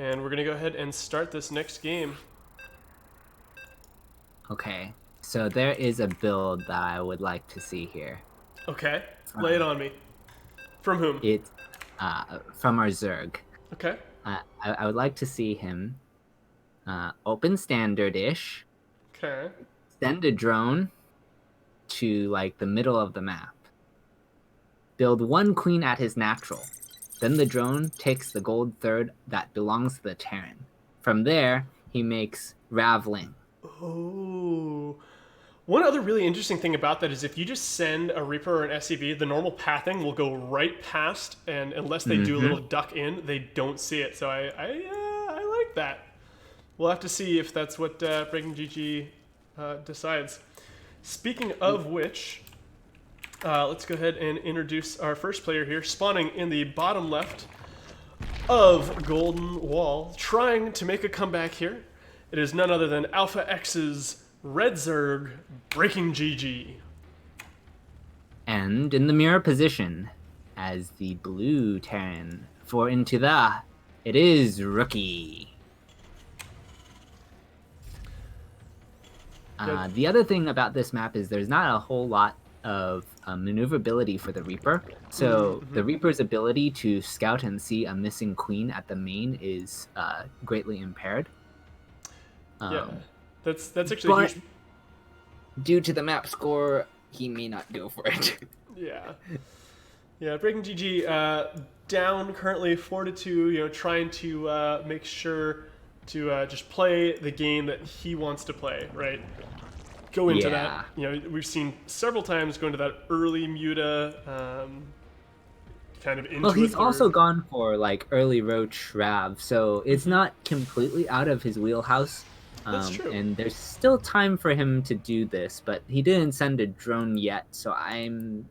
And we're going to go ahead and start this next game. Okay, so there is a build that I would like to see here. Okay, lay it on me. From whom? It's from our Zerg. Okay. I would like to see him open standard-ish, Okay. send a drone to like the middle of the map, build one queen at his natural, then the drone takes the gold third that belongs to the Terran. From there, he makes Ravling. Oh. One other really interesting thing about that is if you just send a Reaper or an SCV, the normal pathing will go right past, and unless they do a little duck in, they don't see it. So I like that. We'll have to see if that's what BreakingGG decides. Speaking of which, let's go ahead and introduce our first player here, spawning in the bottom left of Golden Wall, trying to make a comeback here. It is none other than Alpha X's Red Zerg, BreakingGG. And in the mirror position, as the blue Terran for into the, it is Rookie. The other thing about this map is there's not a whole lot of maneuverability for the Reaper. So the Reaper's ability to scout and see a missing queen at the main is greatly impaired. Yeah, that's actually huge. Due to the map score, he may not go for it. Yeah. BreakingGG down currently 4-2. You know, trying to make sure to just play the game that he wants to play. Right. Go into that. You know, we've seen several times go into that early muta. Kind of into. Well, he's also gone for like early Roach Rav, so it's not completely out of his wheelhouse. That's true. And there's still time for him to do this, but he didn't send a drone yet, so I'm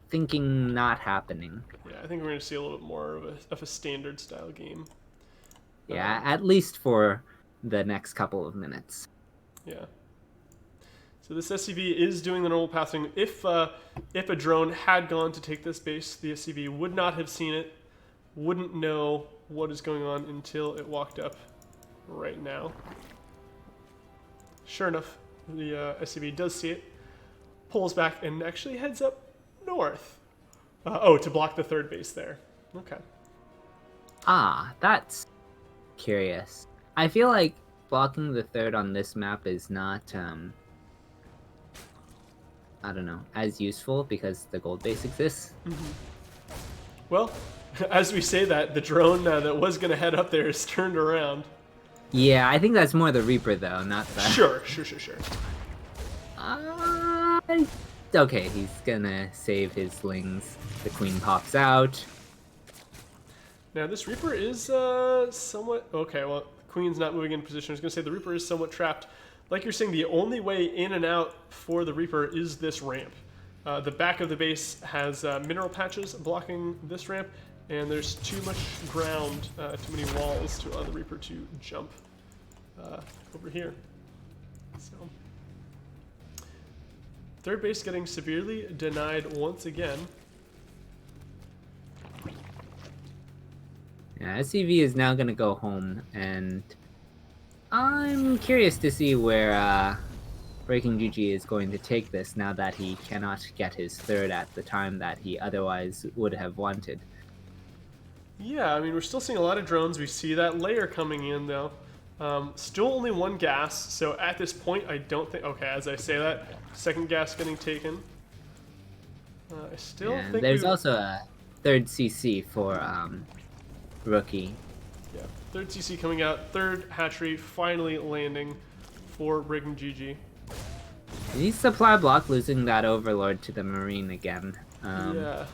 thinking not happening. Yeah, I think we're going to see a little bit more of a standard style game. Yeah, at least for the next couple of minutes. Yeah. So this SCV is doing the normal pathing. If a drone had gone to take this base, the SCV would not have seen it, wouldn't know what is going on until it walked up right now. Sure enough, the SCV does see it, pulls back, and actually heads up north. To block the third base there. Okay. Ah, that's curious. I feel like blocking the third on this map is not, I don't know, as useful because the gold base exists. Well, as we say that, the drone that was going to head up there is turned around. Yeah, I think that's more the Reaper though, not the. Sure. Uh, okay, he's gonna save his slings. The queen pops out. Now this Reaper is somewhat okay. Well, Queen's not moving in position. I was gonna say the Reaper is somewhat trapped. Like you're saying, the only way in and out for the Reaper is this ramp. The back of the base has mineral patches blocking this ramp, and there's too much ground, too many walls to allow the Reaper to jump over here. So, third base getting severely denied once again. Yeah, SCV is now gonna go home, and I'm curious to see where BreakingGG is going to take this now that he cannot get his third at the time that he otherwise would have wanted. Yeah, I mean, we're still seeing a lot of drones. We see that layer coming in, though. Still only one gas, so at this point, I don't think... Okay, as I say that, second gas getting taken. I still think there's also a third CC for Rookie. Yeah, third CC coming out, third hatchery finally landing for BreakingGG. He's supply block, losing that Overlord to the Marine again. Yeah.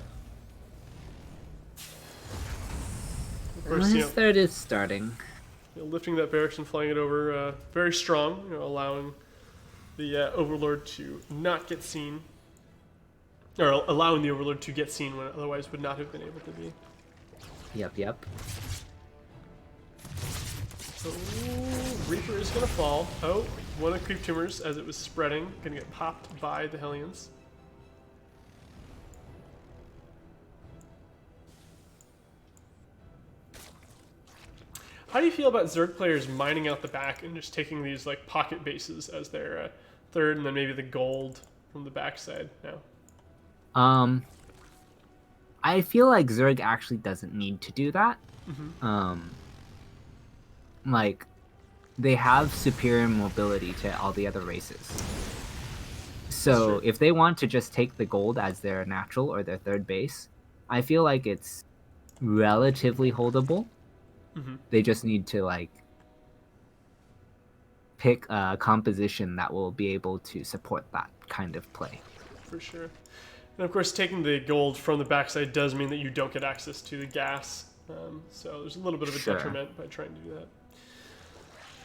Of Well, course, his third is starting. Lifting that barracks and flying it over very strong, allowing the Overlord to not get seen. Or allowing the Overlord to get seen when it otherwise would not have been able to be. Yep. So, Reaper is going to fall. Oh, one of the creep tumors, as it was spreading, going to get popped by the Hellions. How do you feel about Zerg players mining out the back and just taking these like pocket bases as their third, and then maybe the gold from the backside now? I feel like Zerg actually doesn't need to do that. Like, they have superior mobility to all the other races. So if they want to just take the gold as their natural or their third base, I feel like it's relatively holdable. They just need to like pick a composition that will be able to support that kind of play. For sure. And of course, taking the gold from the backside does mean that you don't get access to the gas. So there's a little bit of a detriment by trying to do that.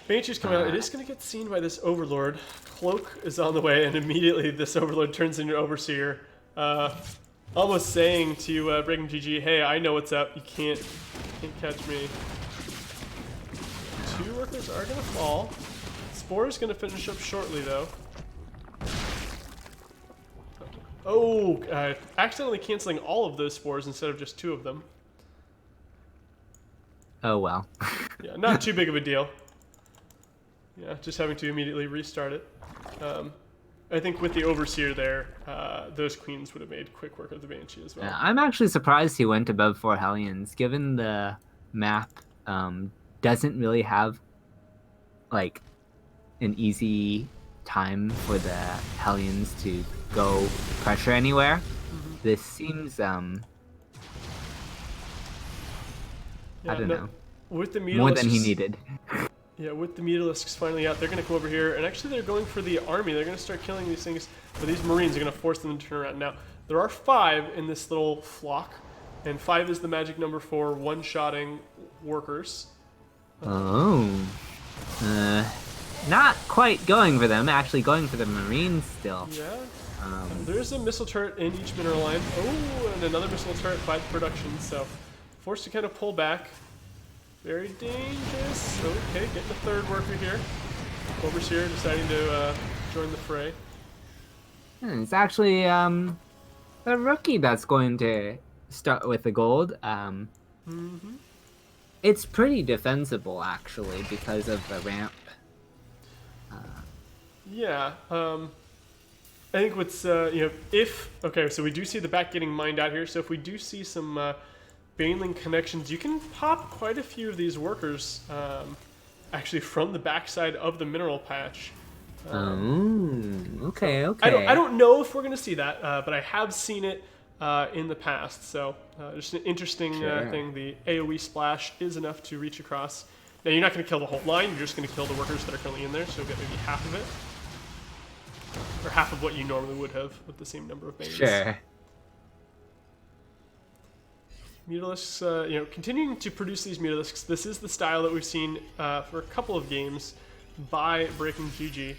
Banshee's coming out. It is going to get seen by this Overlord. Cloak is on the way, and immediately this Overlord turns into Overseer. Almost saying to BreakingGG, hey, I know what's up. You can't catch me. Two workers are going to fall. Spore is going to finish up shortly, though. Oh, accidentally canceling all of those spores instead of just two of them. Oh, well. Yeah, not too big of a deal. Yeah, just having to immediately restart it. I think with the Overseer there, those queens would have made quick work of the Banshee as well. Yeah, I'm actually surprised he went above 4 Hellions, given the map doesn't really have like an easy time for the Hellions to go pressure anywhere. This seems I don't know. With the more than he needed. Yeah, with the Mutalisks finally out, they're going to come over here, and actually they're going for the army. They're going to start killing these things, but these Marines are going to force them to turn around. Now, there are 5 in this little flock, and 5 is the magic number for one-shotting workers. Not quite going for them, actually going for the Marines still. Yeah. There's a missile turret in each mineral line. Oh, and another missile turret by the production, so forced to kind of pull back. Very dangerous. Okay, getting the third worker here. Overseer deciding to join the fray. It's actually the Rookie that's going to start with the gold. It's pretty defensible, actually, because of the ramp. Yeah. I think what's, okay, so we do see the back getting mined out here. So if we do see some Baneling connections, you can pop quite a few of these workers actually from the backside of the mineral patch. Okay. I don't know if we're going to see that, but I have seen it in the past. So just an interesting thing. The AoE splash is enough to reach across. Now, you're not going to kill the whole line. You're just going to kill the workers that are currently in there, so you'll get maybe half of it. Or half of what you normally would have with the same number of banes. Sure. Mutalisks, continuing to produce these Mutalisks. This is the style that we've seen for a couple of games by BreakingGG.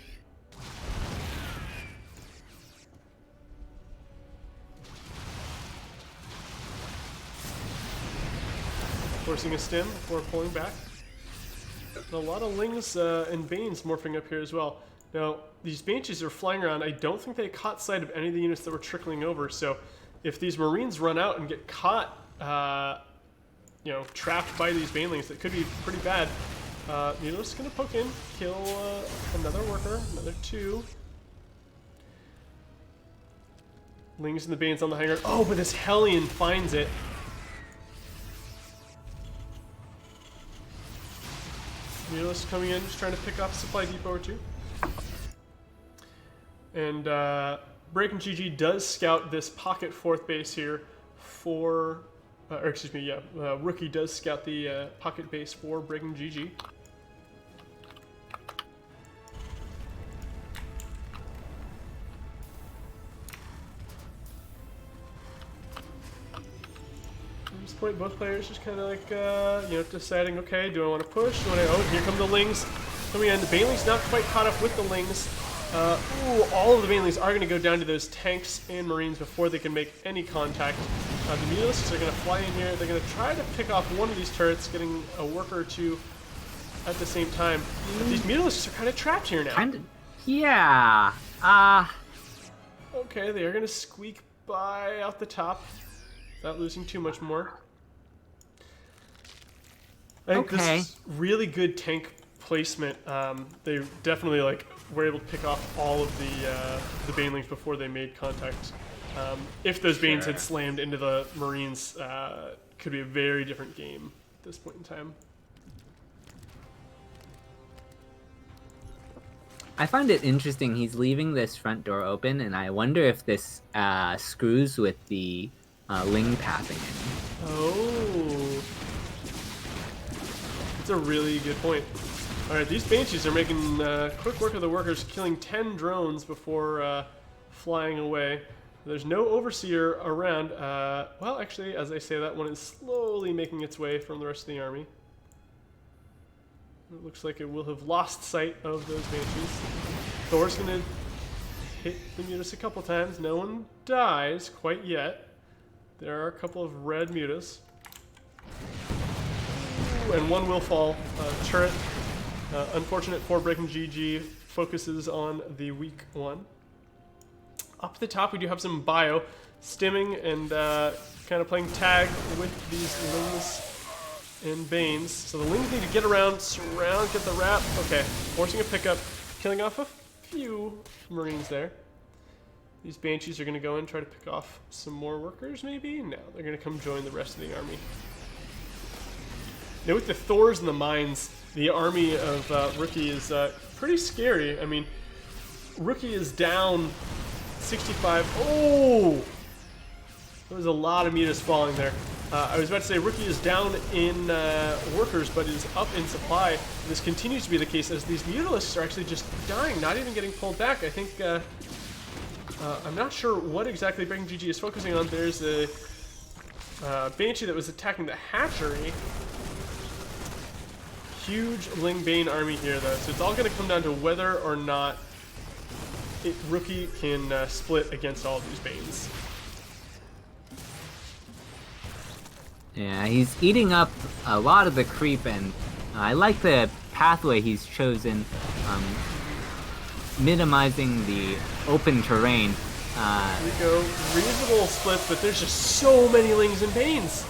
Forcing a stim before pulling back. And a lot of Lings and Banes morphing up here as well. Now, these Banshees are flying around. I don't think they caught sight of any of the units that were trickling over, so if these Marines run out and get caught, trapped by these Banelings, that could be pretty bad. Mutalisks gonna poke in, kill another worker, another 2. Lings and the Banes on the high ground. Oh, but this Hellion finds it. Mutalisks coming in, just trying to pick off a supply depot or 2. And BreakingGG does scout this pocket 4th base here for, Rookie does scout the pocket base for BreakingGG. At this point, both players just kind of like, deciding, okay, do I want to push? Oh, here come the Lings coming in. The Banelings not quite caught up with the Lings. All of the Banelings are going to go down to those tanks and Marines before they can make any contact. The Mutalisks are going to fly in here. They're going to try to pick off one of these turrets, getting a worker or 2 at the same time. But these Mutalisks are kind of trapped here now. Yeah. Okay, they are going to squeak by out the top without losing too much more. I think this is really good tank placement. They definitely were able to pick off all of the Banelings before they made contact. If those Banes had slammed into the Marines, could be a very different game at this point in time. I find it interesting he's leaving this front door open, and I wonder if this screws with the Ling passing in. Oh. That's a really good point. Alright, these Banshees are making quick work of the workers, killing 10 drones before flying away. There's no Overseer around. Well, actually, as I say, that one is slowly making its way from the rest of the army. It looks like it will have lost sight of those Banshees. Thor's going to hit the Mutas a couple times. No one dies quite yet. There are a couple of red Mutas. Ooh, and one will fall. Turret. Unfortunate for BreakingGG, focuses on the weak one. Up at the top, we do have some bio, stimming and kind of playing tag with these Lings and Banes. So the Lings need to get around, surround, get the wrap. Okay, forcing a pickup, killing off a few Marines there. These Banshees are going to go in, try to pick off some more workers, maybe? No, they're going to come join the rest of the army. Now with the Thors and the mines, the army of Rookie is pretty scary. I mean, Rookie is down 65. Oh! There was a lot of Mutas falling there. I was about to say Rookie is down in workers, but is up in supply. And this continues to be the case as these Mutalisks are actually just dying, not even getting pulled back. I think, I'm not sure what exactly BreakingGG is focusing on. There's a Banshee that was attacking the hatchery. Huge Ling Bane army here, though, so it's all going to come down to whether or not Rookie can split against all of these Banes. Yeah, he's eating up a lot of the creep, and I like the pathway he's chosen, minimizing the open terrain. Here we go, reasonable splits, but there's just so many Lings and Banes.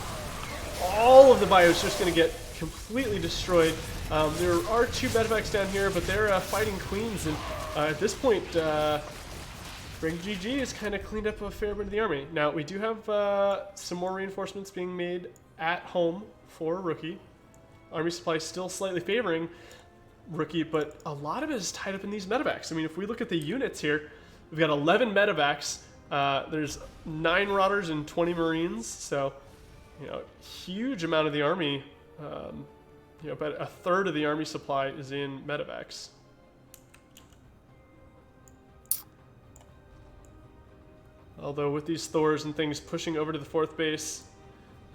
All of the bio's just going to get completely destroyed. There are 2 medevacs down here, but they're fighting queens, and at this point, BreakingGG has kind of cleaned up a fair bit of the army. Now, we do have some more reinforcements being made at home for Rookie. Army supply still slightly favoring Rookie, but a lot of it is tied up in these medevacs. I mean, if we look at the units here, we've got 11 medevacs. There's 9 Marauders and 20 Marines, so, huge amount of the army about a third of the army supply is in medevacs. Although with these Thors and things pushing over to the 4th base,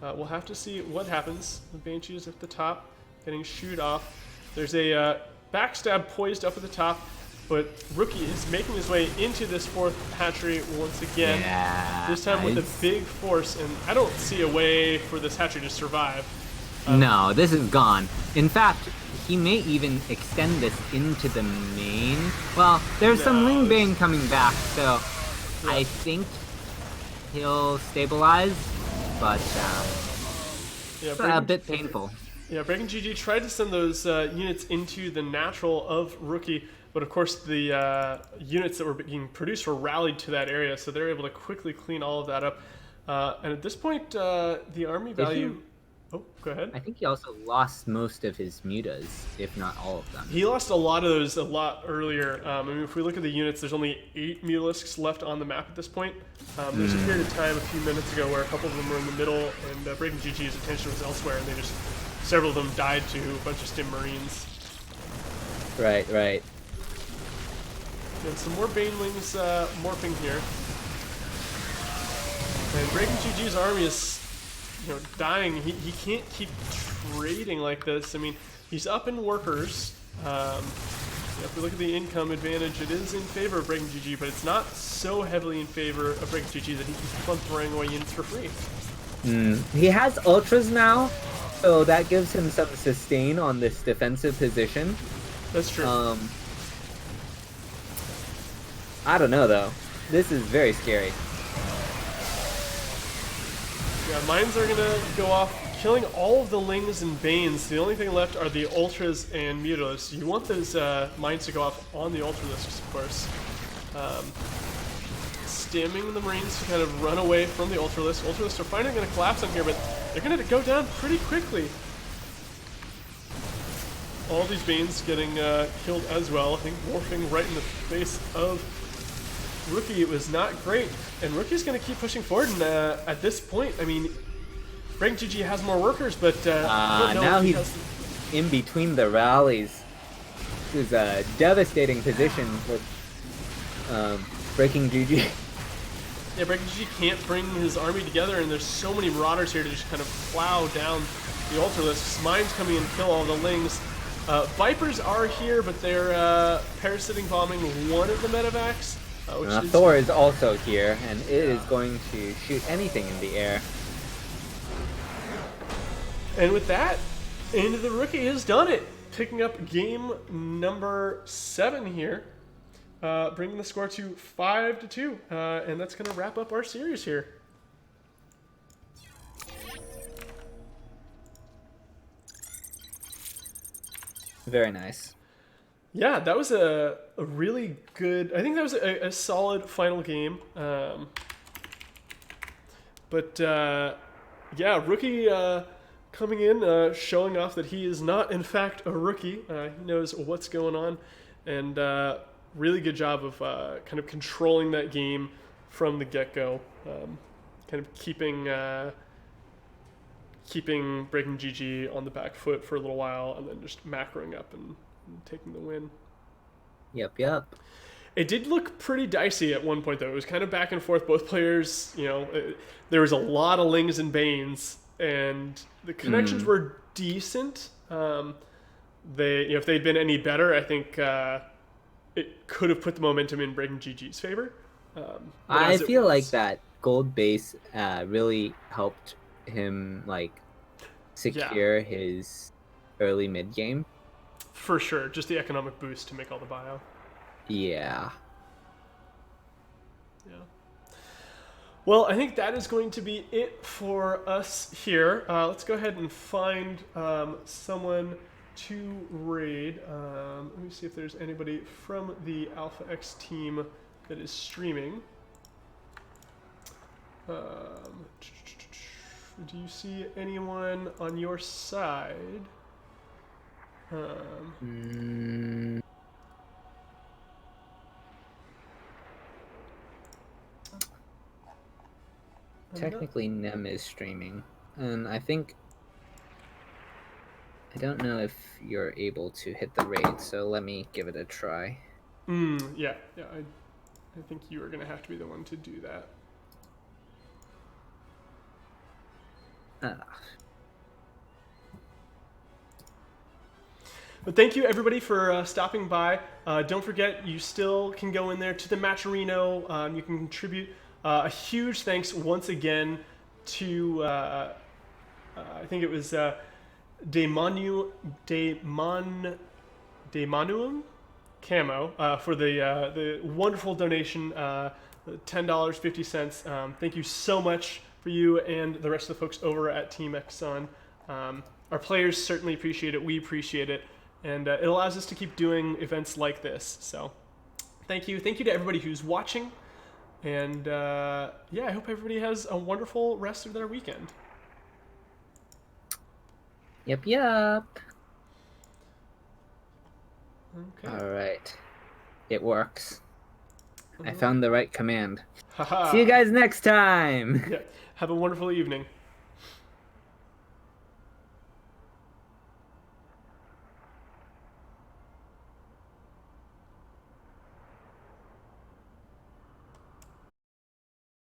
we'll have to see what happens. The Banshees at the top, getting shooed off. There's a backstab poised up at the top, but Rookie is making his way into this 4th hatchery once again. Yeah, this time with a big force, and I don't see a way for this hatchery to survive. No, this is gone. In fact, he may even extend this into the main. Well, there's some Ling Bane coming back, so I think he'll stabilize, but it's a bit painful. Yeah, BreakingGG tried to send those units into the natural of Rookie, but of course the units that were being produced were rallied to that area, so they're able to quickly clean all of that up. And at this point, the army value... Oh, go ahead. I think he also lost most of his mutas, if not all of them. He lost a lot of those a lot earlier. I mean, if we look at the units, there's only 8 mutalisks left on the map at this point. There's a period of time a few minutes ago where a couple of them were in the middle, and BreakingGG's attention was elsewhere, and several of them died to a bunch of Stim Marines. Right. And some more Banelings morphing here. And BreakingGG's army is dying. He can't keep trading like this. I mean, he's up in workers. If we look at the income advantage, it is in favor of BreakingGG, but it's not so heavily in favor of BreakingGG that he can keep on throwing away units for free. He has ultras now, so that gives him some sustain on this defensive position. That's true. I don't know though. This is very scary. Yeah, mines are gonna go off, killing all of the Lings and Banes. The only thing left are the Ultras and Mutalisks. You want those mines to go off on the Ultralisks, of course. Stimming the Marines to kind of run away from the Ultralisks. Ultralisks are finally going to collapse on here, but they're going to go down pretty quickly. All these Banes getting killed as well. I think morphing right in the face of Rookie. It was not great. And Rookie's going to keep pushing forward, and at this point, I mean, BreakingGG has more workers, but now he's in between the rallies. This is a devastating position with BreakingGG. Yeah, BreakingGG can't bring his army together, and there's so many Marauders here to just kind of plow down the Ultralisks. Mines coming in and kill all the Lings. Vipers are here, but they're parasiting bombing one of the medevacs. Thor is also here, and it is going to shoot anything in the air. And with that, Into the Rookie has done it, picking up game number 7 here, bringing the score to 5-2, and that's going to wrap up our series here. Very nice. Yeah, that was a really good... I think that was a solid final game. Yeah, Rookie coming in, showing off that he is not, in fact, a rookie. He knows what's going on. And really good job of kind of controlling that game from the get-go. Kind of keeping BreakingGG on the back foot for a little while, and then just macroing up and taking the win. Yep. It did look pretty dicey at one point, though. It was kind of back and forth. Both players, there was a lot of Lings and Banes, and the connections were decent. If they'd been any better, I think it could have put the momentum in BreakingGG's favor. I feel like that gold base really helped him secure his early mid game. For sure, just the economic boost to make all the bio. Yeah. Well, I think that is going to be it for us here. Let's go ahead and find someone to raid. Let me see if there's anybody from the Alpha X team that is streaming. Do you see anyone on your side? Technically, Nem is streaming, and I think I don't know if you're able to hit the raid, so let me give it a try. Yeah. I think you are going to have to be the one to do that. But thank you everybody for stopping by. Don't forget, you still can go in there to the Matcherino. You can contribute. A huge thanks once again to I think it was Demanuum Camo for the wonderful donation, $10.50. Thank you so much for you and the rest of the folks over at Team Exxon. Our players certainly appreciate it. We appreciate it. And it allows us to keep doing events like this. So thank you. Thank you to everybody who's watching. And yeah, I hope everybody has a wonderful rest of their weekend. Yep. Okay. All right. It works. I found the right command. Haha. See you guys next time. Yeah. Have a wonderful evening.